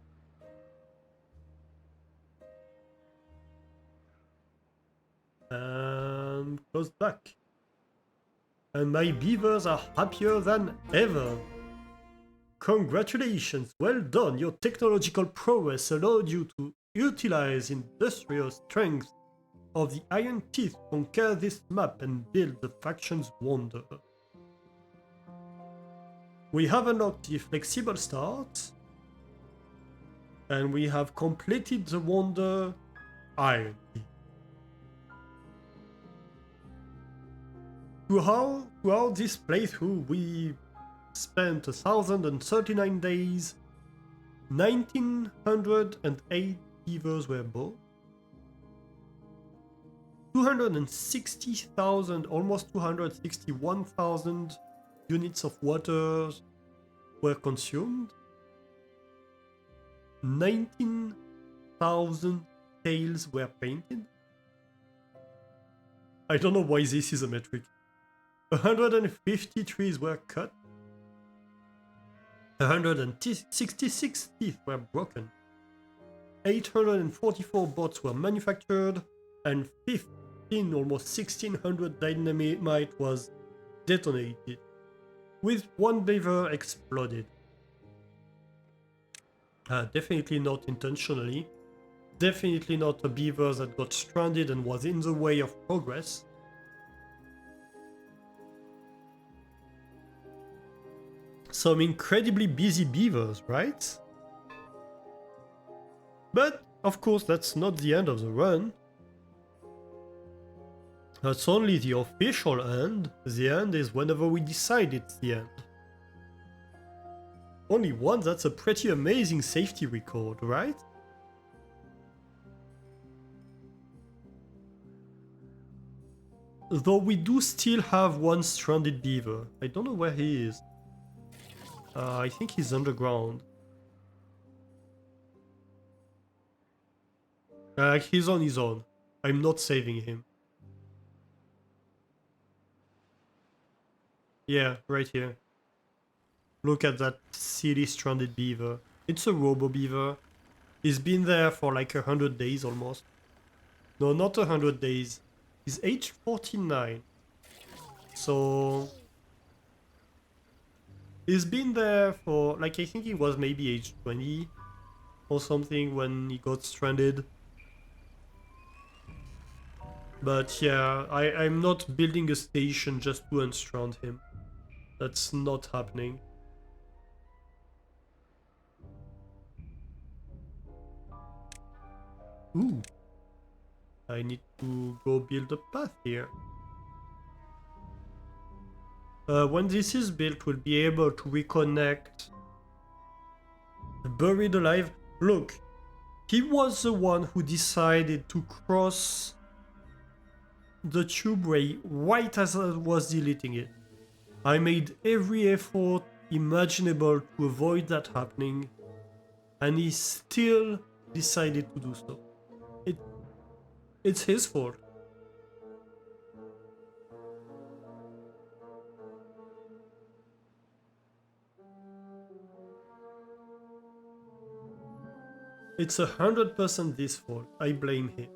And close back. And my beavers are happier than ever. Congratulations, well done. Your technological prowess allowed you to utilize industrial strength of the Iron Teeth to conquer this map and build the faction's wonder. We have unlocked the flexible start, and we have completed the wonder Iron Teeth. Throughout this playthrough, we spent 1039 days, 1908 beavers were bought, 260,000, almost 261,000 units of water were consumed, 19,000 tails were painted. I don't know why this is a metric. 150 trees were cut, 166 teeth were broken, 844 bots were manufactured, and 15, almost 1600 dynamite was detonated, with one beaver exploded. Definitely not intentionally. Definitely not a beaver that got stranded and was in the way of progress. Some incredibly busy beavers, right? But, of course, that's not the end of the run. That's only the official end. The end is whenever we decide it's the end. Only one, that's a pretty amazing safety record, right? Though we do still have one stranded beaver. I don't know where he is. I think he's underground. He's on his own. I'm not saving him. Yeah, right here. Look at that silly stranded beaver. It's a robo beaver. He's been there for like 100 days almost. No, not 100 days. He's age 49. So... he's been there for, like, I think he was maybe age 20 or something when he got stranded. But yeah, I'm not building a station just to unstrand him. That's not happening. Ooh. I need to go build a path here. When this is built, we'll be able to reconnect Buried Alive. Look, he was the one who decided to cross the tube ray right as I was deleting it. I made every effort imaginable to avoid that happening, and he still decided to do so. It's his fault. It's 100% his fault. I blame him.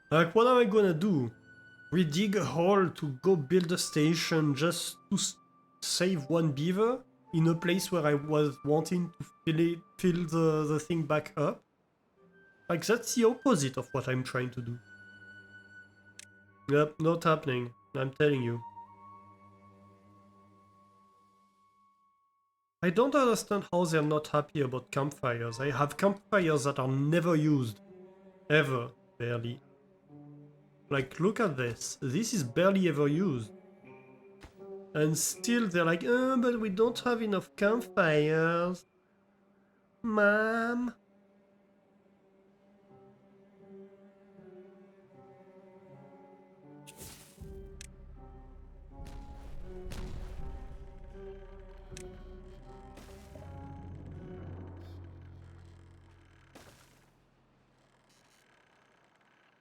Like, what am I gonna do? Redig a hole to go build a station just to save one beaver in a place where I was wanting to fill the thing back up? Like, that's the opposite of what I'm trying to do. Yep, not happening. I'm telling you. I don't understand how they're not happy about campfires. I have campfires that are never used. Ever. Barely. Like, look at this. This is barely ever used. And still they're like, oh, but we don't have enough campfires. Mom.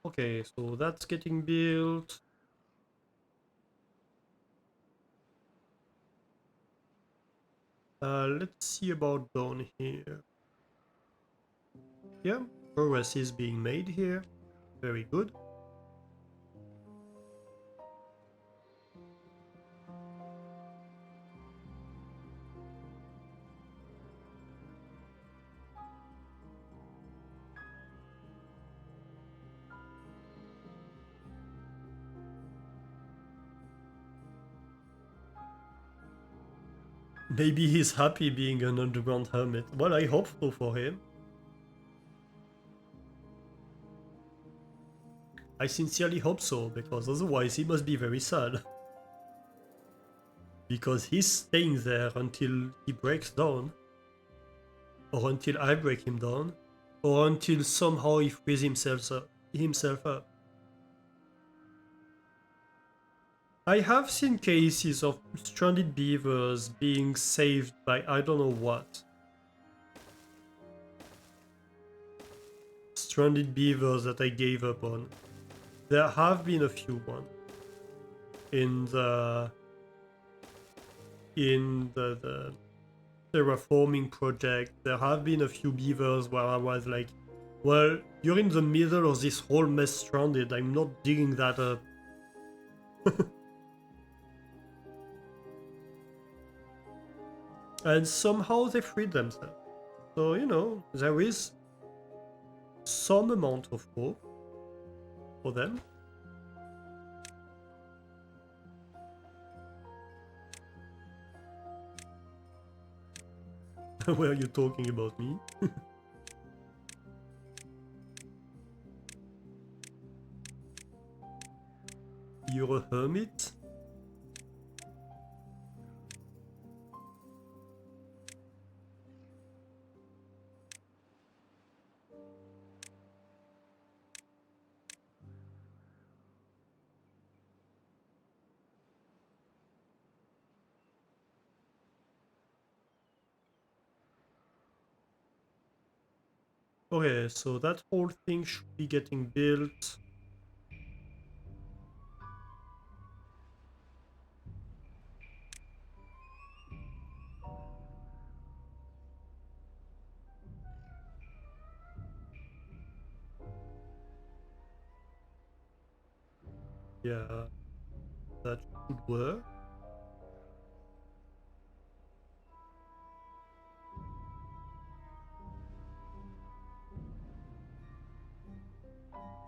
Okay, so that's getting built. Let's see about down here. Yeah, progress is being made here. Very good. Maybe he's happy being an underground hermit. Well, I hope so for him. I sincerely hope so, because otherwise he must be very sad. Because he's staying there until he breaks down, or until I break him down, or until somehow he frees himself up. I have seen cases of stranded beavers being saved by I don't know what. Stranded beavers that I gave up on. There have been a few ones in the terraforming project. There have been a few beavers where I was like, well, you're in the middle of this whole mess stranded. I'm not digging that up. And somehow they freed themselves. So, you know, there is some amount of hope for them. Were you talking about me? You're a hermit? Okay, so that whole thing should be getting built. Yeah, that should work.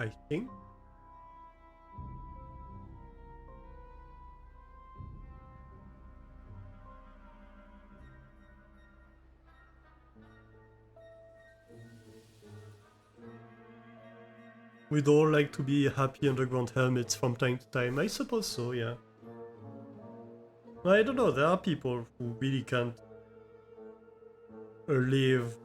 I think. We'd all like to be happy underground hermits from time to time. I suppose so, yeah. I don't know, there are people who really can't live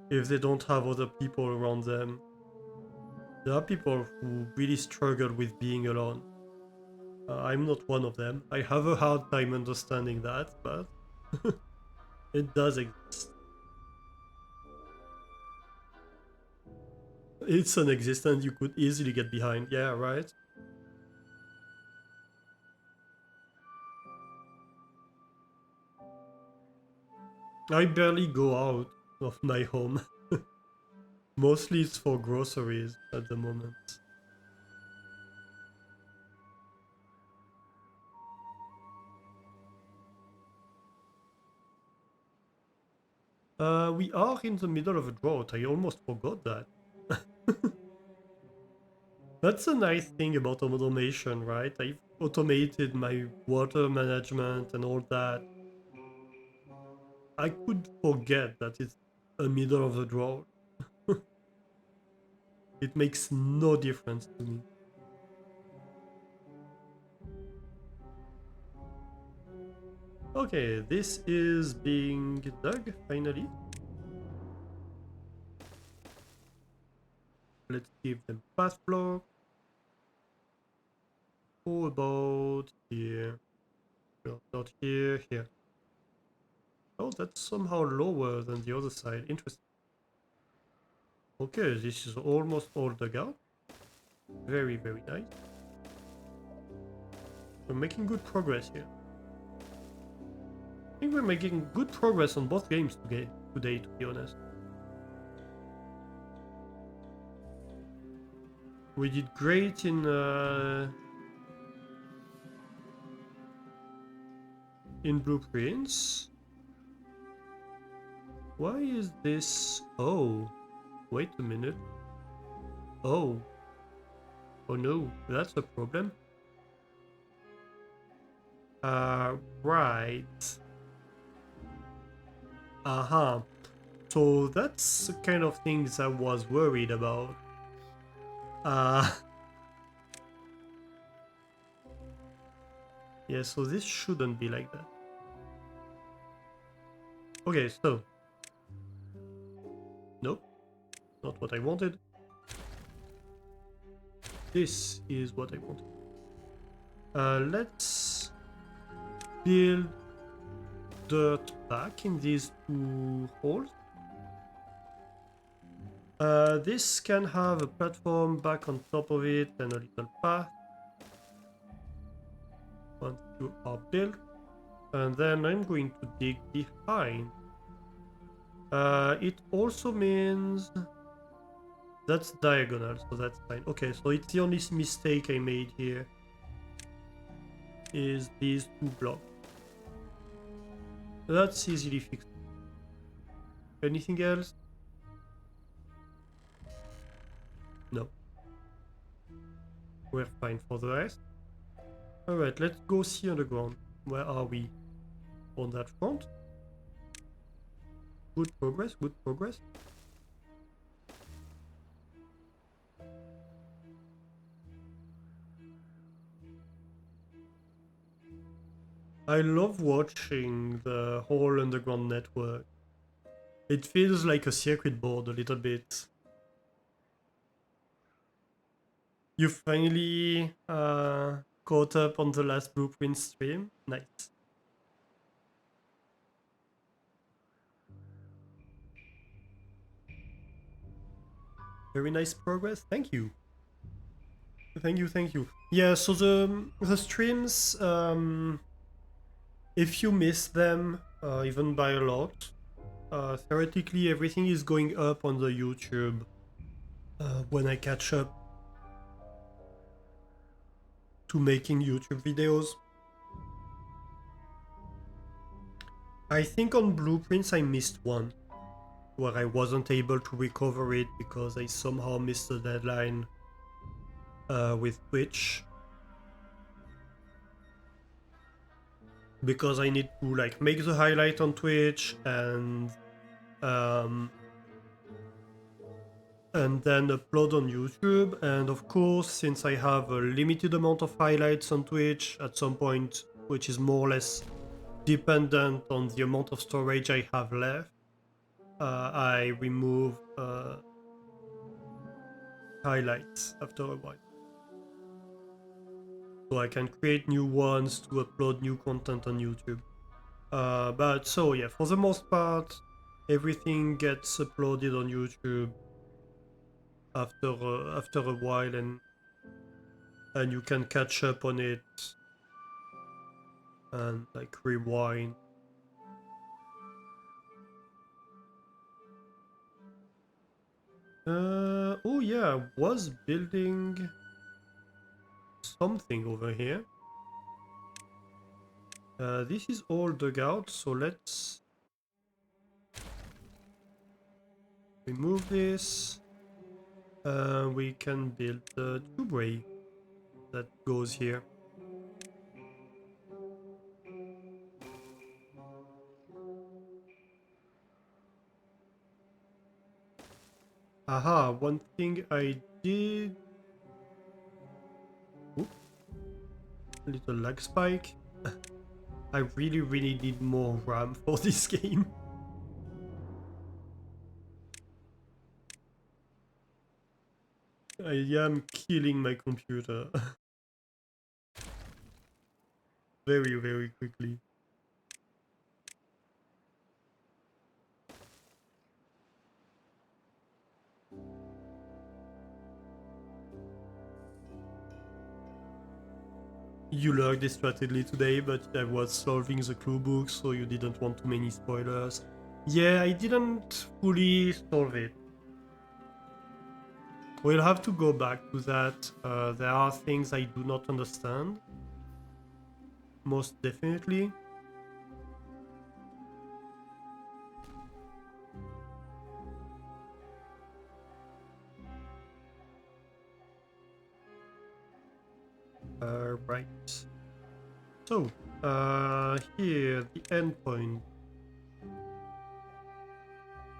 if they don't have other people around them. There are people who really struggle with being alone. I'm not one of them. I have a hard time understanding that, but it does exist. It's an existence you could easily get behind, yeah, right? I barely go out of my home. Mostly it's for groceries at the moment. We are in the middle of a drought. I almost forgot that. That's a nice thing about automation, right? I've automated my water management and all that. I could forget that it's a middle of the drought. It makes no difference to me. Okay, this is being dug finally. Let's give them path block. How about here? No, not here, here. Oh, that's somehow lower than the other side. Interesting. Okay, this is almost all dug out. Very, very nice. We're making good progress here. I think we're making good progress on both games today, to be honest. We did great in blueprints. Why is this? Oh, wait a minute. Oh no, that's a problem. Right. Uh-huh. So that's the kind of things I was worried about. Yeah, so this shouldn't be like that. Okay, so. Nope, not what I wanted. This is what I wanted. Let's build dirt back in these two holes. This can have a platform back on top of it and a little path. Once you are built. And then I'm going to dig behind. It also means that's diagonal, so that's fine. Okay, so it's the only mistake I made here is these two blocks. That's easily fixed. Anything else? No. We're fine for the rest. Alright, let's go see underground. Where are we? On that front? Good progress, good progress. I love watching the whole underground network. It feels like a circuit board a little bit. You finally caught up on the last blueprint stream? Nice. Very nice progress. Thank you. Thank you, thank you. Yeah, so the streams, if you miss them, even by a lot, theoretically everything is going up on the YouTube when I catch up to making YouTube videos. I think on Blueprints I missed one, where I wasn't able to recover it because I somehow missed the deadline with Twitch. Because I need to like make the highlight on Twitch and then upload on YouTube. And of course, since I have a limited amount of highlights on Twitch at some point, which is more or less dependent on the amount of storage I have left, I remove highlights after a while. So I can create new ones to upload new content on YouTube. But so yeah, for the most part, everything gets uploaded on YouTube after a while, and you can catch up on it and like rewind. Oh yeah, I was building something over here. This is all dug out, so let's remove this. We can build the tubeway that goes here. Aha, one thing I did... Oop. A little lag spike. I really need more RAM for this game. I am killing my computer. very quickly. you learned this strategy today, but I was solving the clue book, so you didn't want too many spoilers. Yeah, I didn't fully solve it. We'll have to go back to that. There are things I do not understand. Most definitely. Right. So, here, the endpoint.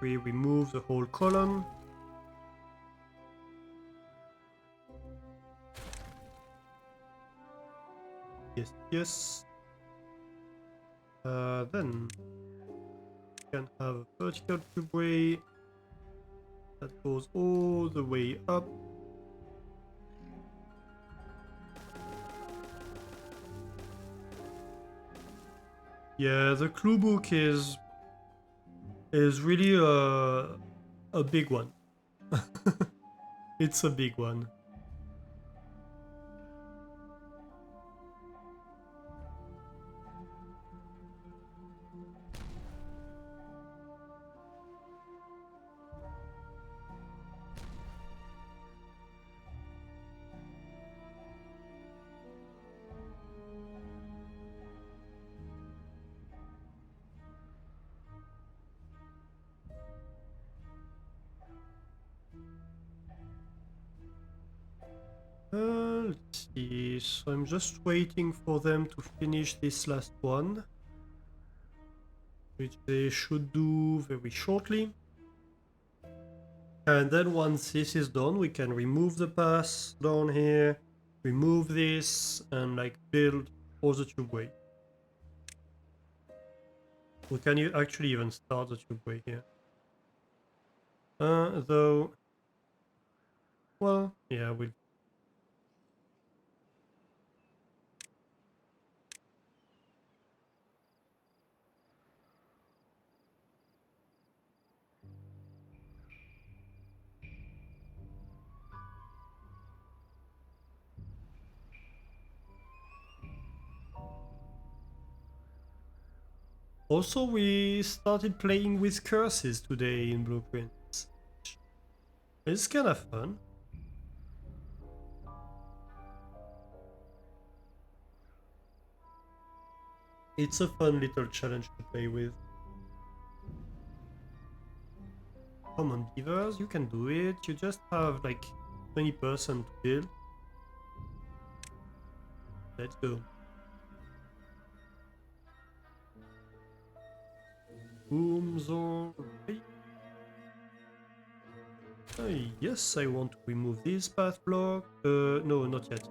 We remove the whole column. Yes, yes. Then we can have a vertical tubeway that goes all the way up. Yeah, the clue book is really a big one. It's a big one. Let's see. So I'm just waiting for them to finish this last one, which they should do very shortly. And then once this is done, we can remove the pass down here, remove this, and like build all the tubeway. We can actually even start the tubeway here. Though, well, yeah, we'll. Also, we started playing with curses today in Blueprints. It's kind of fun. It's a fun little challenge to play with. Come on, beavers, you can do it. You just have like 20% to build. Let's go. Booms already. Yes, I want to remove this path block. No, not yet.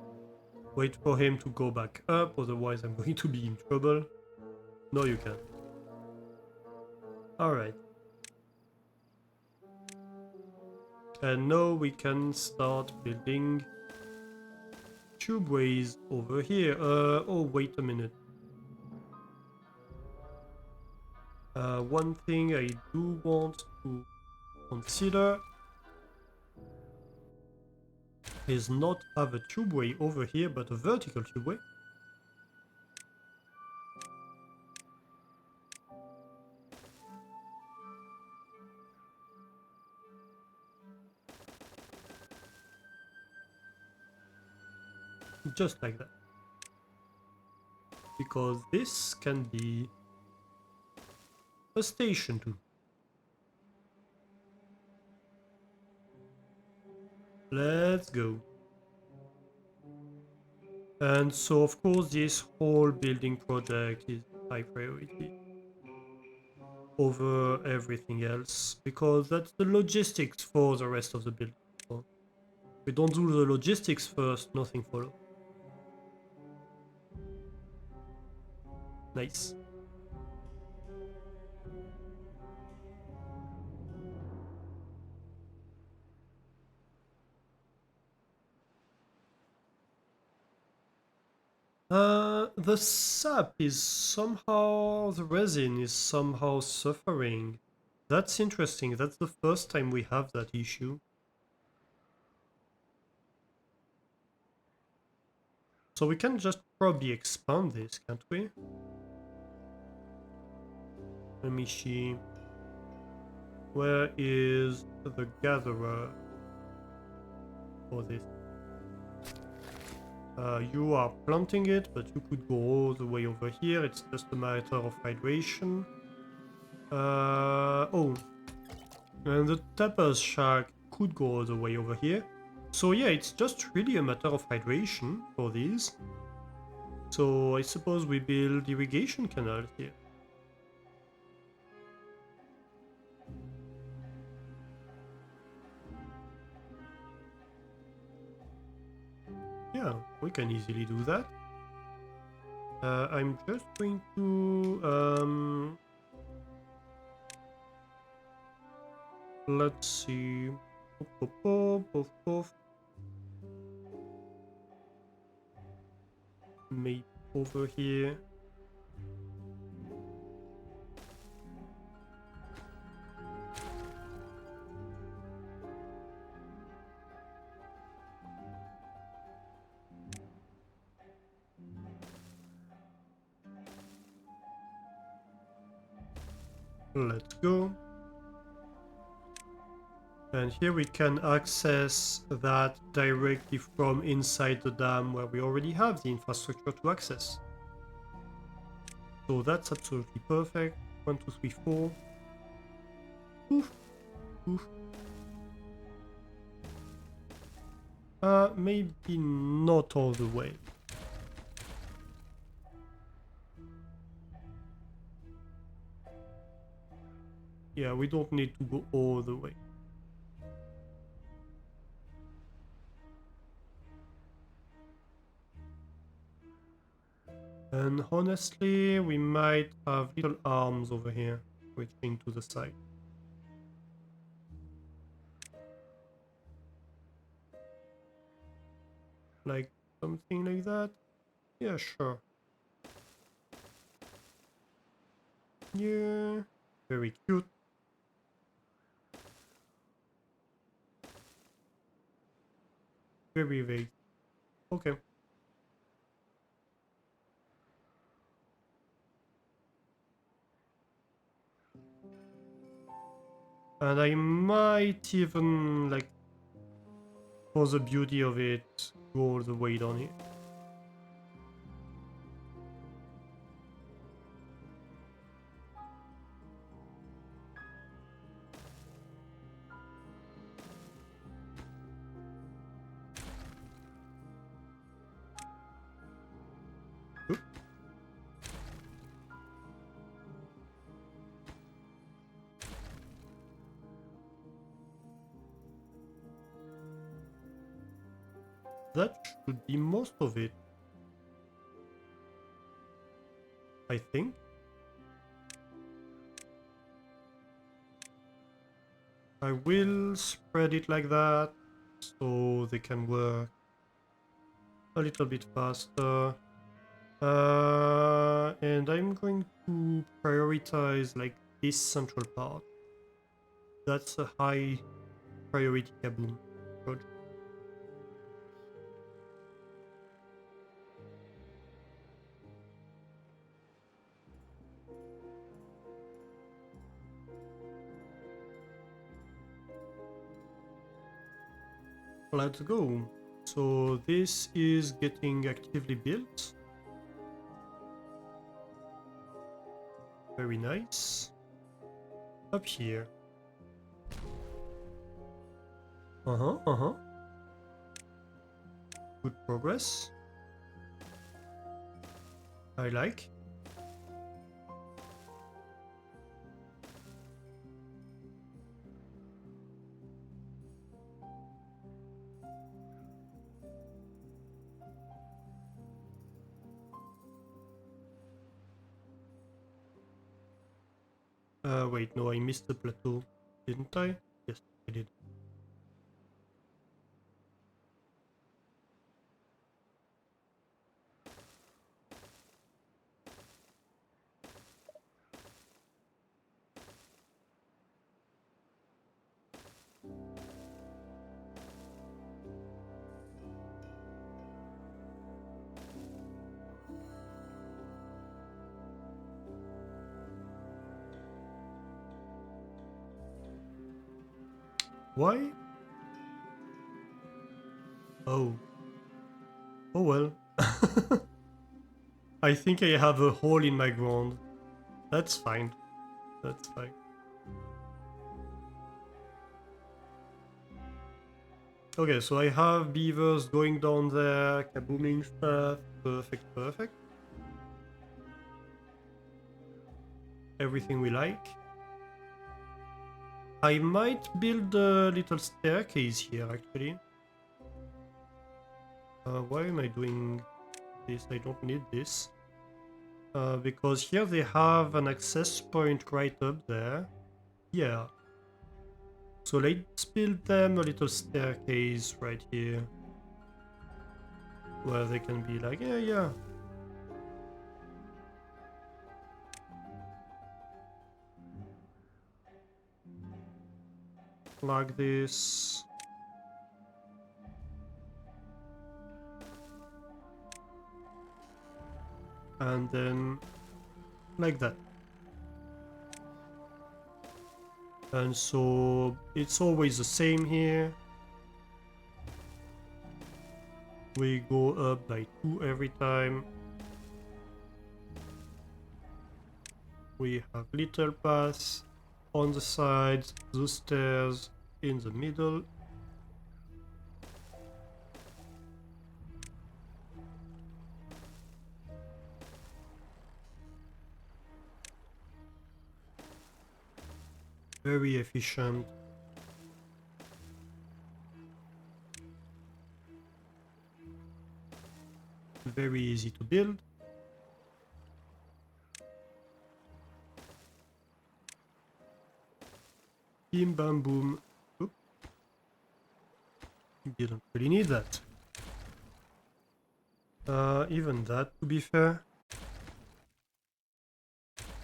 Wait for him to go back up, otherwise I'm going to be in trouble. No, you can. Alright. And now we can start building tubeways over here. Oh, wait a minute. One thing I do want to consider is not have a tubeway over here, but a vertical tubeway. Just like that. Because this can be a station too. Let's go. And so of course this whole building project is high priority over everything else, because that's the logistics for the rest of the building. So if we don't do the logistics first, nothing follows. Nice. The sap is somehow, the resin is somehow suffering. That's interesting. That's the first time we have that issue. So we can just probably expand this, can't we? Let me see. Where is the gatherer for this? You are planting it, but you could go all the way over here. It's just a matter of hydration. Oh, and the tapper's shack could go all the way over here. So yeah, it's just really a matter of hydration for these. So I suppose we build irrigation canals here. Yeah, we can easily do that. I'm just going to let's see. Maybe over here. Let's go. And here we can access that directly from inside the dam where we already have the infrastructure to access. So that's absolutely perfect. 1, 2, 3, 4. Oof. Oof. Maybe not all the way. Yeah, we don't need to go all the way. And honestly, we might have little arms over here reaching to the side. Like something like that? Yeah, sure. Yeah, very cute. Very vague. Okay. And I might even, like, for the beauty of it, go all the way down here. Oop. That should be most of it, I think. I will spread it like that, so they can work a little bit faster. And I'm going to prioritize like this central part. That's a high priority kaboom project. Let's go. So this is getting actively built. Very nice. Up here. Uh-huh. Good progress. I like. Wait, no, I missed the plateau, didn't I? Yes, I did. Why? Oh. Oh well. I think I have a hole in my ground. That's fine. That's fine. Okay, so I have beavers going down there, kabooming stuff. Perfect, perfect. Everything we like. I might build a little staircase here, actually. Why am I doing this? I don't need this. Because here they have an access point right up there. Yeah. So let's build them a little staircase right here. Where they can be like, yeah, yeah. Like this. And then like that. And so it's always the same here. We go up by 2 every time. We have little paths on the sides, the stairs in the middle. Very efficient. Very easy to build. Bim bam boom. Oop. Didn't really need that. Even that, to be fair,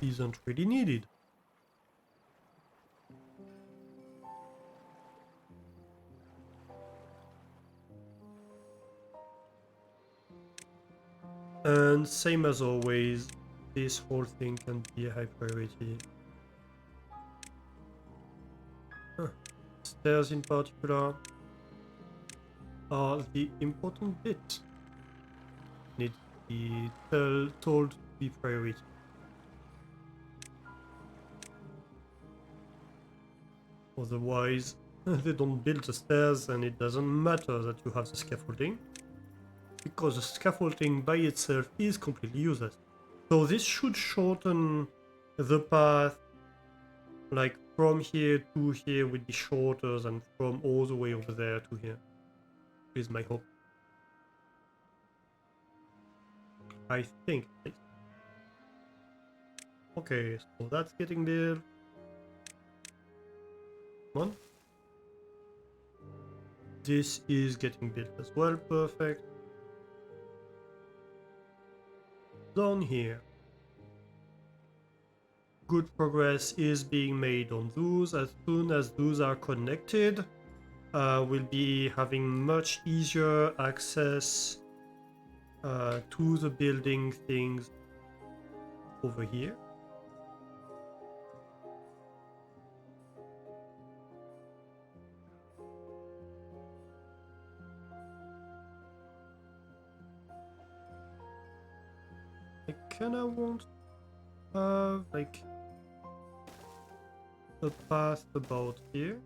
isn't really needed. And same as always, this whole thing can be a high priority. Stairs in particular are the important bit. Need to be told to be priority. Otherwise, they don't build the stairs and it doesn't matter that you have the scaffolding, because the scaffolding by itself is completely useless. So this should shorten the path, like from here to here would be shorter than from all the way over there to here, is my hope. I think. Okay, so that's getting there. Come on. This is getting built as well, perfect. Down here. Good progress is being made on those. As soon as those are connected, we'll be having much easier access to the building things over here. I kinda want to have like a path about here,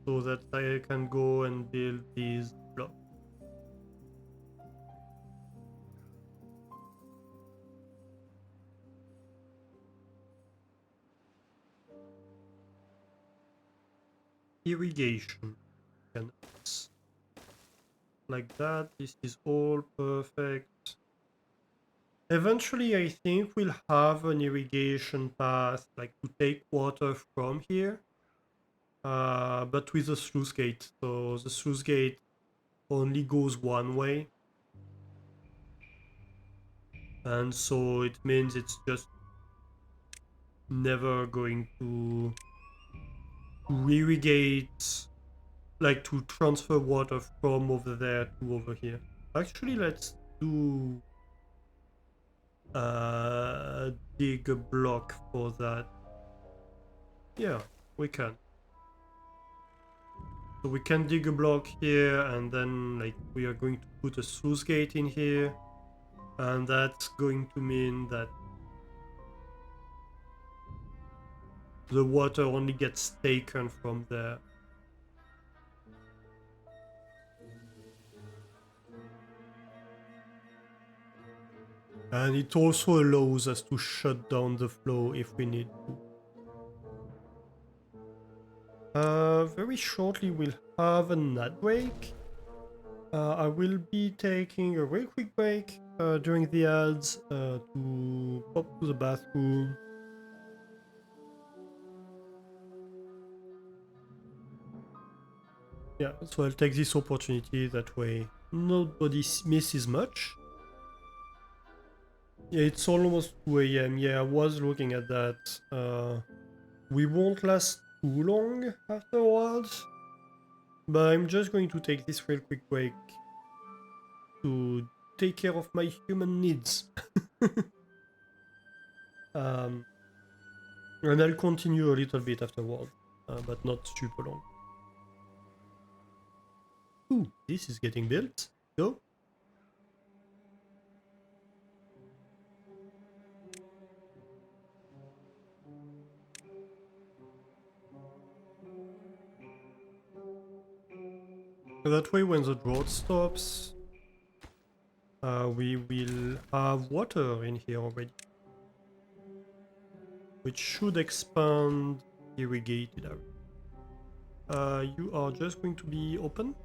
so that I can go and build these blocks. Irrigation canals. Like that, this is all perfect. Eventually, I think we'll have an irrigation path, like to take water from here, but with a sluice gate. So the sluice gate only goes one way, and so it means it's just never going to irrigate, like to transfer water from over there to over here. Actually, let's do dig a block for that. Yeah, we can. So we can dig a block here, and then like we are going to put a sluice gate in here, and that's going to mean that the water only gets taken from there. And it also allows us to shut down the flow if we need to. Very shortly we'll have a nut break. I will be taking a real quick break during the ads to pop to the bathroom. Yeah, so I'll take this opportunity, that way nobody misses much. Yeah, it's almost 2 AM. Yeah, I was looking at that. We won't last too long afterwards, but I'm just going to take this real quick break to take care of my human needs. And I'll continue a little bit afterward, but not super long. Ooh, this is getting built. Go. That way, when the drought stops, we will have water in here already, which should expand irrigated area. You are just going to be open.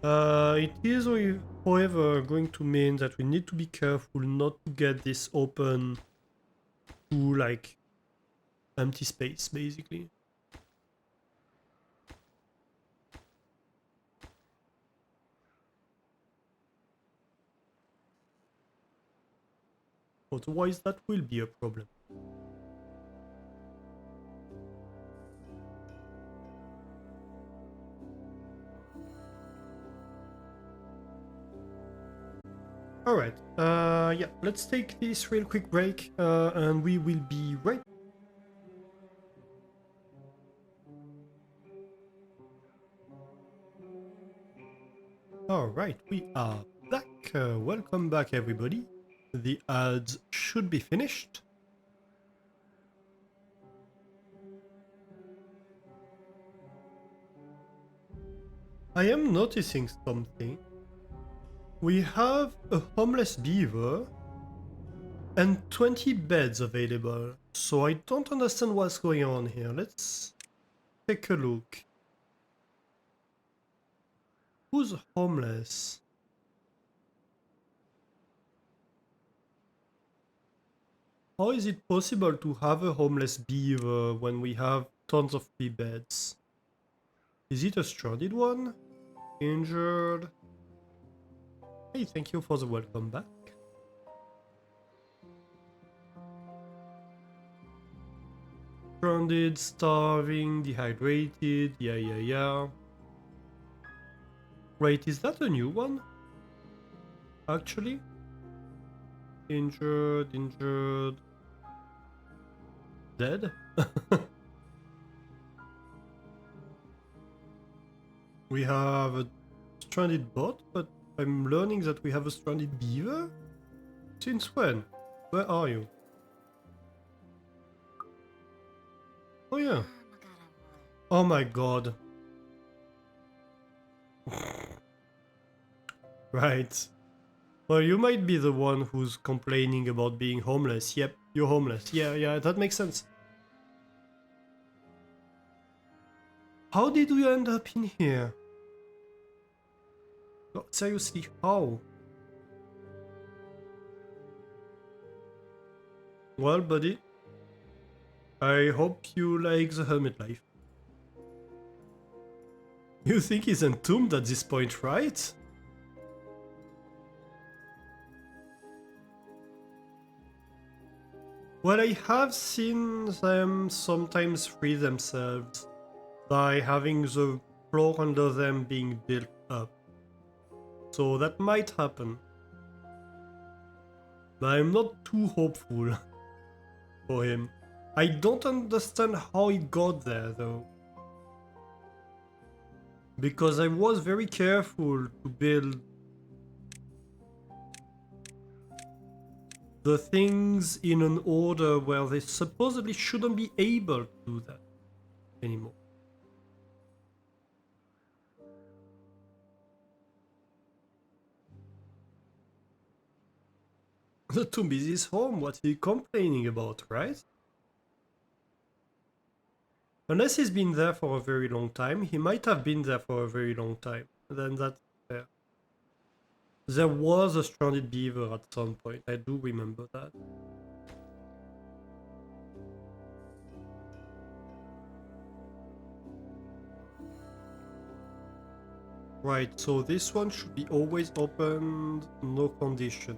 It is, however, going to mean that we need to be careful not to get this open to like empty space, basically. Otherwise, that will be a problem. Alright, yeah, let's take this real quick break, and we will be right. Alright, we are back. Welcome back, everybody. The ads should be finished. I am noticing something. We have a homeless beaver and 20 beds available, so I don't understand what's going on here. Let's take a look. Who's homeless? How is it possible to have a homeless beaver when we have tons of free beds? Is it a stranded one? Injured? Hey, thank you for the welcome back. Stranded, starving, dehydrated, yeah. Wait, is that a new one? Actually? Injured. Dead? We have a stranded bot, but I'm learning that we have a stranded beaver? Since when? Where are you? Oh yeah. Oh my god. Right. Well, you might be the one who's complaining about being homeless. Yep, you're homeless. Yeah, that makes sense. How did we end up in here? No, seriously, how? Well, buddy, I hope you like the hermit life. You think he's entombed at this point, right? Well, I have seen them sometimes free themselves by having the floor under them being built up. So that might happen. But I'm not too hopeful for him. I don't understand how he got there though. Because I was very careful to build the things in an order where they supposedly shouldn't be able to do that anymore. The tomb is his home, what are you complaining about, right? Unless he's been there for a very long time, he might have been there for a very long time. Then that's fair. There was a stranded beaver at some point, I do remember that. Right, so this one should be always opened, no condition.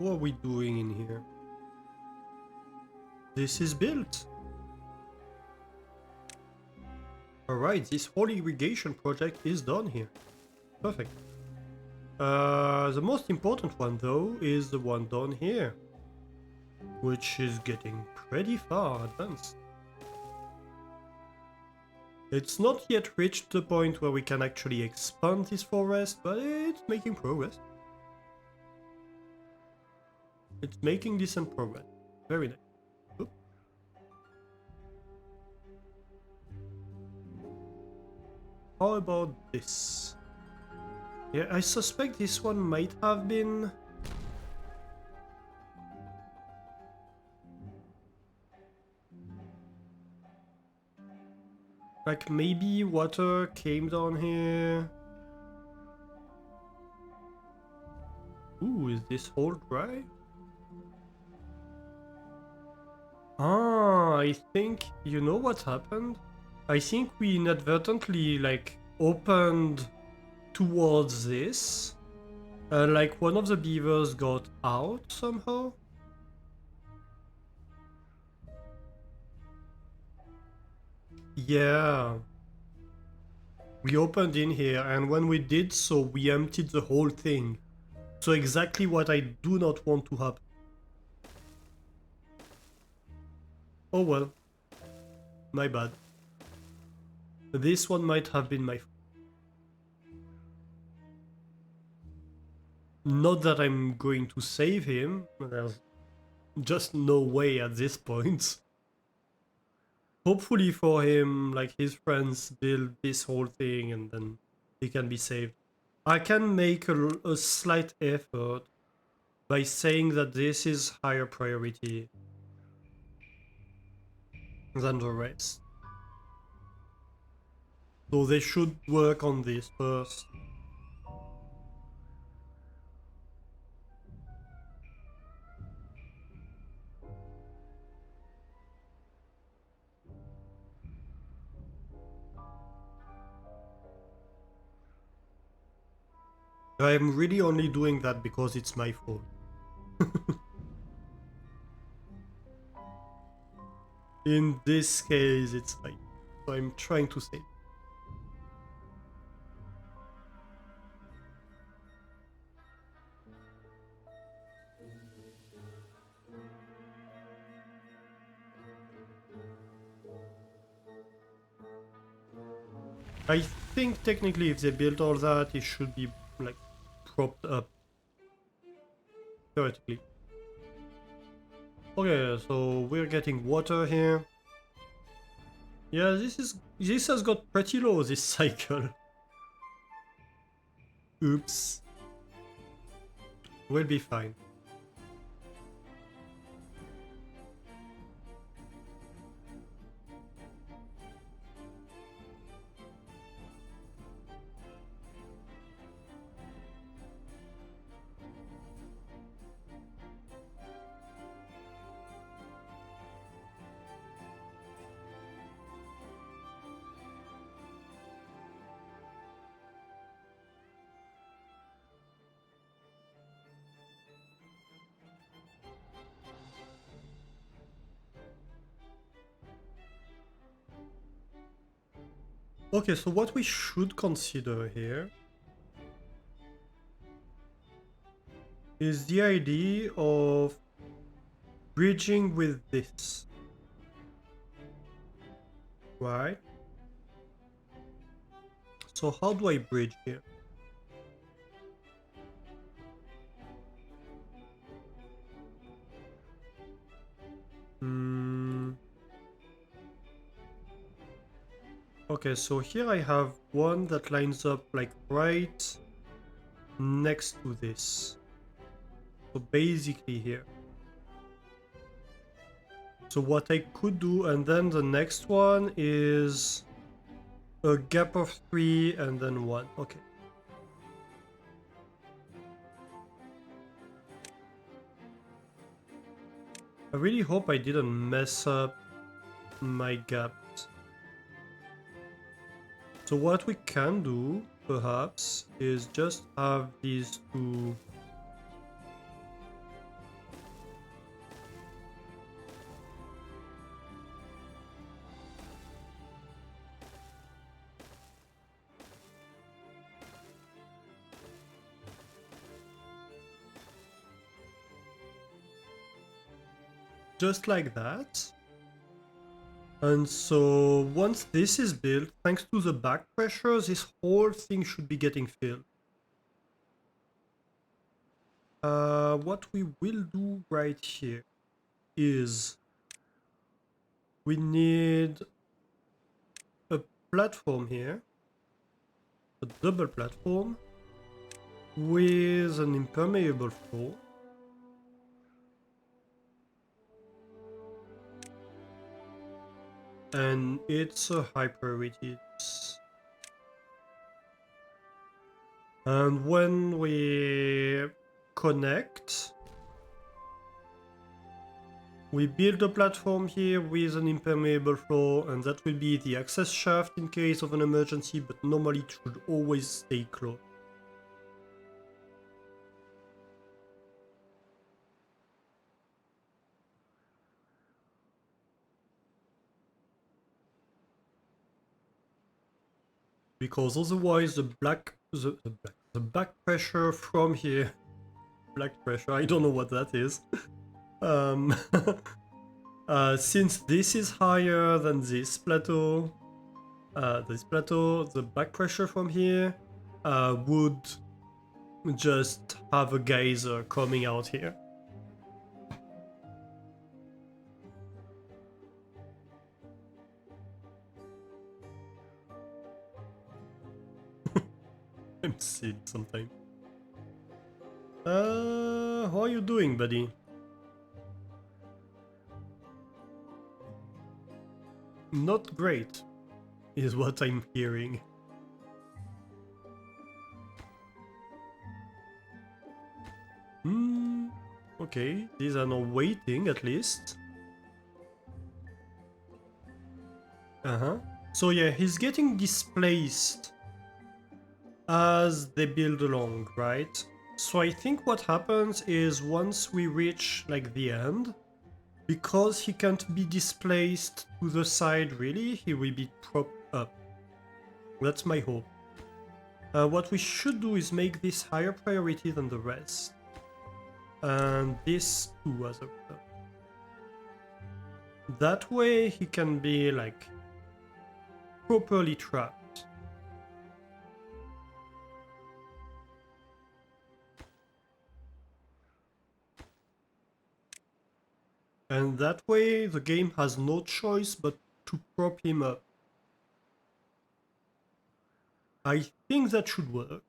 What are we doing in here? This is built. Alright, this whole irrigation project is done here. Perfect. The most important one though is the one down here, which is getting pretty far advanced. It's not yet reached the point where we can actually expand this forest, but it's making progress. It's making decent progress. Very nice. Oop. How about this? Yeah, I suspect this one might have been... like maybe water came down here. Ooh, is this hole dry? Ah, I think, you know what happened? I think we inadvertently like opened towards this. Like one of the beavers got out somehow. Yeah. We opened in here, and when we did so, we emptied the whole thing. So exactly what I do not want to happen. Oh well. My bad. This one might have been my fault. Not that I'm going to save him. There's just no way at this point. Hopefully for him, like his friends build this whole thing and then he can be saved. I can make a slight effort by saying that this is higher priority than the rest. So they should work on this first. I'm really only doing that because it's my fault. In this case, it's fine. So I'm trying to save. I think technically if they built all that, it should be like propped up. Theoretically. Okay, so we're getting water here. Yeah, this has got pretty low this cycle. Oops. We'll be fine. Okay, so what we should consider here is the idea of bridging with this, right? So how do I bridge here? Okay, so here I have one that lines up like right next to this. So basically here. So what I could do, and then the next one is a gap of 3 and then 1. Okay. I really hope I didn't mess up my gaps. So what we can do, perhaps, is just have these two. Just like that. And so once this is built, thanks to the back pressure, this whole thing should be getting filled. What we will do right here is we need a platform here, a double platform with an impermeable floor. And it's a high priority. And when we connect, we build a platform here with an impermeable floor, and that will be the access shaft in case of an emergency, but normally it should always stay closed. Because otherwise the back pressure from here, black pressure, I don't know what that is. Since this is higher than this plateau, the back pressure from here would just have a geyser coming out here. I'm silly sometimes. How are you doing, buddy? Not great, is what I'm hearing. Okay, these are now waiting at least. So yeah, he's getting displaced as they build along, right? So I think what happens is once we reach like the end, because he can't be displaced to the side really, he will be propped up. That's my hope. What we should do is make this higher priority than the rest. And this too as a result. That way he can be like properly trapped. And that way the game has no choice but to prop him up. I think that should work.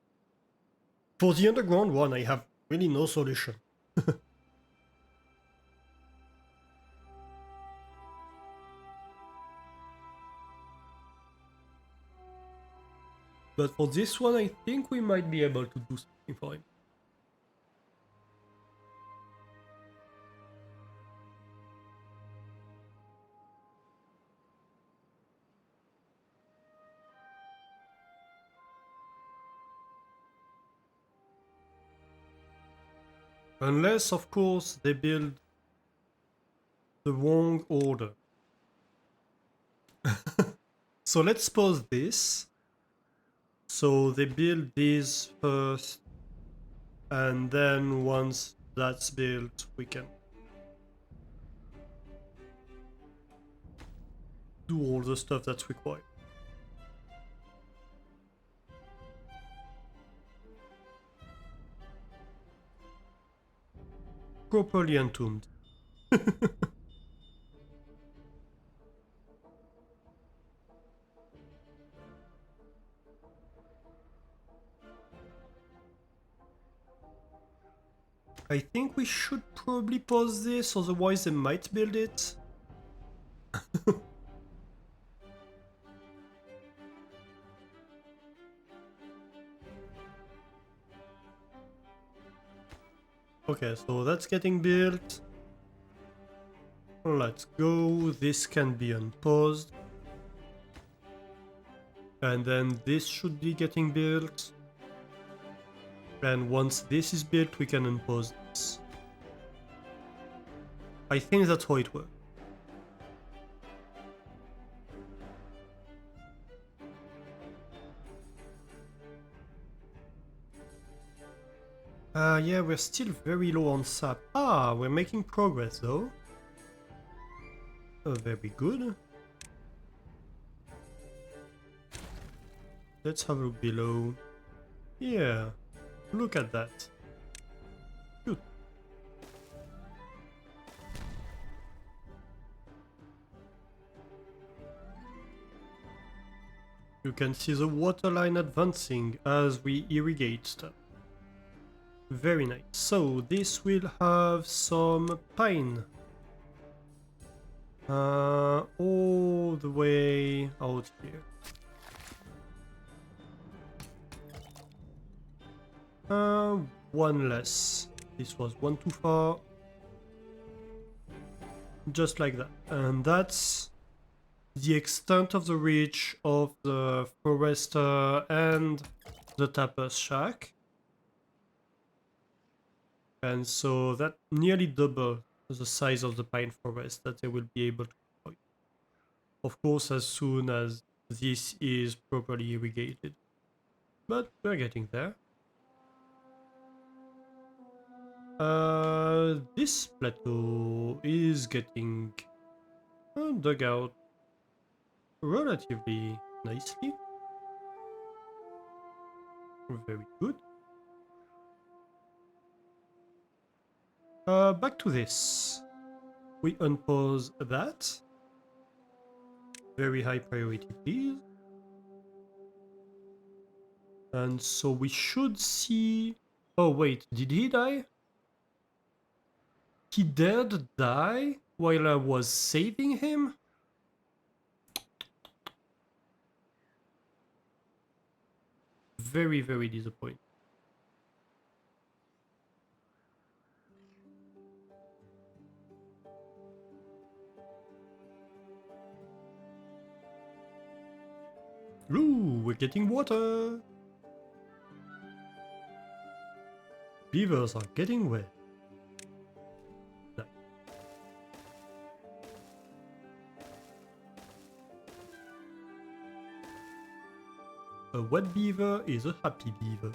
For the underground one, I have really no solution. But for this one, I think we might be able to do something for him. Unless, of course, they build the wrong order. So let's pause this. So they build these first. And then once that's built, we can do all the stuff that's required. Properly entombed. I think we should probably pause this, otherwise they might build it. Okay, so that's getting built. Let's go. This can be unpaused. And then this should be getting built. And once this is built, we can unpause this. I think that's how it works. Yeah, we're still very low on sap. Ah, we're making progress though. Oh, very good. Let's have a look below. Yeah, look at that. Good. You can see the water line advancing as we irrigate stuff. Very nice. So this will have some pine. All the way out here. One less. This was one too far. Just like that. And that's the extent of the reach of the forester and the tapper's shack. And so that nearly double the size of the pine forest that they will be able to exploit. Of course, as soon as this is properly irrigated. But we're getting there. This plateau is getting dug out relatively nicely. Very good. Back to this. We unpause that. Very high priority, please. And so we should see... Oh wait, did he die? He dared die while I was saving him? Very, very disappointing. Ooh, we're getting water! Beavers are getting wet. Nice. A wet beaver is a happy beaver.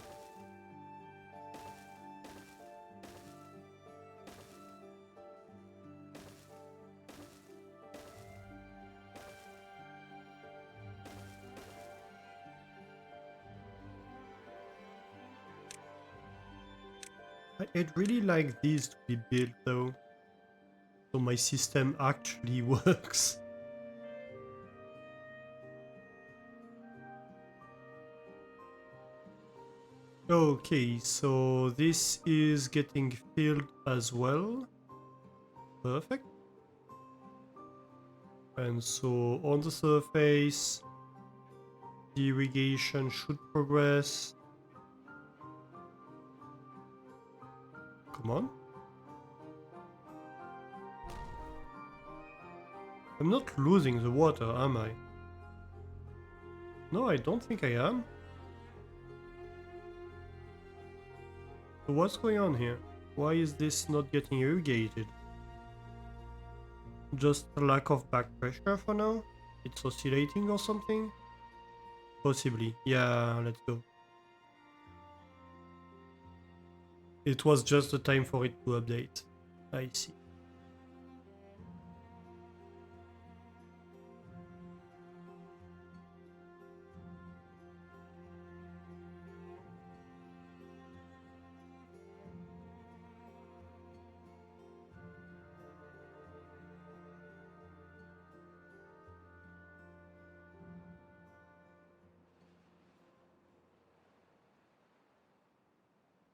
I'd really like these to be built though, so my system actually works. Okay, so this is getting filled as well. Perfect. And so on the surface, the irrigation should progress. Come on. I'm not losing the water, am I? No, I don't think I am. So what's going on here? Why is this not getting irrigated? Just a lack of back pressure for now? It's oscillating or something? Possibly. Yeah, let's go. It was just the time for it to update. I see.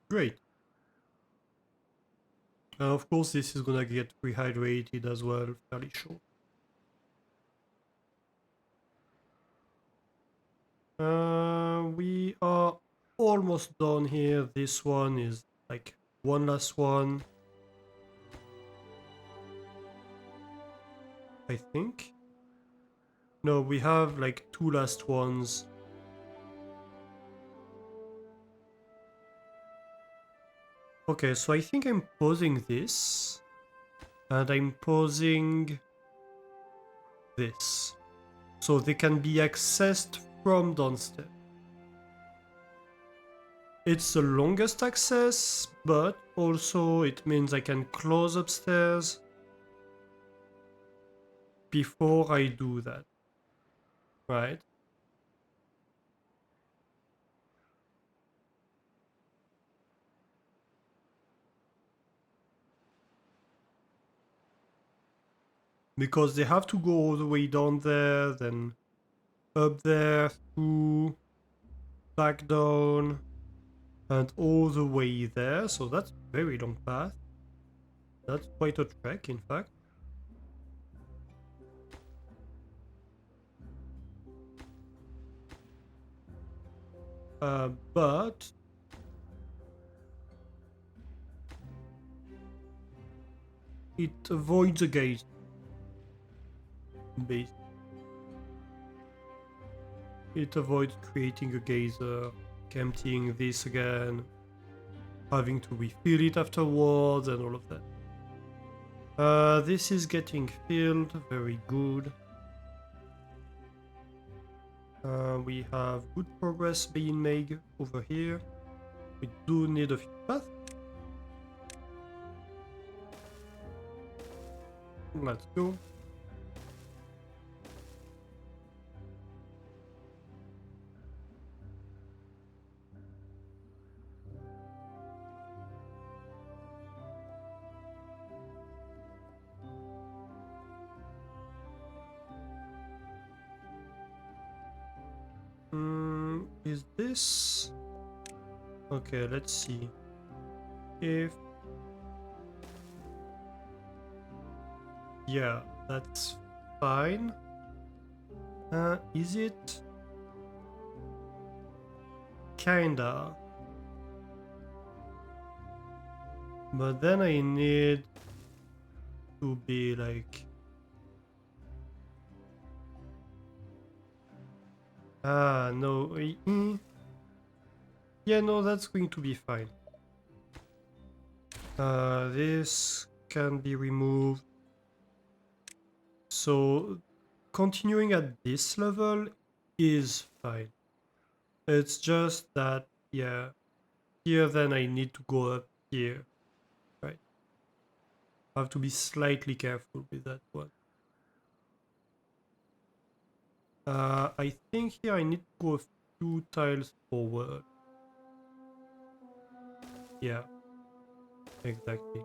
Great. And of course, this is gonna get rehydrated as well, fairly short. We are almost done here. This one is like one last one, I think. No, we have like two last ones. Okay, so I think I'm pausing this. And I'm pausing this. So they can be accessed from downstairs. It's the longest access, but also it means I can close upstairs before I do that. Right? Because they have to go all the way down there, then up there, through, back down, and all the way there. So that's a very long path. That's quite a trek, in fact. But it avoids a gate, basically. It avoids creating a geyser, emptying this again, having to refill it afterwards, and all of that. This is getting filled, very good. We have good progress being made over here. We do need a few paths. Let's go. Is this... Okay, let's see. If... Yeah, that's fine. Is it? Kinda. But then I need to be like... No. Yeah, no, that's going to be fine. This can be removed. So, continuing at this level is fine. It's just that, yeah, here then I need to go up here, right? I have to be slightly careful with that one. I think here I need to go a few tiles forward. Yeah, exactly.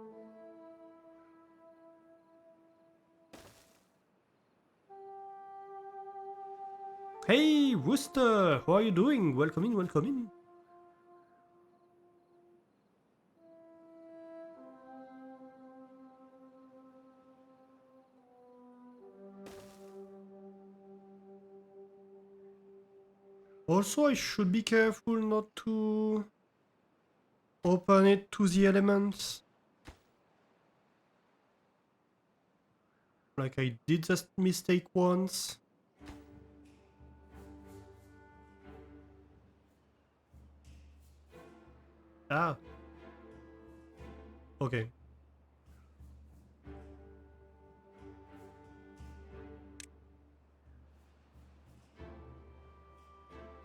Hey, Wooster! How are you doing? Welcome in, welcome in. Also, I should be careful not to open it to the elements. Like I did this mistake once. Ah. Okay.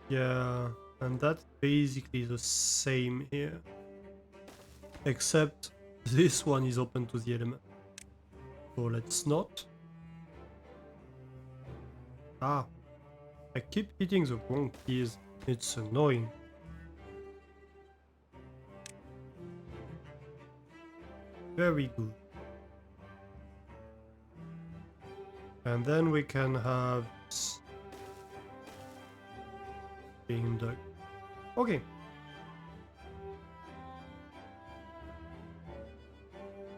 Yeah, and that's basically the same here. except this one is open to the element. So let's not. Ah, I keep hitting the wrong keys. It's annoying. Very good. And then we can have being dug. Okay.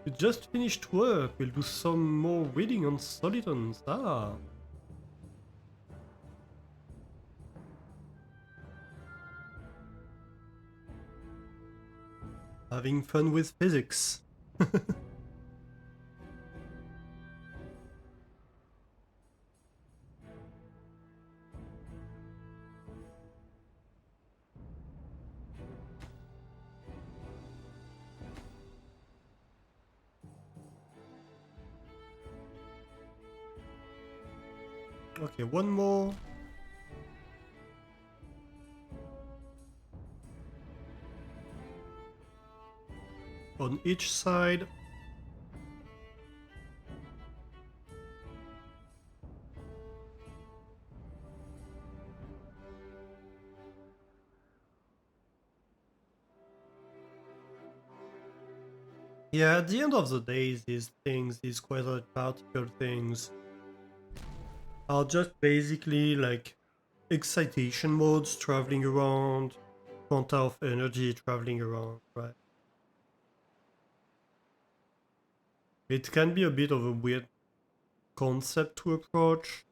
We just finished work. We'll do some more reading on solitons. Ah. Having fun with physics. Okay, one more. On each side. Yeah, at the end of the day, these things, these quasi particle things, are just basically like excitation modes traveling around, quanta of energy traveling around, right? It can be a bit of a weird concept to approach,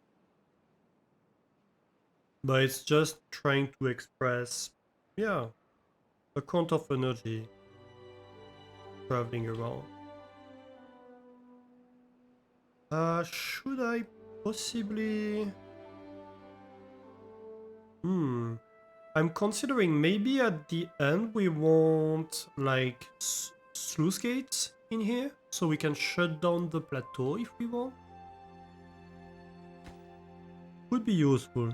but it's just trying to express, yeah, a quanta of energy traveling around. Should I possibly... I'm considering maybe at the end we want like sluice gates in here so we can shut down the plateau if we want. Would be useful.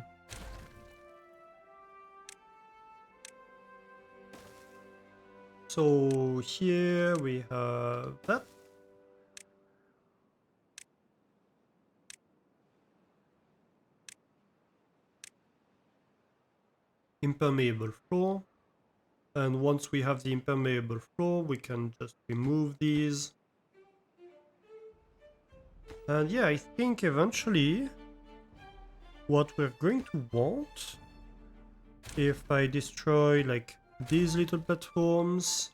So here we have that. Impermeable floor. And once we have the impermeable floor, we can just remove these. And yeah, I think eventually what we're going to want, if I destroy like these little platforms,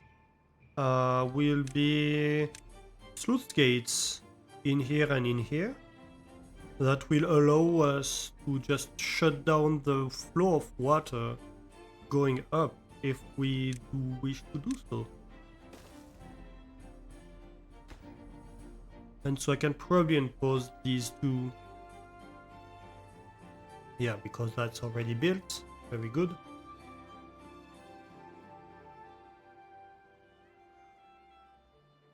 will be sluice gates in here and in here that will allow us to just shut down the flow of water going up if we do wish to do so. And so I can probably impose these two. Yeah, because that's already built. Very good.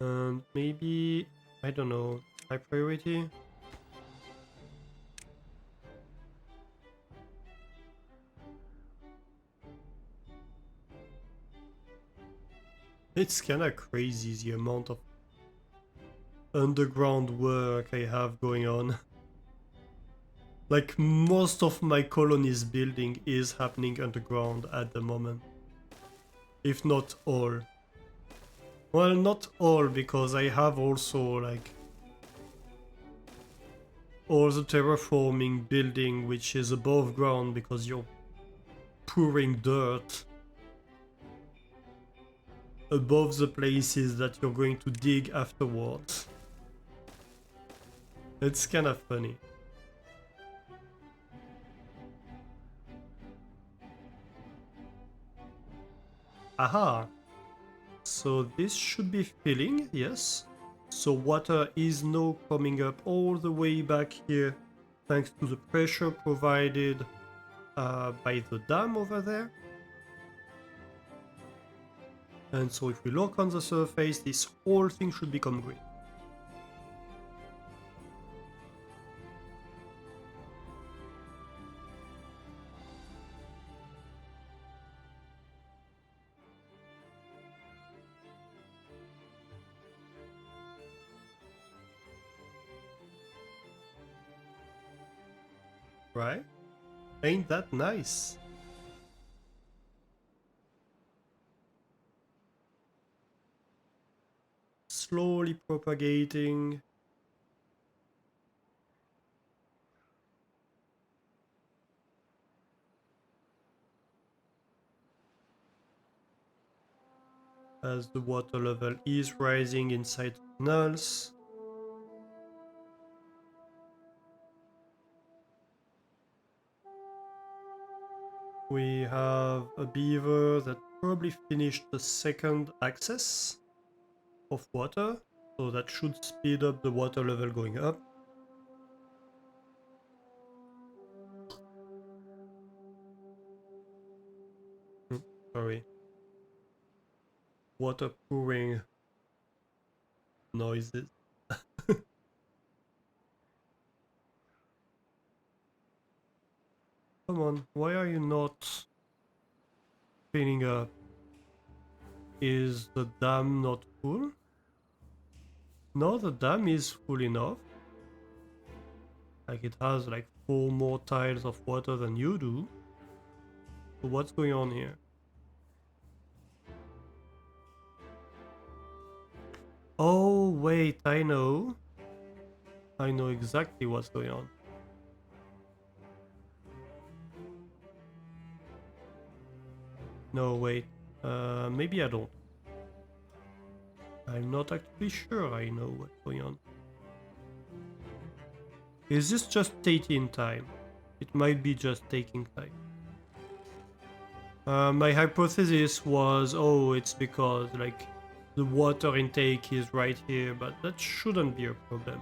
And maybe, I don't know, high priority. It's kinda crazy the amount of underground work I have going on. Like most of my colony's building is happening underground at the moment. If not all. Well, not all, because I have also like all the terraforming building which is above ground because you're pouring dirt above the places that you're going to dig afterwards. It's kind of funny. Aha! So this should be filling, yes. So water is now coming up all the way back here thanks to the pressure provided by the dam over there. And so if we look on the surface, this whole thing should become green. right? Ain't that nice? Slowly propagating. As the water level is rising inside tunnels. We have a beaver that probably finished the second access of water, so that should speed up the water level going up. Sorry. Water pouring noises. Come on, why are you not filling up? Is the dam not full? No, the dam is full enough. Like it has like 4 more tiles of water than you do. So what's going on here? Oh wait, I know. I know exactly what's going on. No, wait. Maybe I don't. I'm not actually sure I know what's going on. Is this just taking time? It might be just taking time. My hypothesis was, oh, it's because like the water intake is right here, but that shouldn't be a problem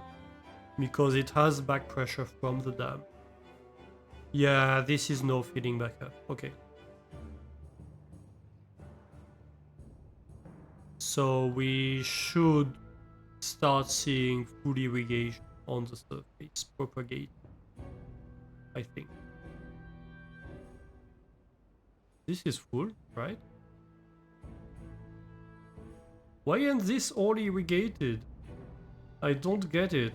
because it has back pressure from the dam. Yeah, this is no filling back up. Okay. So we should start seeing full irrigation on the surface propagate, I think. This is full, right? Why isn't this all irrigated? I don't get it.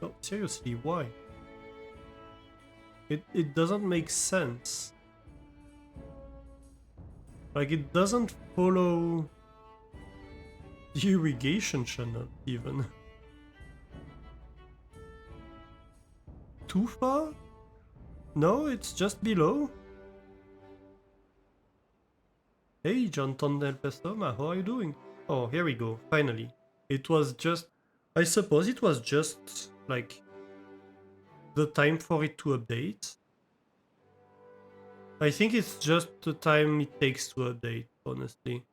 No, seriously, why? It doesn't make sense. Like, it doesn't follow the irrigation channel, even. Too far? No, it's just below. Hey, Jonathan Del Pestoma, how are you doing? Oh, here we go, finally. It was just... I suppose it was just, like, the time for it to update. I think it's just the time it takes to update, honestly.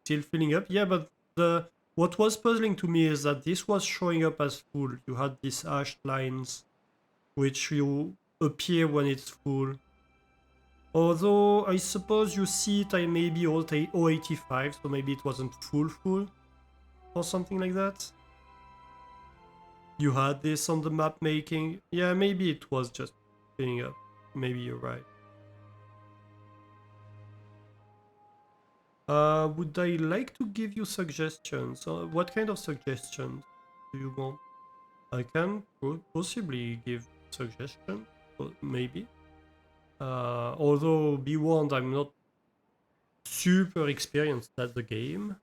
Still filling up? Yeah, but the what was puzzling to me is that this was showing up as full. You had these hashed lines, which you appear when it's full. Although I suppose you see it at maybe 085, so maybe it wasn't full, or something like that. You had this on the map making. Yeah, maybe it was just filling up. Maybe you're right. Would I like to give you suggestions? What kind of suggestions do you want? I can possibly give suggestions, maybe. Although, be warned, I'm not super experienced at the game.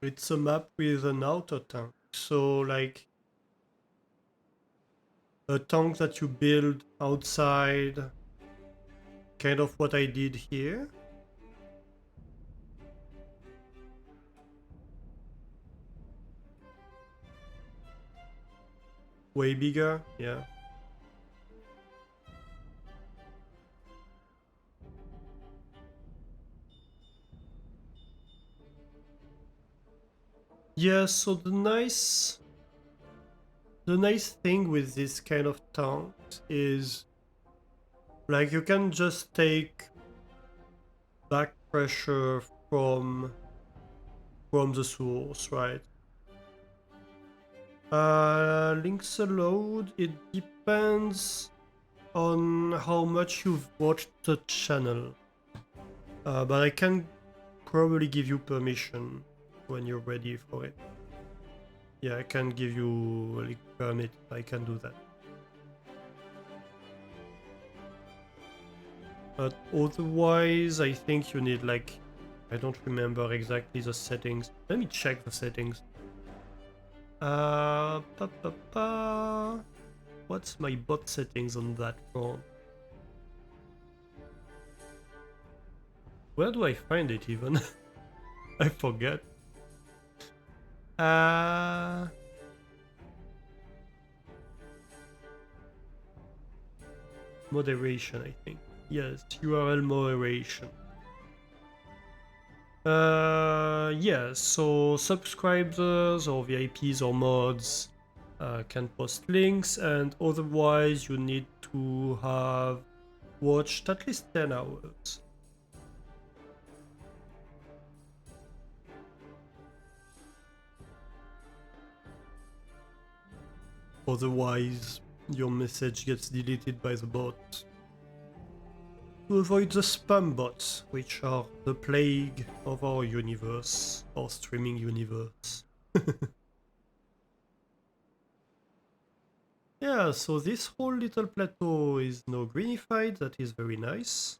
It's a map with an outer tank, so like a tank that you build outside, kind of what I did here. Way bigger, yeah. Yeah, so the nice thing with this kind of tanks is like you can just take back pressure from the source, right? Links allowed, it depends on how much you've watched the channel. But I can probably give you permission when you're ready for it. Yeah, I can give you a permit. I can do that. But otherwise, I think you need like... I don't remember exactly the settings. Let me check the settings. What's my bot settings on that phone? Where do I find it even? I forget. Moderation, I think. Yes, URL moderation. Yeah, so subscribers or VIPs or mods can post links, and otherwise you need to have watched at least 10 hours. Otherwise, your message gets deleted by the bot. To avoid the spam bots, which are the plague of our universe, our streaming universe. Yeah, so this whole little plateau is now greenified, that is very nice.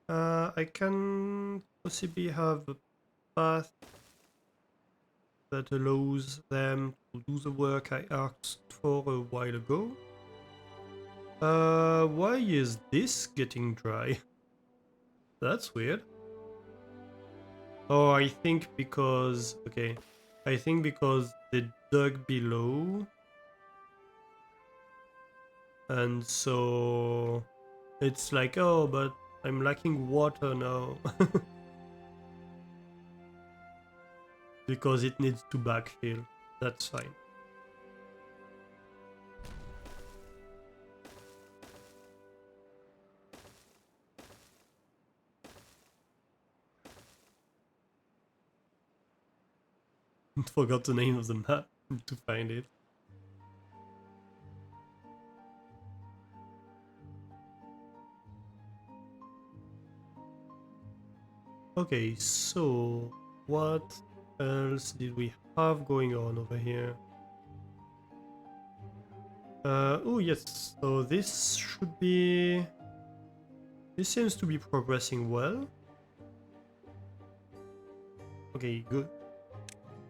I can possibly have a path that allows them to do the work I asked for a while ago. Why is this getting dry? That's weird. Oh, I think because... okay. I think because they dug below. And so... it's like, oh, but I'm lacking water now. Because it needs to backfill. That's fine. Forgot the name of the map to find it. Okay, so what else did we have going on over here? Oh yes, so this should be... this seems to be progressing well. Okay, good.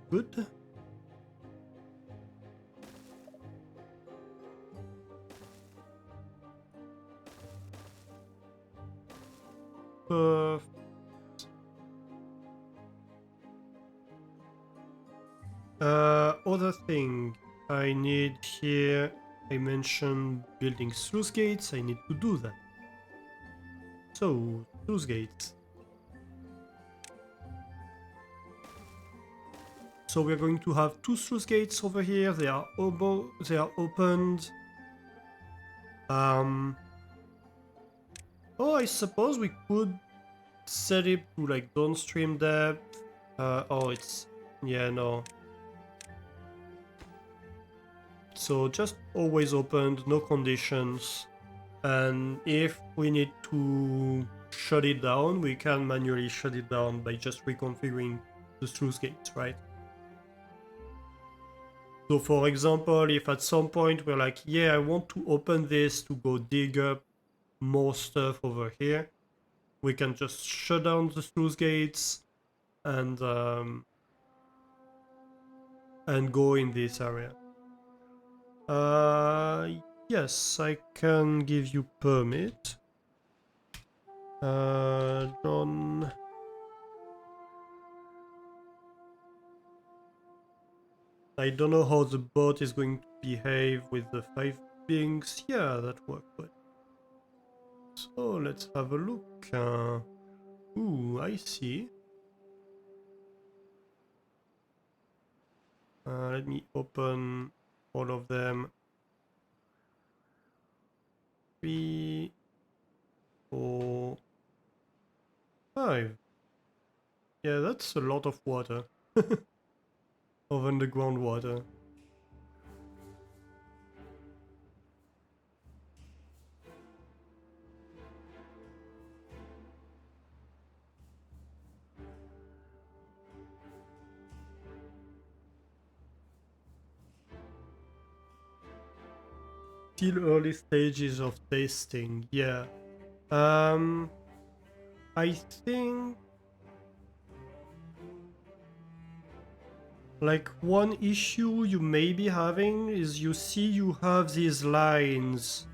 Good. Uh, Other thing I need here, I mentioned building sluice gates, I need to do that. So, sluice gates. So we're going to have two sluice gates over here, they are opened. Oh, I suppose we could set it to like downstream depth. Oh, it's... yeah, no. So just always opened, no conditions. And if we need to shut it down, we can manually shut it down by just reconfiguring the sluice gates, right? So for example, if at some point we're like, yeah, I want to open this to go dig up more stuff over here, we can just shut down the sluice gates and go in this area. Yes, I can give you permit. John. I don't know how the bot is going to behave with the 5 beings. Yeah, that worked well. So let's have a look. Ooh, I see. Let me open all of them. 3, 4, 5. Yeah, that's a lot of water. Of underground water. still early stages of testing, yeah. I think like one issue you may be having is you see you have these lines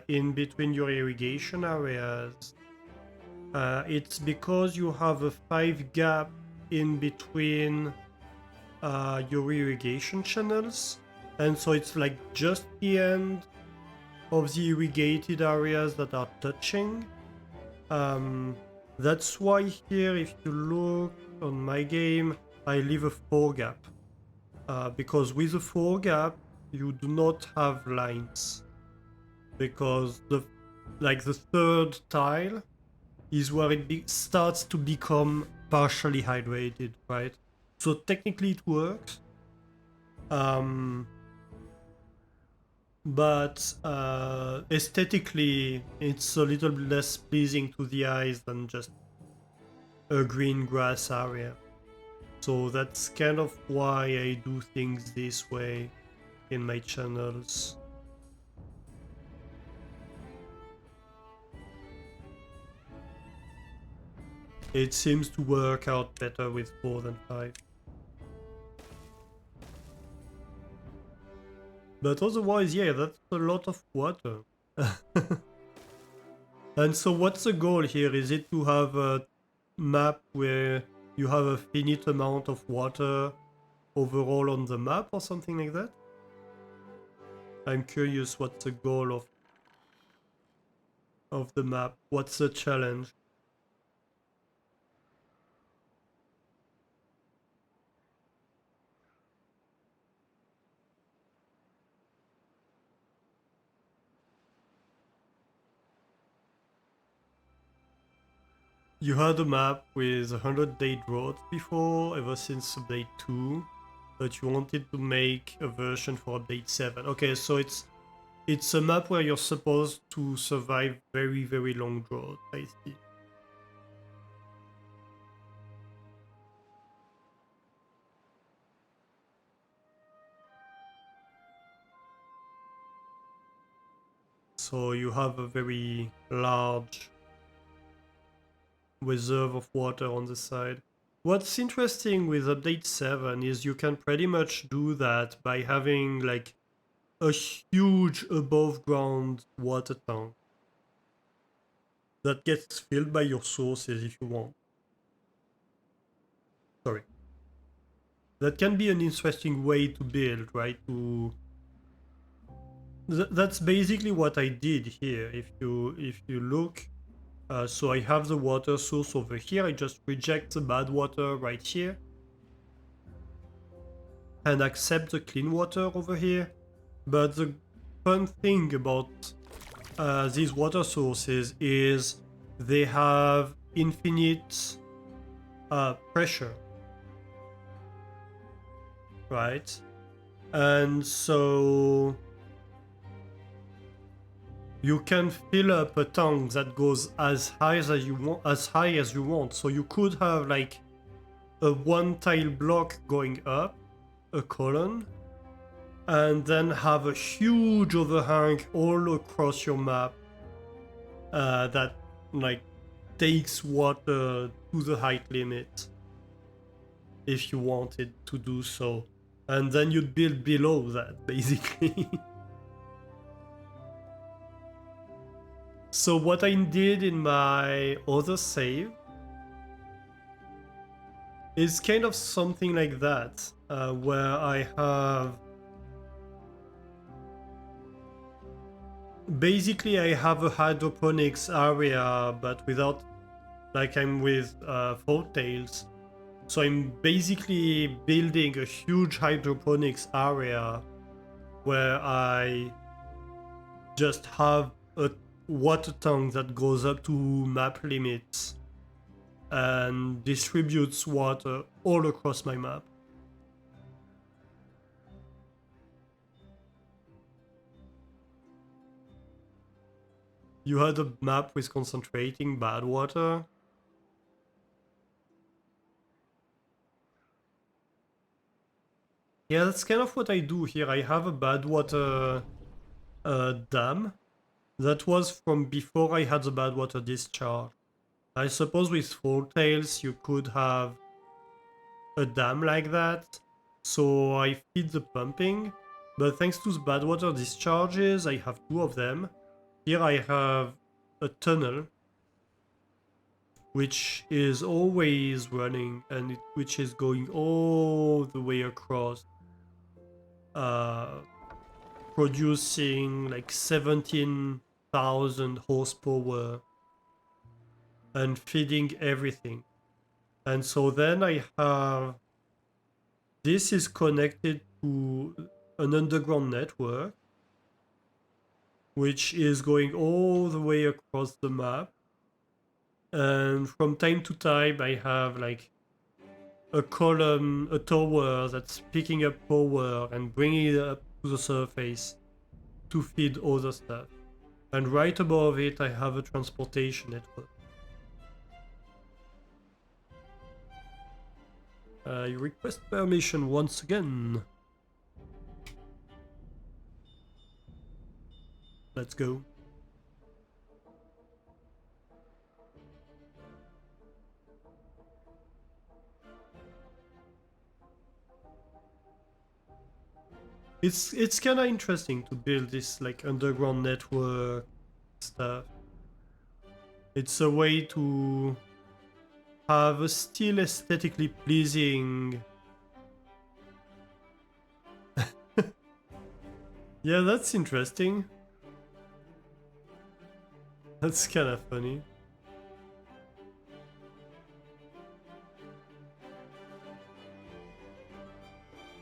in between your irrigation areas. It's because you have a 5 gap in between your irrigation channels, and so it's like just the end of the irrigated areas that are touching. That's why here, if you look on my game, I leave a 4 gap. Because with a 4 gap, you do not have lines. Because the third tile is where it starts to become partially hydrated, right? So technically it works. But aesthetically, it's a little less pleasing to the eyes than just a green grass area. So that's kind of why I do things this way in my channels. It seems to work out better with 4 than 5. But otherwise, yeah, that's a lot of water. And so what's the goal here? Is it to have a map where you have a finite amount of water overall on the map or something like that? I'm curious what's the goal of the map. What's the challenge? You had a map with 100-day drought before, ever since update 2, but you wanted to make a version for update 7. Okay, so it's a map where you're supposed to survive very, very long drought, I see. So you have a very large reserve of water on the side. What's interesting with update 7 is you can pretty much do that by having like a huge above ground water tank that gets filled by your sources if you want. Sorry. That can be an interesting way to build, right? That's basically what I did here. If you look, so I have the water source over here. I just reject the bad water right here and accept the clean water over here. But the fun thing about these water sources is they have infinite pressure, right? And so you can fill up a tank that goes as high as you want. So you could have like a 1 tile block going up, a column, and then have a huge overhang all across your map that like takes water to the height limit if you wanted to do so. And then you'd build below that, basically. So what I did in my other save is kind of something like that, where I have... Basically, I have a hydroponics area, but without... Like I'm with Tails. So I'm basically building a huge hydroponics area where I just have a water tank that goes up to map limits and distributes water all across my map. You had a map with concentrating bad water. Yeah, that's kind of what I do here. I have a bad water dam. That was from before I had the bad water discharge. I suppose with Four Tails you could have a dam like that, so I feed the pumping, but thanks to the bad water discharges, I have two of them. Here I have a tunnel, which is always running, and which is going all the way across, producing like 17,000 horsepower and feeding everything. And so then I have, this is connected to an underground network, which is going all the way across the map. And from time to time, I have like a column, a tower that's picking up power and bringing it up to the surface to feed other stuff. And right above it, I have a transportation network. I request permission once again. Let's go. It's kind of interesting to build this like underground network stuff. It's a way to have a still aesthetically pleasing. Yeah, that's interesting. That's kind of funny.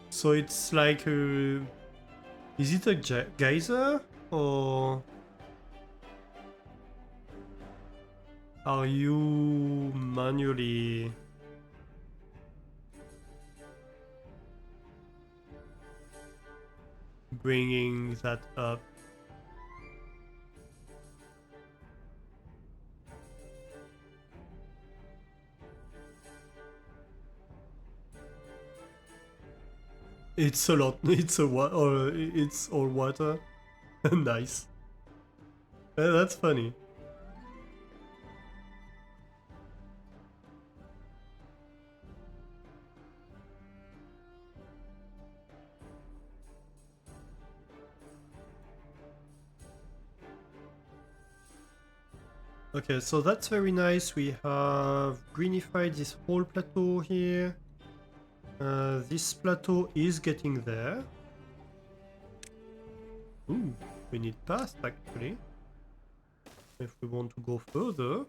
So it's like a... Is it a geyser? Or... Are you manually... bringing that up? It's a lot. It's it's all water. Nice. That's funny. Okay, so that's very nice. We have greenified this whole plateau here. This plateau is getting there. Ooh, we need past actually. If we want to go further.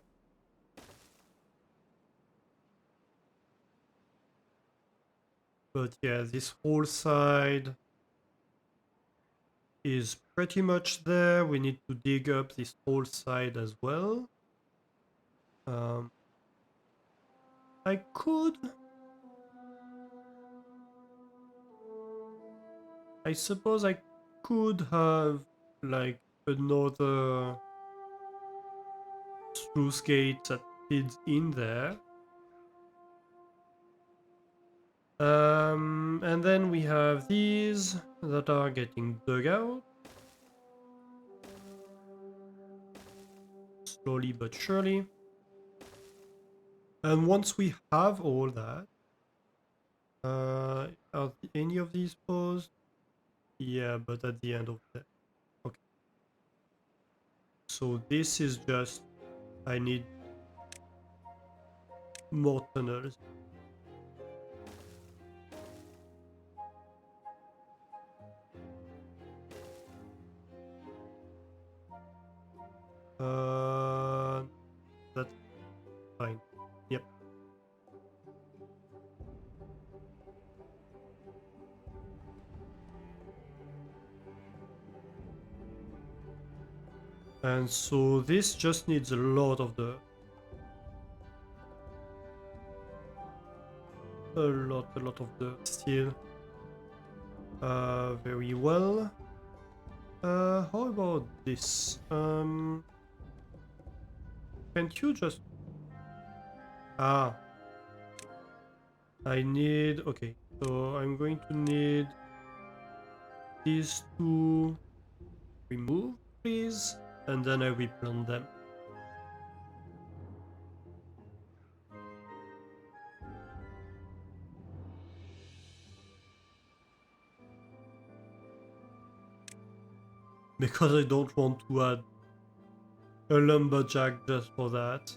But yeah, this whole side is pretty much there. We need to dig up this whole side as well. I could... I suppose I could have like another sluice gate that feeds in there. And then we have these that are getting dug out. Slowly but surely. And once we have all that, are any of these paused? Yeah, but at the end of that. Okay. So this is just, I need more tunnels. That's fine. Yep. And so this just needs a lot of dirt. A lot of dirt still. Very well. How about this? Can't you just... Ah. I need... Okay, so I'm going to need these two remove, please, and then I replant them. Because I don't want to add a lumberjack just for that.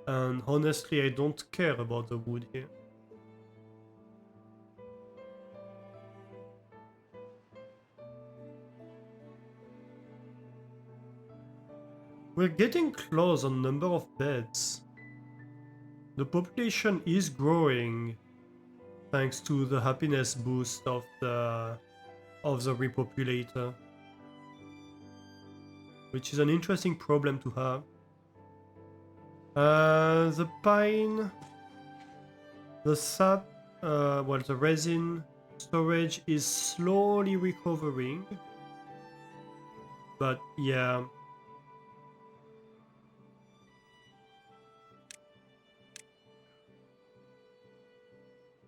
And honestly, I don't care about the wood here. We're getting close on number of beds. The population is growing thanks to the happiness boost of the repopulator, which is an interesting problem to have. The pine, the sap, well, the resin storage is slowly recovering, but yeah.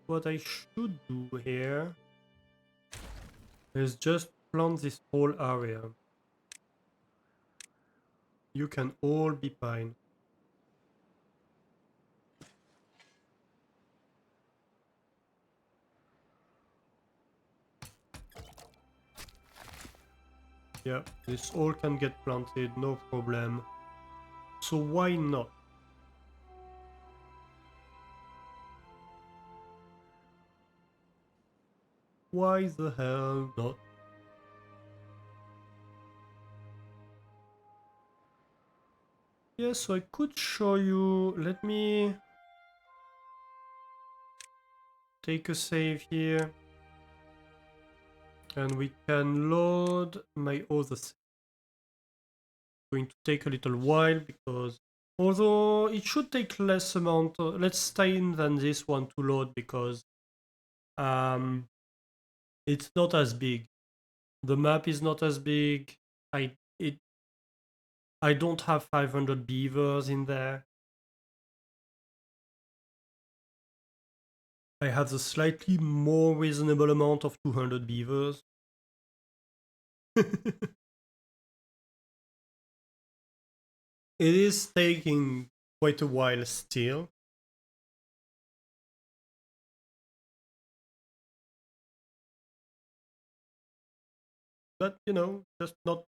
What I should do here is just plant this whole area. You can all be pine. Yeah, this all can get planted, no problem. So why not? Why the hell not? Yeah, so I could show you. Let me take a save here. And we can load my other save. Going to take a little while because although it should take less amount, less time than this one to load because it's not as big. The map is not as big. I don't have 500 beavers in there. I have the slightly more reasonable amount of 200 beavers. It is taking quite a while still. But, you know, just not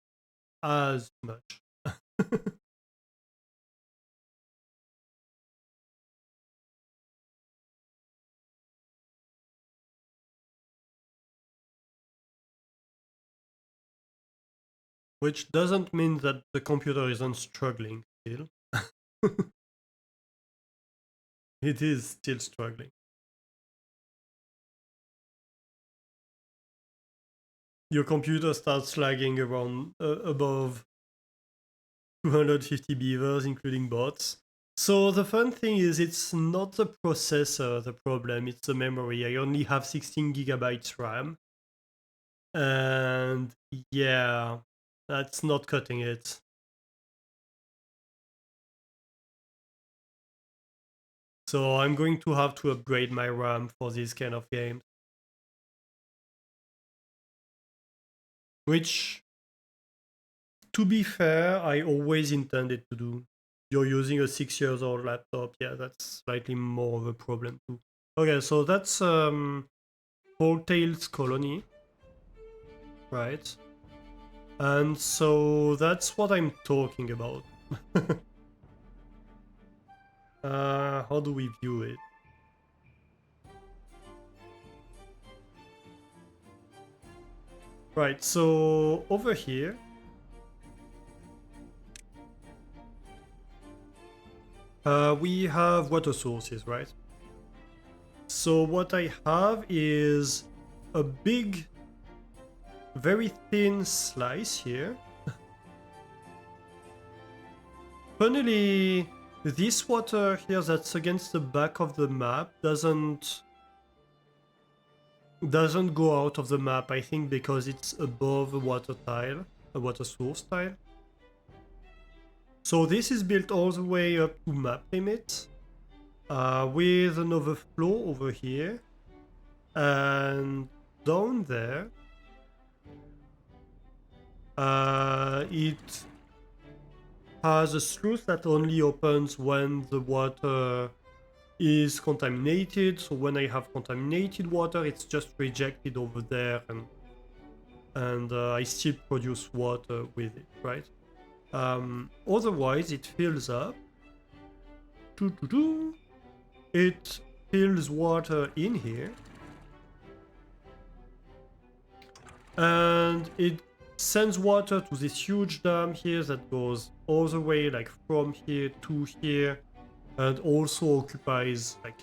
as much. Which doesn't mean that the computer isn't struggling still. It is still struggling. Your computer starts lagging around above 250 beavers, including bots. So the fun thing is it's not the processor the problem, it's the memory. I only have 16 gigabytes RAM. And yeah, that's not cutting it. So I'm going to have to upgrade my RAM for this kind of games. Which, to be fair, I always intended to do. You're using a 6 years old laptop, yeah, that's slightly more of a problem too. Okay, so that's Tails Colony, right? And so that's what I'm talking about. How do we view it? Right, so over here, we have water sources, right? So what I have is a big, very thin slice here. Funnily, this water here that's against the back of the map doesn't go out of the map, I think because it's above a water tile, a water source tile. So this is built all the way up to map limit. with an overflow over here, and down there it has a sluice that only opens when the water is contaminated. So when I have contaminated water, it's just rejected over there, and I still produce water with it, right? Otherwise, it fills up. It fills water in here, and it sends water to this huge dam here that goes all the way like from here to here, and also occupies like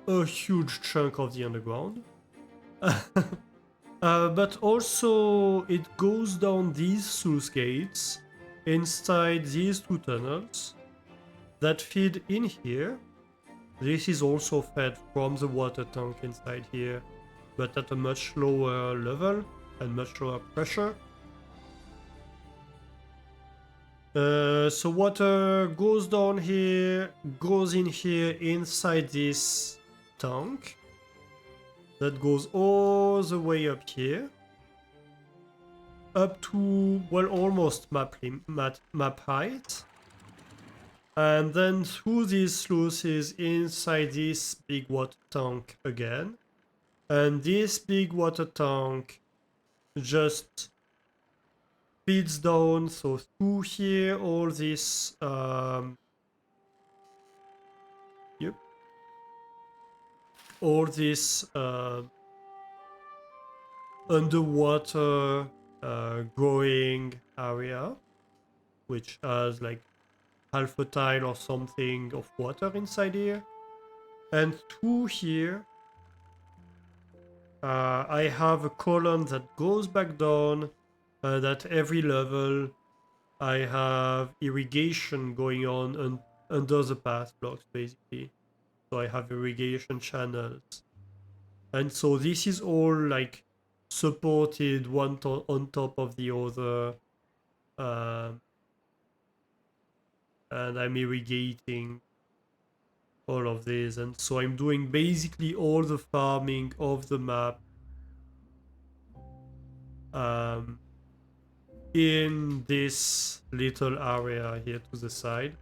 a huge chunk of the underground. But also it goes down these sluice gates inside these two tunnels that feed in here. This is also fed from the water tank inside here, but at a much lower level and much lower pressure. So water goes down here, goes in here inside this tank that goes all the way up here, up to, well, almost map height, and then through these sluices inside this big water tank again. And this big water tank just feeds down, so through here, all this, yep, all this underwater growing area, which has like half a tile or something of water inside here. And through here, I have a column that goes back down, and at every level I have irrigation going on under the path blocks, basically. So I have irrigation channels. And so this is all like supported one on top of the other. And I'm irrigating all of this. And so I'm doing basically all the farming of the map in this little area here to the side.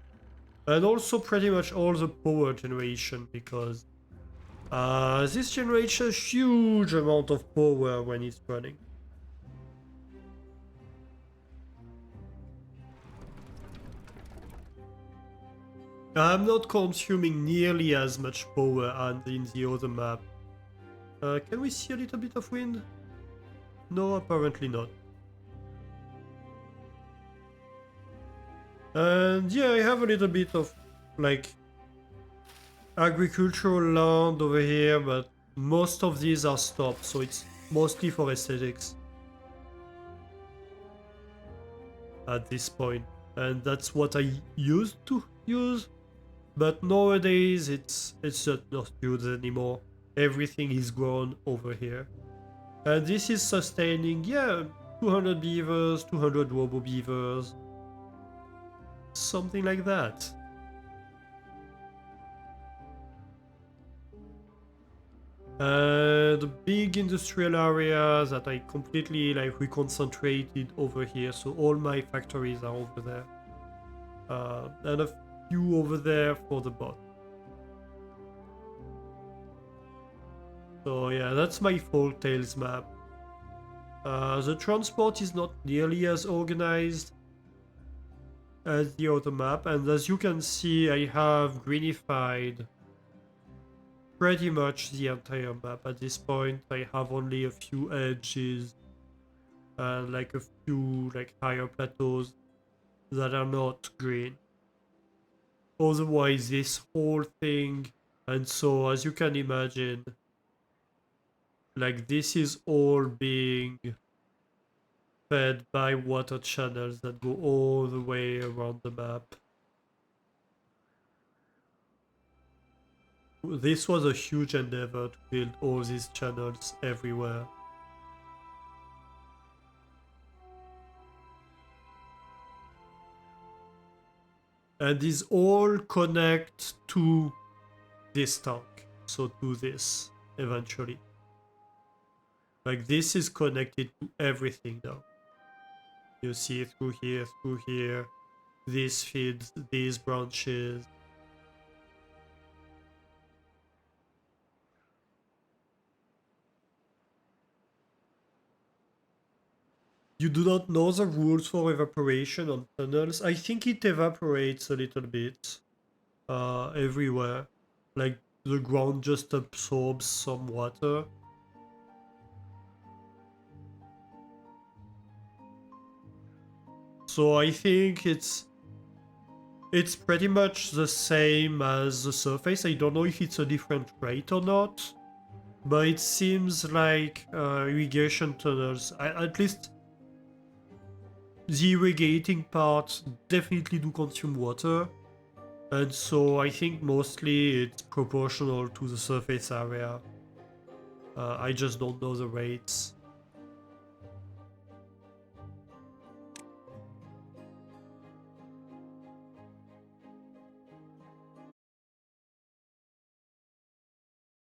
And also pretty much all the power generation, because this generates a huge amount of power when it's running. I'm not consuming nearly as much power as in the other map. Can we see a little bit of wind? No, apparently not. And yeah, I have a little bit of like agricultural land over here, but most of these are stopped, so it's mostly for aesthetics at this point. And that's what I used to use, but nowadays it's just not used anymore. Everything is grown over here. And this is sustaining, yeah, 200 beavers, 200 robo beavers, something like that. The big industrial area that I completely like reconcentrated over here, so all my factories are over there. And a few over there for the bot. So yeah, that's my Folk Tales map. The transport is not nearly as organized as the other map, and as you can see, I have greenified pretty much the entire map at this point. I have only a few edges and like a few like higher plateaus that are not green. Otherwise, this whole thing, and so as you can imagine, like this is all being fed by water channels that go all the way around the map. This was a huge endeavor to build all these channels everywhere. And these all connect to this tank, so to this eventually. Like this is connected to everything now. You see through here, this feeds these branches. You do not know the rules for evaporation on tunnels. I think it evaporates a little bit everywhere. Like the ground just absorbs some water. So I think it's pretty much the same as the surface. I don't know if it's a different rate or not, but it seems like irrigation tunnels, at least the irrigating part, definitely do consume water. And so I think mostly it's proportional to the surface area. I just don't know the rates.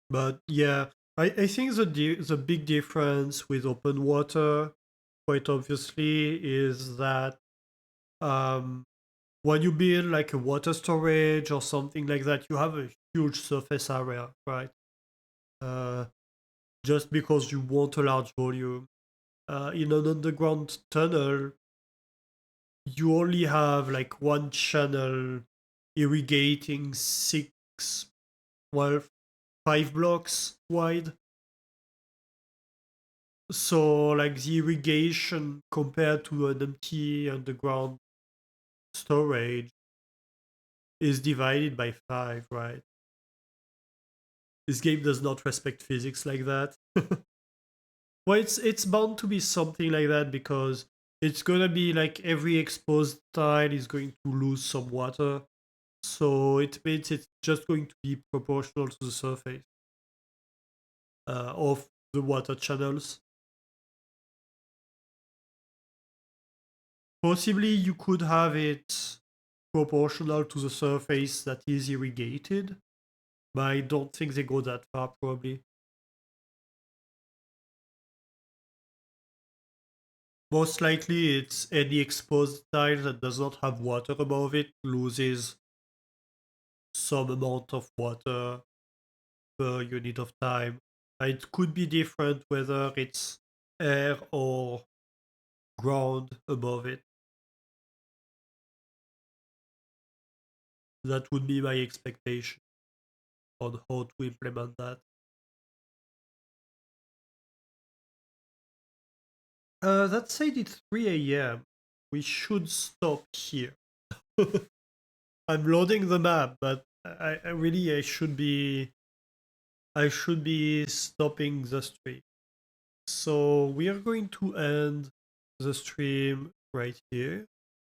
But yeah, I think the big difference with open water, quite obviously, is that um, when you build like a water storage or something like that, you have a huge surface area, right? Uh, just because you want a large volume. In an underground tunnel, you only have like one channel irrigating well, 5 blocks wide. So, like the irrigation compared to an empty underground storage is divided by 5, right? This game does not respect physics like that. Well, it's bound to be something like that because it's gonna be like every exposed tile is going to lose some water. So it means it's just going to be proportional to the surface of the water channels. Possibly you could have it proportional to the surface that is irrigated, but I don't think they go that far probably. Most likely it's any exposed tile that does not have water above it loses some amount of water per unit of time. It could be different whether it's air or ground above it. That would be my expectation on how to implement that. That said it's 3 a.m. We should stop here. I'm loading the map, but I really I should be stopping the stream. So we are going to end the stream right here.